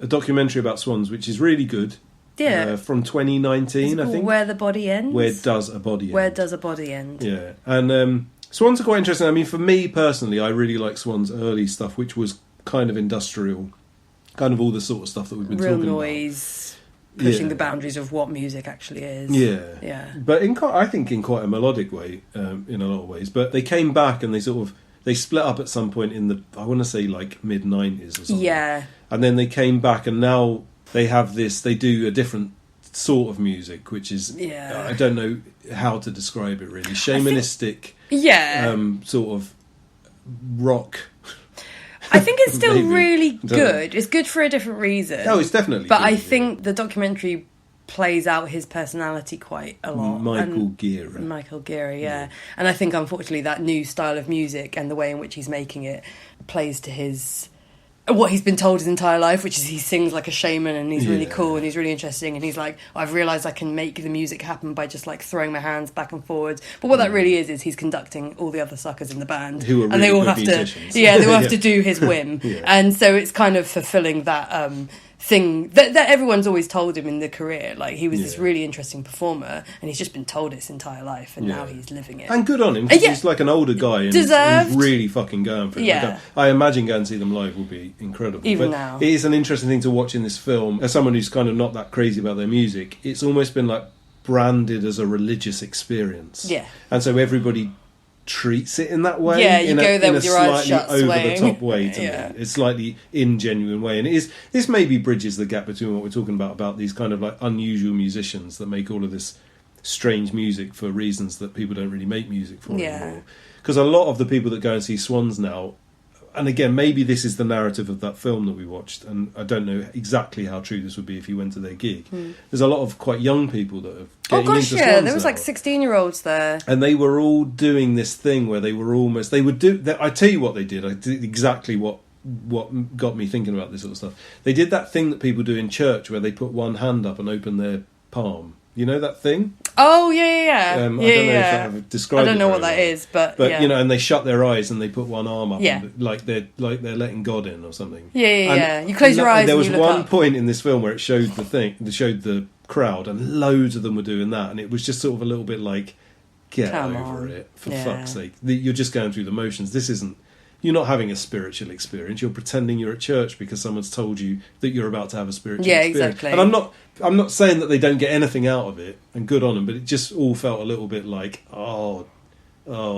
documentary about Swans, which is really good. Yeah. From 2019, I think. Where the Body Ends. Where Does a Body End? Where Does a Body End? Yeah, and Swans are quite interesting. I mean, for me personally, I really like Swans' early stuff, which was kind of industrial, kind of all the sort of stuff that we've been talking about. Real noise, pushing the boundaries of what music actually is. Yeah. But I think in quite a melodic way, in a lot of ways. But they came back and they split up at some point in the, I want to say like mid-90s or something. Yeah. And then they came back and now they have this, they do a different sort of music, which is, I don't know how to describe it really, shamanistic, sort of rock. I think it's still Maybe. really good. It's good for a different reason. Oh, it's definitely But good, I think the documentary plays out his personality quite a lot. Michael Guerra, yeah. And I think, unfortunately, that new style of music and the way in which he's making it plays to what he's been told his entire life, which is he sings like a shaman and he's really cool and he's really interesting and he's like, I've realised I can make the music happen by just like throwing my hands back and forwards. But what that really is he's conducting all the other suckers in the band, who are really and they all good have musicians. they all have to do his whim. And so it's kind of fulfilling that thing that everyone's always told him in the career. Like, he was this really interesting performer and he's just been told it his entire life, and now he's living it. And good on him, because he's like an older guy and he's really fucking going for it. Yeah. I imagine going to see them live will be incredible. Even but now. It is an interesting thing to watch in this film. As someone who's kind of not that crazy about their music, it's almost been like branded as a religious experience. Yeah. And so everybody treats it in that way. Yeah, you go there with your eyes shut, over swaying. the top way to me. It's slightly ingenuine way, and this maybe bridges the gap between what we're talking about these kind of like unusual musicians that make all of this strange music for reasons that people don't really make music for anymore. Because a lot of the people that go and see Swans now, and again, maybe this is the narrative of that film that we watched, and I don't know exactly how true this would be if you went to their gig. There's a lot of quite young people that are getting into Swans there was now. like 16-year-olds there. And they were all doing this thing where they would do, I tell you what they did, I did exactly what got me thinking about this sort of stuff. They did that thing that people do in church where they put one hand up and open their palm. You know that thing? Oh, yeah. I don't know if I've described it. I don't know what very that well. is, but you know, and they shut their eyes and they put one arm up, Yeah. and like they're letting God in or something. Yeah. You close your eyes. There and was you look one up. point in this film where it showed the crowd, and loads of them were doing that, and it was just sort of a little bit like, Come over on. it, for fuck's sake. You're just going through the motions. This isn't. You're not having a spiritual experience. You're pretending you're at church because someone's told you that you're about to have a spiritual experience. Exactly. And I'm not saying that they don't get anything out of it, and good on them, but it just all felt a little bit like, oh,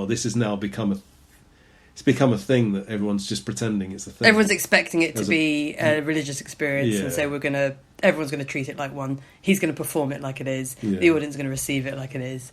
this has now become a thing that everyone's just pretending it's a thing. Everyone's expecting it to be a religious experience, and so everyone's going to treat it like one. He's going to perform it like it is. Yeah. The audience is going to receive it like it is.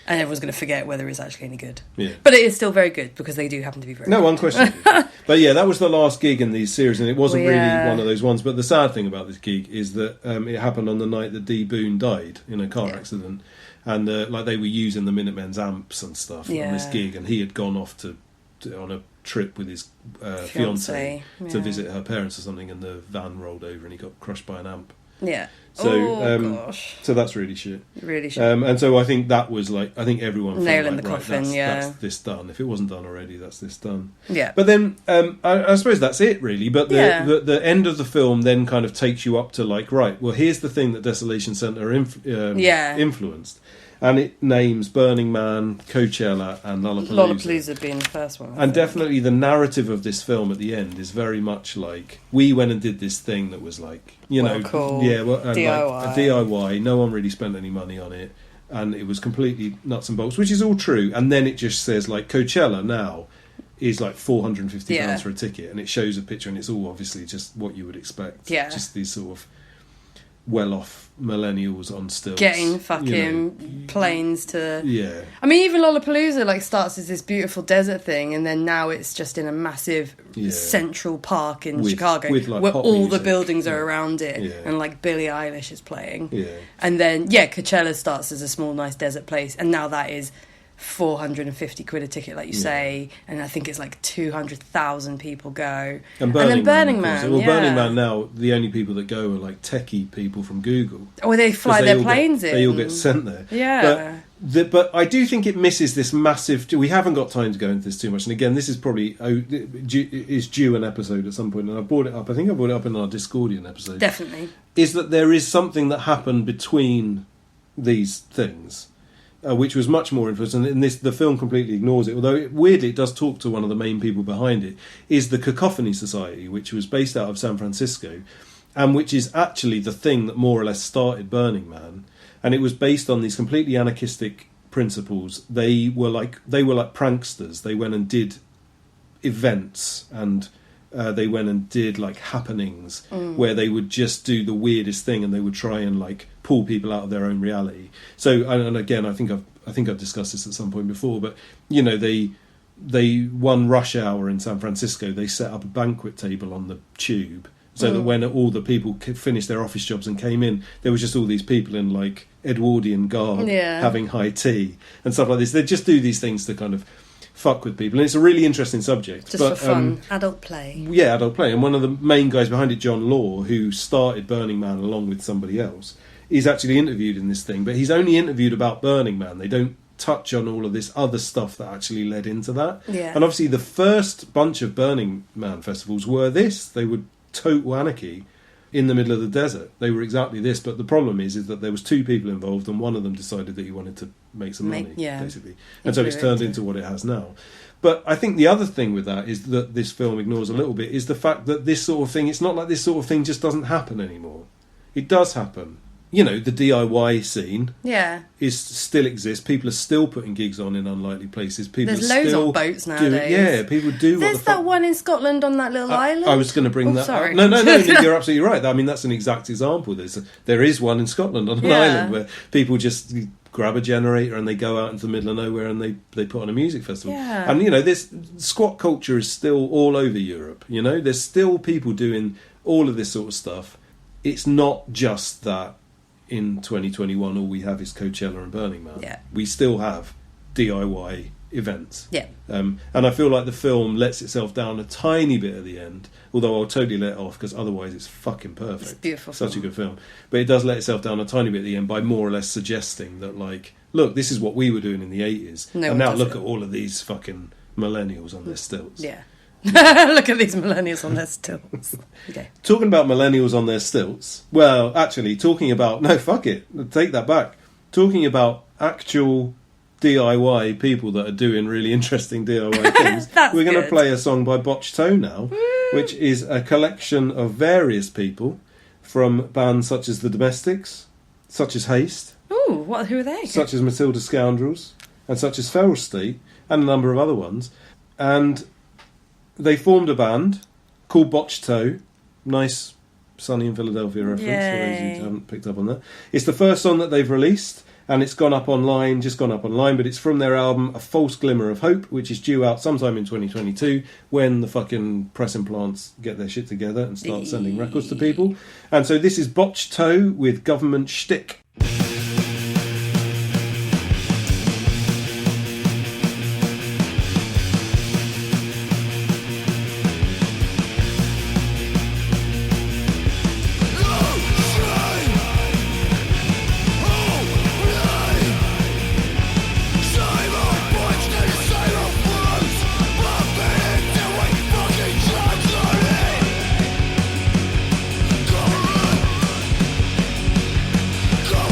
And everyone's going to forget whether it's actually any good. Yeah. But it is still very good, because they do happen to be very good. No, unquestionably. But yeah, that was the last gig in these series, and it wasn't really one of those ones. But the sad thing about this gig is that it happened on the night that Dee Boone died in a car accident. And like they were using the Minutemen's amps and stuff on this gig, and he had gone off on a trip with his fiancée to visit her parents or something, and the van rolled over and he got crushed by an amp. Yeah. So, gosh. So that's really shit. Really shit. And so I think that was like, I think everyone felt Nail in like, the right, coffin, that's this done. If it wasn't done already, that's this done. Yeah. But then I suppose that's it really. But the end of the film then kind of takes you up to like, right, well, here's the thing that Desolation Center influenced. And it names Burning Man, Coachella, and Lollapalooza. Lollapalooza being the first one. And definitely the narrative of this film at the end is very much like, we went and did this thing that was like, cool. and DIY. like a DIY. No one really spent any money on it, and it was completely nuts and bolts, which is all true. And then it just says like, Coachella now is like £450 for a ticket, and it shows a picture, and it's all obviously just what you would expect. Yeah. Just these sort of well-off millennials on stilts getting fucking planes to... Yeah. I mean, even Lollapalooza like starts as this beautiful desert thing, and then now it's just in a massive central park in Chicago with, like, where pop all music. the buildings are around it, and like Billie Eilish is playing. And then Coachella starts as a small nice desert place, and now that is 450 quid a ticket, like you say, and I think it's like 200,000 people go. And then Burning Man. Man, Well, Burning Man now, the only people that go are like techie people from Google. Or they fly their planes in. They all get sent there. Yeah. But I do think it misses this massive... We haven't got time to go into this too much. And again, this is probably... is due an episode at some point. And I brought it up. I think I brought it up in our Discordian episode. Definitely. Is that there is something that happened between these things, which was much more influential. And the film completely ignores it. Although, weirdly, it does talk to one of the main people behind it. Is the Cacophony Society, which was based out of San Francisco. And which is actually the thing that more or less started Burning Man. And it was based on these completely anarchistic principles. They were like pranksters. They went and did events, and they went and did like happenings where they would just do the weirdest thing, and they would try and like pull people out of their own reality. So, and again, I think I've discussed this at some point before, but you know, they one rush hour in San Francisco, they set up a banquet table on the tube. So that when all the people finished their office jobs and came in, there was just all these people in like Edwardian garb having high tea and stuff like this. They just do these things to kind of fuck with people. And it's a really interesting subject. Just for fun. Adult play. Yeah, adult play. And one of the main guys behind it, John Law, who started Burning Man along with somebody else, is actually interviewed in this thing. But he's only interviewed about Burning Man. They don't touch on all of this other stuff that actually led into that. Yeah. And obviously the first bunch of Burning Man festivals were this. They would total anarchy in the middle of the desert. They were exactly this, but the problem is that there was two people involved, and one of them decided that he wanted to make some money, basically. And so it's turned into what it has now. But I think the other thing with that is that this film ignores a little bit is the fact that this sort of thing, it's not like this sort of thing just doesn't happen anymore. It does happen. You know, the DIY scene still exists. People are still putting gigs on in unlikely places. There's loads of boats nowadays. People do. There's that one in Scotland on that little island. I was going to bring that sorry. up. No, you're absolutely right. I mean, that's an exact example. There is one in Scotland on an island where people just grab a generator and they go out into the middle of nowhere and they put on a music festival. Yeah. And, you know, this squat culture is still all over Europe. You know, there's still people doing all of this sort of stuff. It's not just that in 2021 all we have is Coachella and Burning Man. Yeah. We still have DIY events. Yeah. And I feel like the film lets itself down a tiny bit at the end, although I'll totally let it off because otherwise it's fucking perfect. It's beautiful. Such a good film. But it does let itself down a tiny bit at the end by more or less suggesting that, like, look, this is what we were doing in the 80s. And now look at all of these fucking millennials on their stilts. Yeah. Look at these millennials on their stilts. Okay. Talking about millennials on their stilts. Well, actually, talking about... No, fuck it. Take that back. Talking about actual DIY people that are doing really interesting DIY things. We're going to play a song by Botched now, which is a collection of various people from bands such as The Domestics, such as Haste. Ooh, who are they? Such as Matilda Scoundrels, and such as Feral State, and a number of other ones. And they formed a band called Botched. Nice Sunny in Philadelphia reference, for those who haven't picked up on that. It's the first song that they've released, and it's gone up online, but it's from their album A False Glimmer of Hope, which is due out sometime in 2022, when the fucking press implants get their shit together and start sending records to people. And so this is Botched with Government Shtick. Go!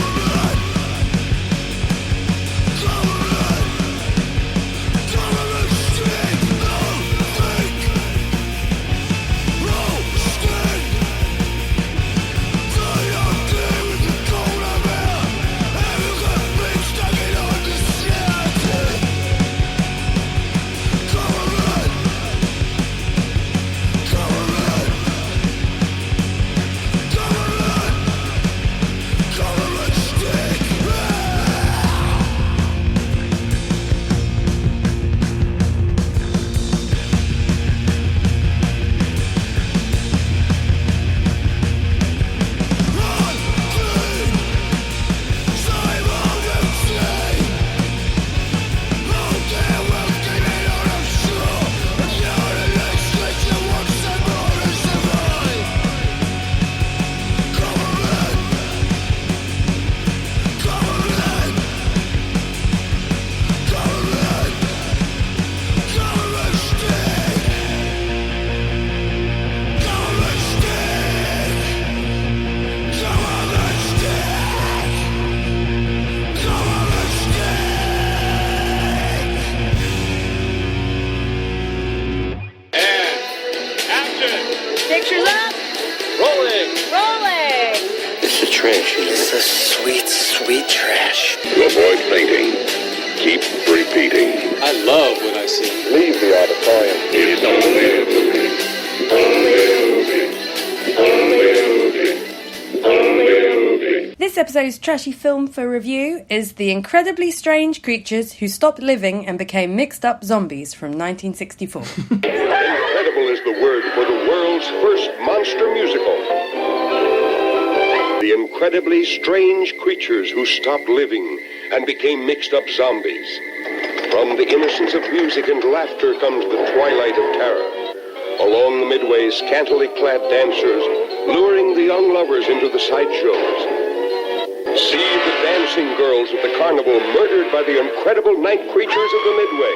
trash. This is sweet, sweet trash. Avoid fainting. Keep repeating. I love what I see. Leave the auditorium. It's only a movie. Only a movie. Only a movie. Only a movie. This episode's trashy film for review is The Incredibly Strange Creatures Who Stopped Living and Became Mixed Up Zombies from 1964. Incredible is the word for the world's first monster musical. The incredibly strange creatures who stopped living and became mixed up zombies. From the innocence of music and laughter comes the twilight of terror. Along the midway, scantily clad dancers luring the young lovers into the sideshows. See the dancing girls at the carnival murdered by the incredible night creatures of the midway.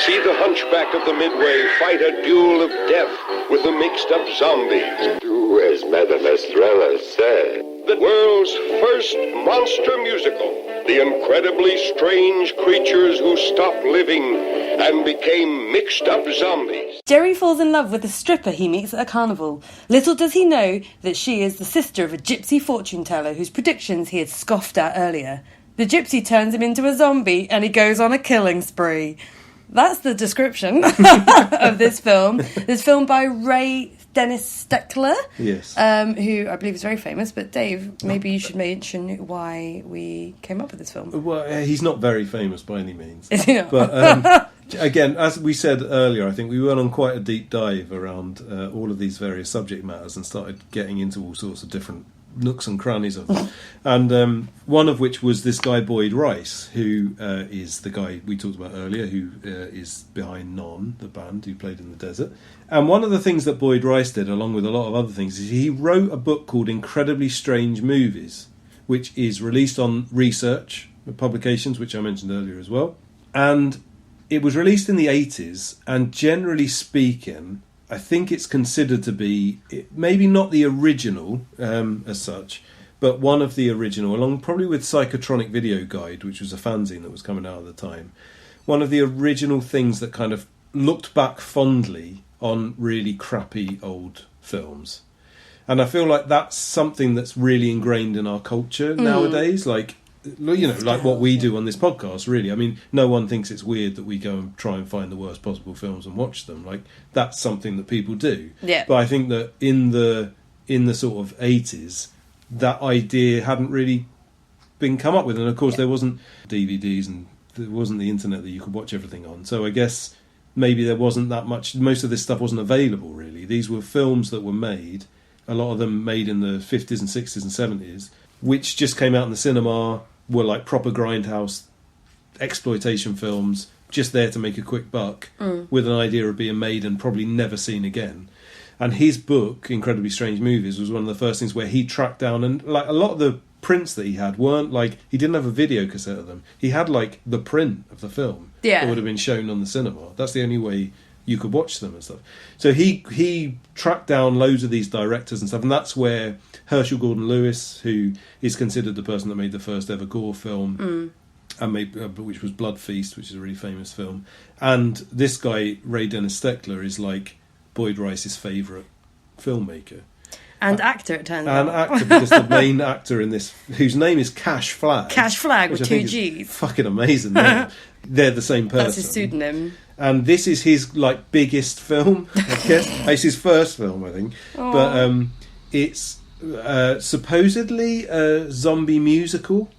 See the hunchback of the midway fight a duel of death with the mixed-up zombies. Do as Madame Estrella said. The world's first monster musical. The incredibly strange creatures who stopped living and became mixed-up zombies. Jerry falls in love with a stripper he meets at a carnival. Little does he know that she is the sister of a gypsy fortune teller whose predictions he had scoffed at earlier. The gypsy turns him into a zombie and he goes on a killing spree. That's the description of this film. This film by Ray Dennis Steckler, Yes. who I believe is very famous. But Dave, maybe you should mention why we came up with this film. Well, he's not very famous by any means. Is he not? But again, as we said earlier, I think we went on quite a deep dive around all of these various subject matters and started getting into all sorts of different nooks and crannies of them. And one of which was this guy Boyd Rice, who is the guy we talked about earlier, who is behind Non, the band who played in the desert. And one of the things that Boyd Rice did, along with a lot of other things, is he wrote a book called Incredibly Strange Movies, which is released on Research publications, which I mentioned earlier as well. And it was released in the 80s, and generally speaking, I think it's considered to be, maybe not the original as such, but one of the original, along probably with Psychotronic Video Guide, which was a fanzine that was coming out at the time, one of the original things that kind of looked back fondly on really crappy old films. And I feel like that's something that's really ingrained in our culture nowadays, like, you know, like what we do on this podcast, really. I mean, no one thinks it's weird that we go and try and find the worst possible films and watch them. Like, that's something that people do. Yeah. But I think that in the sort of 80s, that idea hadn't really been come up with. And of course, there wasn't DVDs and there wasn't the internet that you could watch everything on. So I guess maybe there wasn't that much, most of this stuff wasn't available, really. These were films that were made, a lot of them made in the 50s and 60s and 70s, which just came out in the cinema, were like proper grindhouse exploitation films, just there to make a quick buck, with an idea of being made and probably never seen again. And his book, Incredibly Strange Movies, was one of the first things where he tracked down, and like a lot of the prints that he had weren't like, he didn't have a video cassette of them. He had like the print of the film that would have been shown on the cinema. That's the only way you could watch them and stuff. So he tracked down loads of these directors and stuff, and that's where Herschel Gordon Lewis, who is considered the person that made the first ever gore film, and made, which was Blood Feast, which is a really famous film, and this guy Ray Dennis Steckler is like Boyd Rice's favourite filmmaker. And actor, it turns out. And actor, because the main actor in this, whose name is Cash Flagg. Cash Flagg with I two think is G's. Fucking amazing name. They're the same person. That's his pseudonym. And this is his like biggest film, I guess. It's his first film, I think. Aww. But it's supposedly a zombie musical.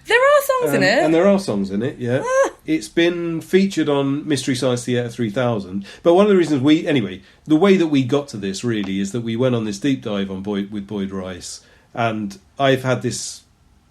There are songs in it. And there are songs in it, yeah. It's been featured on Mystery Science Theatre 3000. But one of the reasons the way that we got to this really is that we went on this deep dive on with Boyd Rice. And I've had this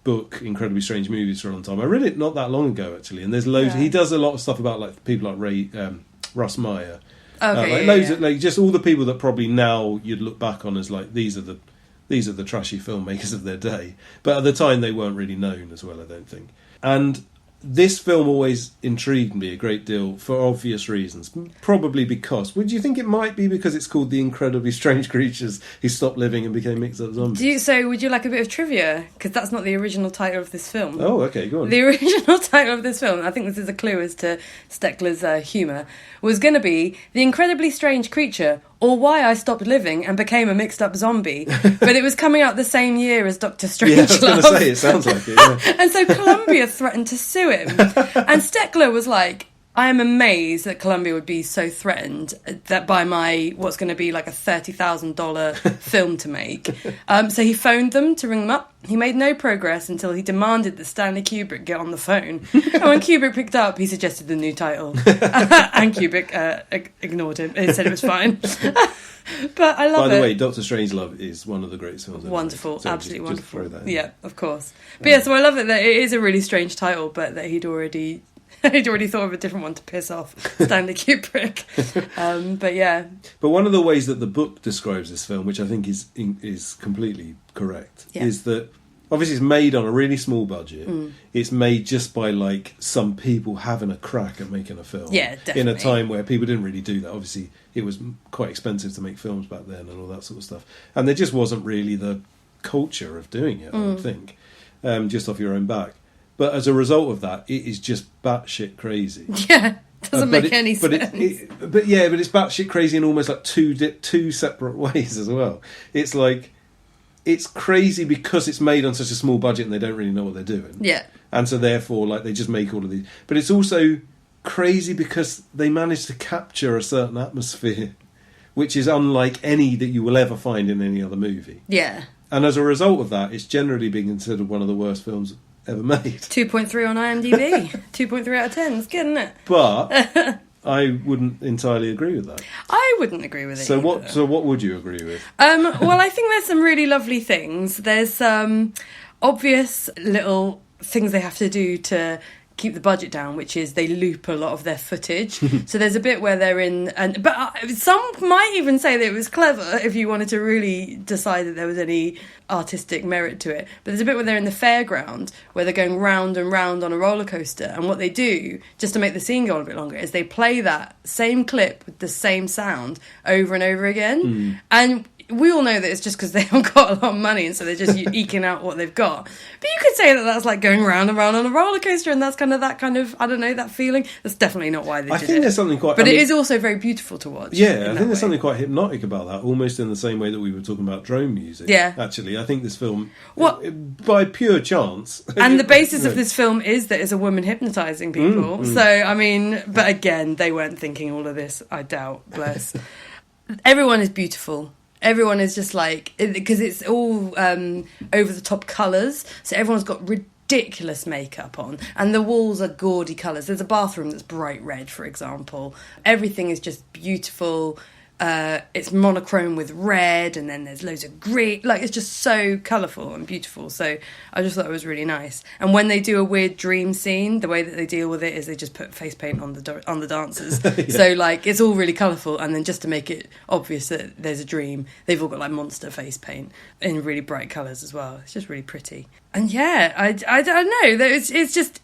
book, Incredibly Strange Movies, for a long time. I read it not that long ago, actually. And there's loads. Yeah. He does a lot of stuff about like people like Russ Meyer. Okay, loads of, like just all the people that probably now you'd look back on as like these are the trashy filmmakers of their day. But at the time, they weren't really known as well, I don't think. And this film always intrigued me a great deal for obvious reasons. Probably because... Would you think it might be because it's called The Incredibly Strange Creatures Who Stopped Living and Became Mixed Up Zombies? So would you like a bit of trivia? Because that's not the original title of this film. Oh, okay, go on. The original title of this film, I think this is a clue as to Steckler's humour, was going to be The Incredibly Strange Creature or Why I Stopped Living and Became a Mixed Up Zombie. But it was coming out the same year as Doctor Strangelove. Yeah, I was going to say, it sounds like it, yeah. And so Columbia threatened to sue him. And Steckler was like, I am amazed that Columbia would be so threatened that by my, what's going to be like a $30,000 film to make. So he phoned them to ring them up. He made no progress until he demanded that Stanley Kubrick get on the phone. And when Kubrick picked up, he suggested the new title. And Kubrick ignored him. He said it was fine. But I love it. By the way, Doctor Strangelove is one of the great films. Wonderful, so absolutely just throw wonderful. that in. Yeah, of course. But yeah, so I love it that it is a really strange title, but that he'd already thought of a different one to piss off Stanley Kubrick. But yeah. But one of the ways that the book describes this film, which I think is completely correct, is that obviously it's made on a really small budget. It's made just by like some people having a crack at making a film. Yeah, definitely. In a time where people didn't really do that. Obviously, it was quite expensive to make films back then and all that sort of stuff. And there just wasn't really the culture of doing it, I don't think, just off your own back. But as a result of that, it is just batshit crazy. Yeah, doesn't make any sense. But it's batshit crazy in almost like two separate ways as well. It's like, it's crazy because it's made on such a small budget and they don't really know what they're doing. Yeah. And so therefore, like, they just make all of these. But it's also crazy because they managed to capture a certain atmosphere, which is unlike any that you will ever find in any other movie. Yeah. And as a result of that, it's generally been considered one of the worst films ever made. 2.3 on IMDb. 2.3 out of 10. It's good, isn't it? But I wouldn't entirely agree with that. I wouldn't agree with it. So either. So what would you agree with? Well, I think there's some really lovely things. There's some obvious little things they have to do to keep the budget down, which is they loop a lot of their footage. So there's a bit where they're in, but some might even say that it was clever if you wanted to really decide that there was any artistic merit to it. But there's a bit where they're in the fairground where they're going round and round on a roller coaster, and what they do just to make the scene go on a bit longer is they play that same clip with the same sound over and over again. And we all know that it's just because they haven't got a lot of money and so they're just eking out what they've got. But you could say that that's like going round and round on a roller coaster, and that's kind of I don't know, that feeling. That's definitely not why they did it. I think there's something quite... But it is also very beautiful to watch. Yeah, I think there's something quite hypnotic about that, almost in the same way that we were talking about drone music. Yeah. Actually, I think this film, by pure chance... And the basis of this film is that it's a woman hypnotising people. So, I mean, but again, they weren't thinking all of this, I doubt, bless. Everyone is beautiful. Everyone is just like, because it's all over the top colours, so everyone's got ridiculous makeup on, and the walls are gaudy colours. There's a bathroom that's bright red, for example. Everything is just beautiful. It's monochrome with red, and then there's loads of green. Like, it's just so colourful and beautiful. So I just thought it was really nice. And when they do a weird dream scene, the way that they deal with it is they just put face paint on the dancers. Yeah. So like, it's all really colourful. And then just to make it obvious that there's a dream, they've all got like monster face paint in really bright colours as well. It's just really pretty. And yeah, I don't know. It's just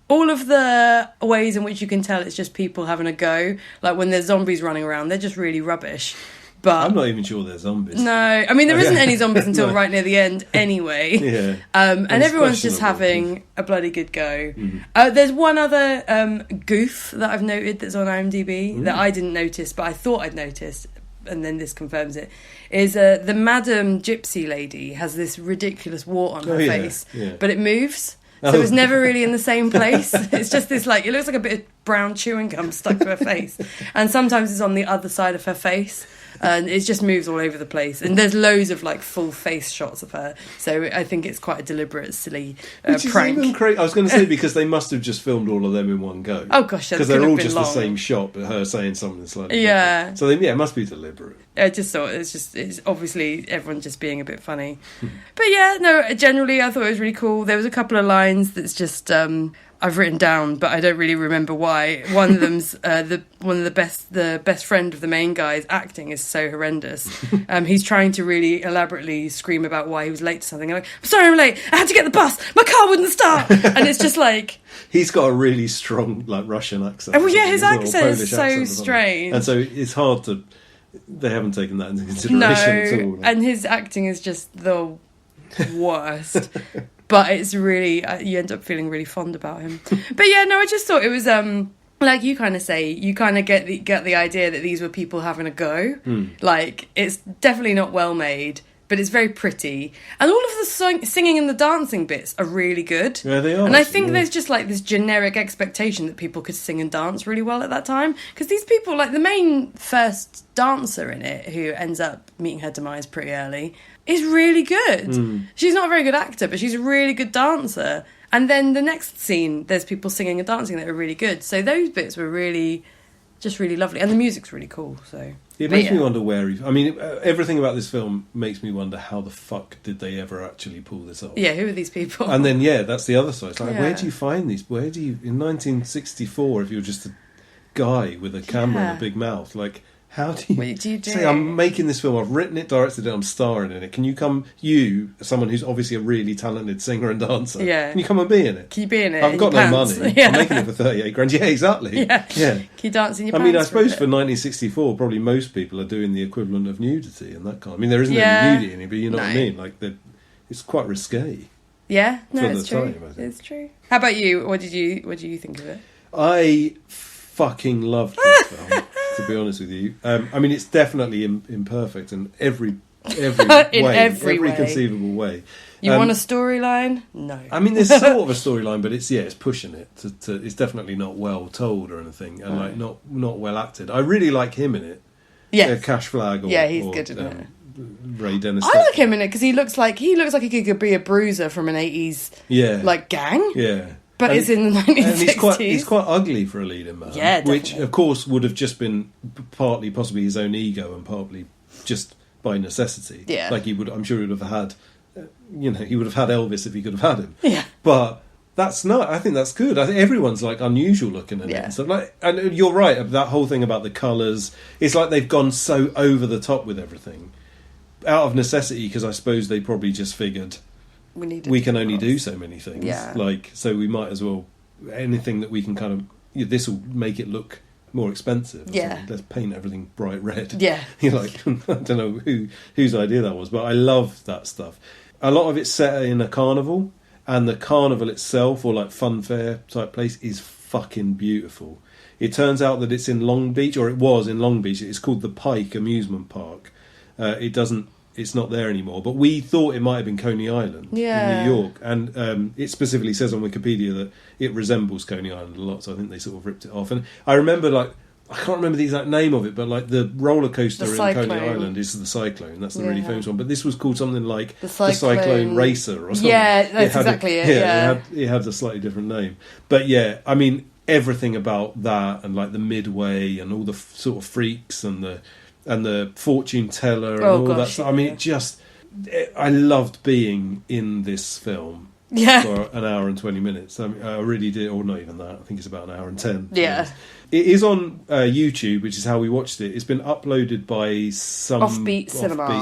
all of the ways in which you can tell it's just people having a go. Like when there's zombies running around, they're just really rubbish. But I'm not even sure they're zombies. No, I mean, there isn't any zombies until right near the end anyway. Yeah. And everyone's just having a bloody good go. There's one other goof that I've noted that's on IMDb that I didn't notice, but I thought I'd noticed, and then this confirms it, is the Madam Gypsy lady has this ridiculous wart on her face, but it moves. So it's never really in the same place. It's just this, like, it looks like a bit of brown chewing gum stuck to her face. And sometimes it's on the other side of her face. And it just moves all over the place. And there's loads of, like, full face shots of her. So I think it's quite a deliberate, silly Which prank. Is even I was going to say, because they must have just filmed all of them in one go. Oh, gosh, because they're all just the same shot, but her saying something slightly different. So, it must be deliberate. I just thought it's obviously everyone just being a bit funny. But yeah, no, generally I thought it was really cool. There was a couple of lines that's just I've written down, but I don't really remember why. One of them's the best friend of the main guy's acting is so horrendous. He's trying to really elaborately scream about why he was late to something. I'm like, I'm sorry, I'm late. I had to get the bus. My car wouldn't start. And it's just like, he's got a really strong, like, Russian accent. Oh yeah, his accent is so strange, and so it's hard to. They haven't taken that into consideration at all. And his acting is just the worst. But it's really, you end up feeling really fond about him. But yeah, no, I just thought it was like you kind of say, you kind of get the idea that these were people having a go. Like, it's definitely not well made, but it's very pretty. And all of the singing and the dancing bits are really good. Yeah, they are. And I think there's just, like, this generic expectation that people could sing and dance really well at that time. Because these people, like, the main first dancer in it, who ends up meeting her demise pretty early, is really good. She's not a very good actor, but she's a really good dancer. And then the next scene, there's people singing and dancing that are really good. So those bits were really lovely. And the music's really cool, so... It makes me wonder where I mean, everything about this film makes me wonder how the fuck did they ever actually pull this off? Yeah, who are these people? And then, that's the other side. It's like, where do you find these? Where do you... In 1964, if you're just a guy with a camera and a big mouth, like... How do you say, I'm making this film, I've written it, directed it, I'm starring in it. Can you come, someone who's obviously a really talented singer and dancer, can you come and be in it? Can you be in it? I've got no money. I'm making it for 38 grand. Yeah, exactly. Yeah. Can you dance in your pants? I mean, I suppose for 1964, probably most people are doing the equivalent of nudity and that kind. I mean, there isn't any nudity in it, but you know what I mean? Like, it's quite risque. Yeah, no, it's true. Time, it's true. How about you? What did you think of it? I fucking loved this film. To be honest with you, I mean, it's definitely imperfect in every way. Conceivable way. You want a storyline? No. I mean, there's sort of a storyline, but it's pushing it. It's definitely not well told or anything, and like not well acted. I really like him in it. Yeah, Cash Flag. He's good in it. Ray Dennis. I like him in it because he looks like he could be a bruiser from an 80s like gang. Yeah. But it's in the 1960s. And he's quite ugly for a leading man. Yeah, definitely. Which, of course, would have just been partly possibly his own ego and partly just by necessity. Yeah. Like I'm sure he would have had, he would have had Elvis if he could have had him. Yeah. But that's not, I think that's good. I think everyone's like unusual looking in it. And stuff. Like, and you're right, that whole thing about the colours. It's like they've gone so over the top with everything. Out of necessity, because I suppose they probably just figured... We can only do so many things. Yeah. Like, so we might as well, anything that we can kind of, this will make it look more expensive. Yeah. Let's paint everything bright red. Yeah. You're like, I don't know whose idea that was, but I love that stuff. A lot of it's set in a carnival, and the carnival itself, or like fun fair type place, is fucking beautiful. It turns out that it's in Long Beach, or it was in Long Beach. It's called the Pike Amusement Park. It's not there anymore, but we thought it might have been Coney Island in New York, and it specifically says on Wikipedia that it resembles Coney Island a lot, so I think they sort of ripped it off. And I remember, like, I can't remember the exact name of it, but like the roller coaster in Coney Island is the Cyclone. That's the really famous one, but this was called something like the Cyclone Racer or something. Yeah, that's exactly it. Yeah, it had a slightly different name, but yeah, I mean, everything about that and like the Midway and all the sort of freaks and the fortune teller and all that stuff. I mean, I loved being in this film for an hour and 20 minutes. I mean, I really did, or not even that. I think it's about an hour and 10. Yeah. It is on YouTube, which is how we watched it. It's been uploaded by some Offbeat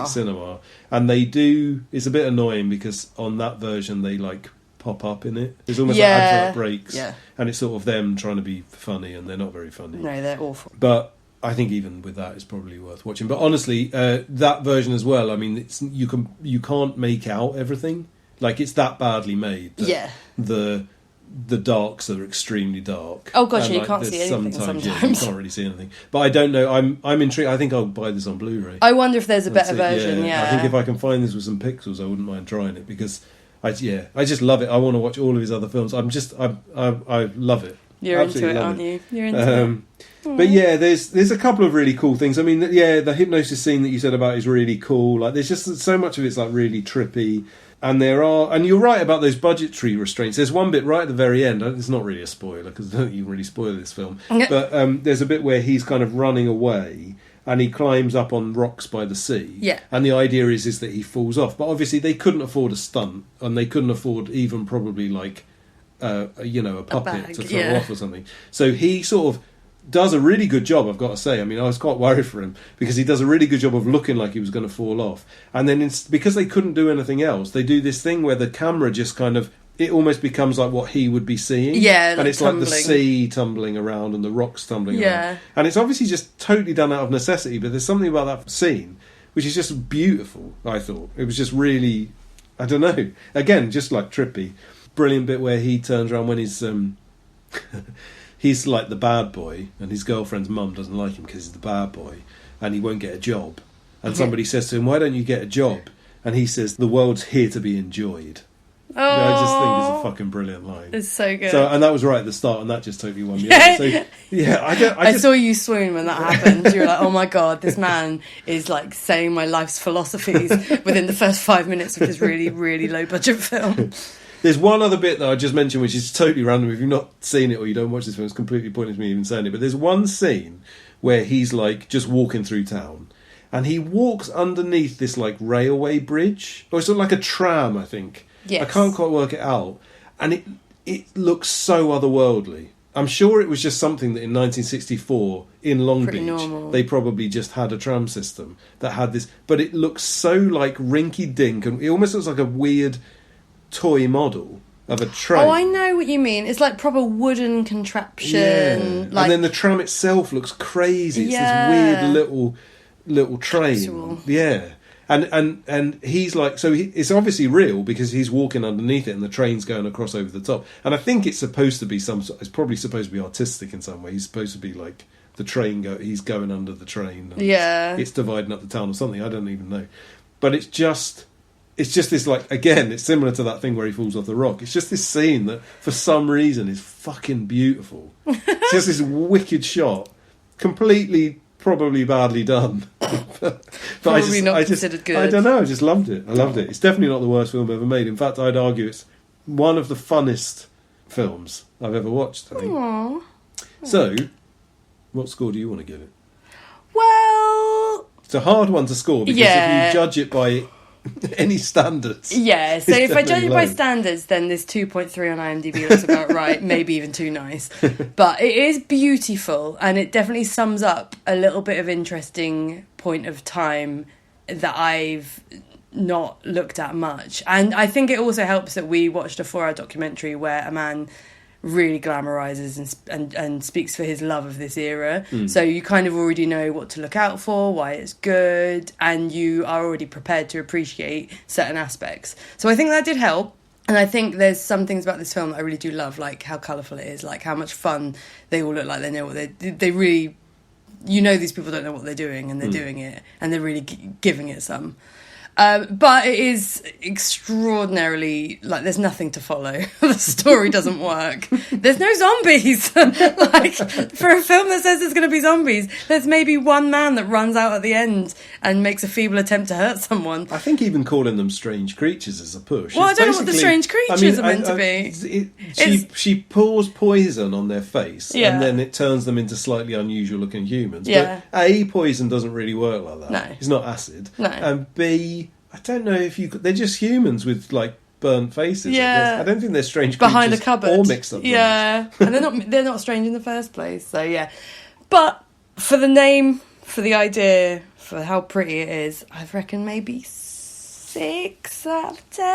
Cinema. And it's a bit annoying because on that version they like pop up in it. There's almost like advert breaks. Yeah. And it's sort of them trying to be funny and they're not very funny. No, they're awful. But I think even with that, it's probably worth watching. But honestly, that version as well. I mean, you can't make out everything. Like, it's that badly made. That the darks are extremely dark. Oh gosh, you can't see anything sometimes. Yeah, you can't really see anything. But I don't know. I'm intrigued. I think I'll buy this on Blu-ray. I wonder if there's a better version. Yeah. I think if I can find this with some pixels, I wouldn't mind trying it because I just love it. I want to watch all of his other films. I love it. You're into it, aren't you? You're into it. But yeah, there's a couple of really cool things. I mean, yeah, the hypnosis scene that you said about is really cool. Like, there's just so much of it's like really trippy. And and you're right about those budgetary restraints. There's one bit right at the very end. It's not really a spoiler because I don't think you can really spoil this film. But there's a bit where he's kind of running away and he climbs up on rocks by the sea. Yeah. And the idea is that he falls off. But obviously they couldn't afford a stunt and they couldn't afford even probably like a puppet to throw off or something. So he sort of does a really good job, I've got to say. I mean, I was quite worried for him because he does a really good job of looking like he was going to fall off. And then because they couldn't do anything else, they do this thing where the camera just kind of, it almost becomes like what he would be seeing. Yeah, and it's tumbling. Like the sea tumbling around and the rocks tumbling around. And it's obviously just totally done out of necessity, but there's something about that scene which is just beautiful, I thought. It was just really, I don't know, again, just like trippy. Brilliant bit where he turns around when he's he's like the bad boy, and his girlfriend's mum doesn't like him because he's the bad boy, and he won't get a job. And somebody says to him, "Why don't you get a job?" And he says, "The world's here to be enjoyed." Oh, I just think it's a fucking brilliant line. It's so good. So, and that was right at the start, and that just totally won me over. So, yeah, I saw you swoon when that happened. You were like, "Oh my god, this man is like saying my life's philosophies within the first 5 minutes of this really, really low budget film." There's one other bit that I just mentioned, which is totally random. If you've not seen it or you don't watch this film, it's completely pointless me even saying it. But there's one scene where he's like just walking through town, and he walks underneath this like railway bridge, or it's sort of like a tram, I think. Yes. I can't quite work it out, and it looks so otherworldly. I'm sure it was just something that in 1964 in Long Pretty Beach normal. they probably just had a tram system that had this, but it looks so like rinky-dink, and it almost looks like a weird toy model of a train. Oh, I know what you mean. It's like proper wooden contraption. Yeah. Like, and then the tram itself looks crazy. It's Yeah. this weird little train. Capsule. Yeah. And he's like, so it's obviously real because he's walking underneath it and the train's going across over the top. And I think it's supposed to be it's probably supposed to be artistic in some way. He's supposed to be like the train he's going under the train. And Yeah. It's dividing up the town or something. I don't even know. But it's just this, like, again, it's similar to that thing where he falls off the rock. It's just this scene that for some reason is fucking beautiful. It's just this wicked shot, completely probably badly done. but Probably not considered good. I don't know, I just loved it. I loved it. It's definitely not the worst film ever made. In fact, I'd argue it's one of the funnest films I've ever watched, I think. Aww. So, what score do you want to give it? Well, It's a hard one to score because if you judge it by any standards. yeah, so it's if I judge it definitely by low. standards, then this 2.3 on IMDb looks about right, maybe even too nice. But it is beautiful, and it definitely sums up a little bit of interesting point of time that I've not looked at much. And I think it also helps that we watched a 4-hour documentary where a man really glamorizes and speaks for his love of this era. So you kind of already know what to look out for, why it's good, and you are already prepared to appreciate certain aspects. So I think that did help. And I think there's some things about this film that I really do love, like how colourful it is, like how much fun they all look like they know what they really, you know, these people don't know what they're doing, and they're doing it, and they're really giving it some. But it is extraordinarily, like, there's nothing to follow. The story doesn't work. There's no zombies. Like, for a film that says there's going to be zombies, there's maybe one man that runs out at the end and makes a feeble attempt to hurt someone. I think even calling them strange creatures is a push. Well, It's I don't know what the basically- strange creatures are meant to be. She pours poison on their face, Yeah. and then it turns them into slightly unusual looking humans. Yeah. But A, poison doesn't really work like that. No. It's not acid. No. And B, I don't know if they're just humans with like burnt faces. I Yeah. guess. I don't think they're strange Behind a creatures cupboard. or mixed up. Yeah. And they're not strange in the first place. So yeah. But for the name, for the idea, for how pretty it is, I reckon maybe 6 out of 10.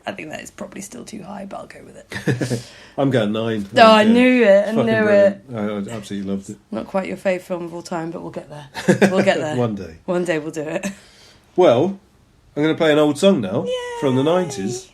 I think that is probably still too high, but I'll go with it. I'm going 9. Oh, I knew it. I Fucking knew brilliant. it. I absolutely loved it. Not quite your favourite film of all time, but we'll get there. We'll get there. One day. One day we'll do it. Well, I'm going to play an old song now from the 90s.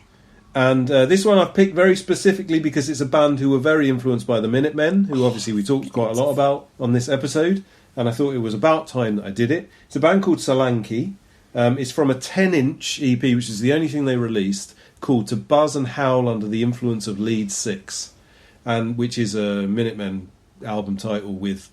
And this one I've picked very specifically because it's a band who were very influenced by the Minutemen, who obviously we talked quite a lot about on this episode. And I thought it was about time that I did it. It's a band called Solanki. It's from a 10-inch EP, which is the only thing they released, called To Buzz and Howl Under the Influence of Lead 6, and which is a Minutemen album title with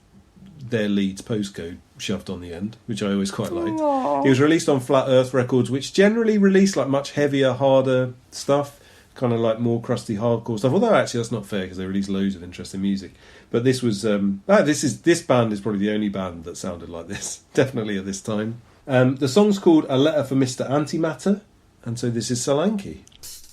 their lead's postcode shoved on the end, which I always quite liked. It was released on Flat Earth Records, which generally release like much heavier, harder stuff, kind of like more crusty hardcore stuff. Although actually that's not fair because they release loads of interesting music. But this was this band is probably the only band that sounded like this, definitely at this time. The song's called A Letter for Mr. Antimatter, and so this is Solanki. Just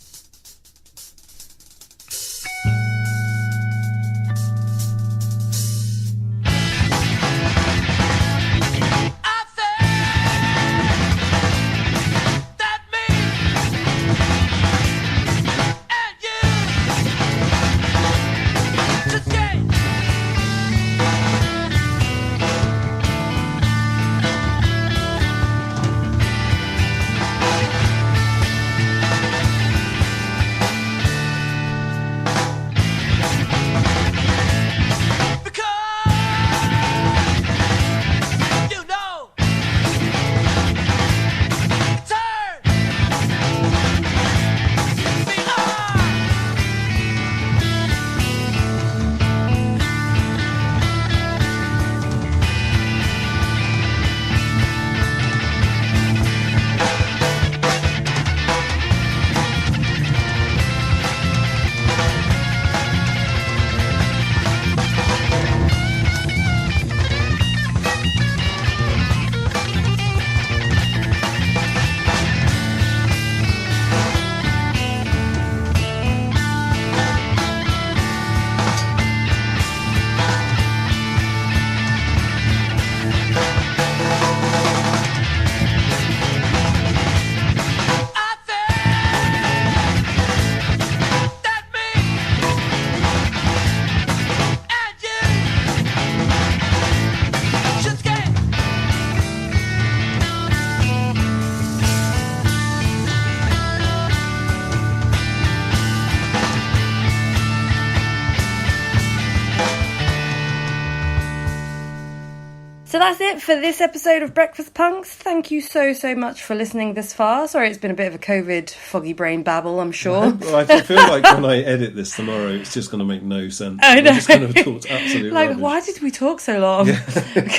that's it for this episode of Breakfast Punks. Thank you so much for listening this far. Sorry it's been a bit of a COVID foggy brain babble, I'm sure. Well, I feel like when I edit this tomorrow, it's just going to make no sense. I know. I'm just going to talk absolute like, rubbish. why did we talk so long?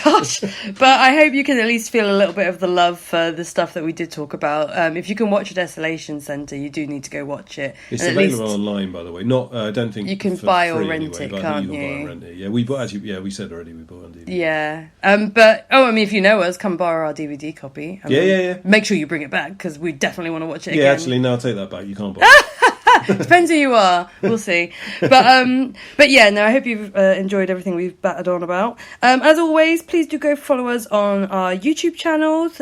Gosh. But I hope you can at least feel a little bit of the love for the stuff that we did talk about. If you can watch Desolation Center, you do need to go watch it. It's and available online, by the way. Not, I don't think you can for buy or free rent anyway, it, but I can't think you can buy you? and rent it. Yeah, we bought, actually. Yeah, we said already we bought on DVD. Yeah. But I mean, if you know us, come borrow our DVD copy. Yeah. Make sure you bring it back because we definitely want to watch it Yeah, again. actually, no, I'll take that back. You can't buy it. Depends who you are. We'll see. But yeah, no, I hope you've enjoyed everything we've battered on about. As always, please do go follow us on our YouTube channels,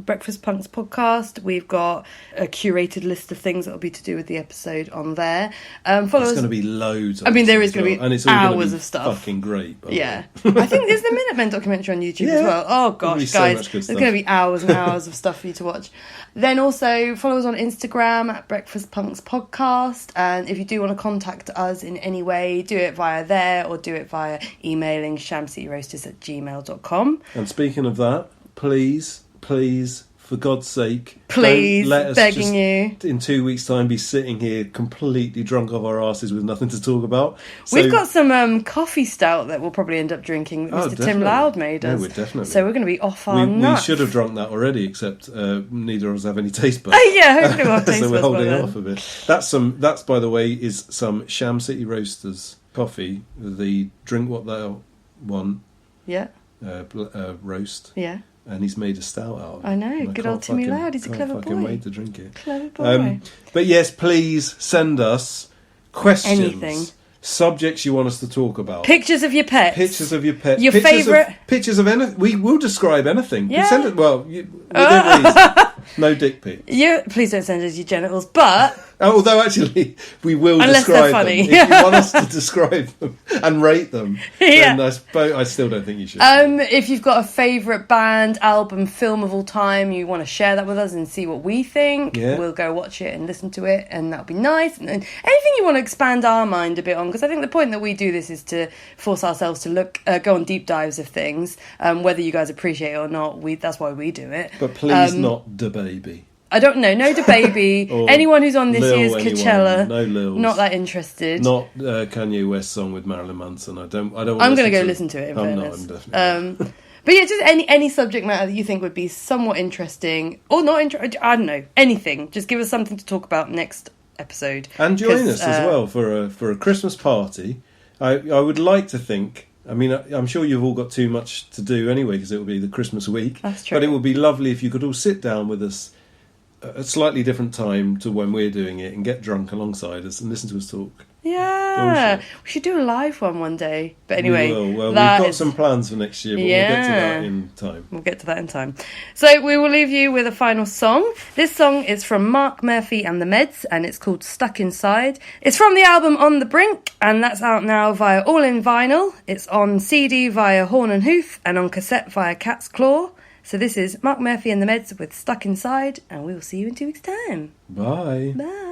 Breakfast Punks Podcast. We've got a curated list of things that will be to do with the episode on there. Follow us. There's going to be loads. I mean, there is going to be and it's all hours gonna be of stuff. Fucking great. By the Yeah. way. I think there's the Minutemen documentary on YouTube as Yeah. well. Oh There'll be gosh, so guys, much good there's stuff. going to be hours and hours of stuff for you to watch. Then also follow us on Instagram at Breakfast Punks Podcast, and if you do want to contact us in any way, do it via there or do it via emailing shamcityroasters@gmail.com. And speaking of that, please, for God's sake, Please, don't let us begging you. in 2 weeks' time be sitting here completely drunk off our asses with nothing to talk about. So, We've got some coffee stout that we'll probably end up drinking that Oh, Mr. Tim definitely. Loud made Yeah, us. we're definitely. So we're going to be off our we nuts. should have drunk that already, except neither of us have any taste buds. Yeah, hopefully we'll have taste So we're buds by holding then. off a bit. That's by the way, is some Sham City Roasters coffee. The drink what they want Yeah, roast. yeah. And he's made a stout out of it. I know, And good can't old Timmy fucking- Loud, he's a can't clever fucking boy. wait to drink it. Clever boy. But yes, please send us questions. Anything. Subjects you want us to talk about. Pictures of your pets. Pictures of your pets. Your pictures favourite- Pictures of anything. We will describe anything. Yeah. Send it, well, within reason. No dick pics. Please don't send us your genitals, but Although actually, we will Unless they're describe funny. them. If you want us to describe them and rate them, Yeah. then I still don't think you should. if you've got a favourite band, album, film of all time, you want to share that with us and see what we think, Yeah. we'll go watch it and listen to it, and that'll be nice. And anything you want to expand our mind a bit on, because I think the point that we do this is to force ourselves to go on deep dives of things, whether you guys appreciate it or not. That's why we do it. But please not DaBaby. I don't know. No DaBaby. Or Anyone who's on this Lil year's anyone. Coachella. No Lils. Not that interested. Not Kanye West's song with Marilyn Manson. I don't. I'm going to go listen to it. In I'm fairness. not. I'm definitely. But yeah, just any subject matter that you think would be somewhat interesting or not interesting. I don't know, anything. Just give us something to talk about next episode. And join us as well for a Christmas party. I would like to think. I mean, I'm sure you've all got too much to do anyway because it will be the Christmas week. That's true. But it would be lovely if you could all sit down with us at a slightly different time to when we're doing it and get drunk alongside us and listen to us talk. Yeah, Bullshit. we should do a live one day. But anyway, we will. Well, we've that got is- some plans for next year, but we'll get to that in time. We'll get to that in time. So we will leave you with a final song. This song is from Mark Murphy and the Meds, and it's called Stuck Inside. It's from the album On the Brink, and that's out now via All In Vinyl. It's on CD via Horn and Hoof, and on cassette via Cat's Claw. So this is Mark Murphy and the Meds with Stuck Inside, and we will see you in 2 weeks' time. Bye. Bye.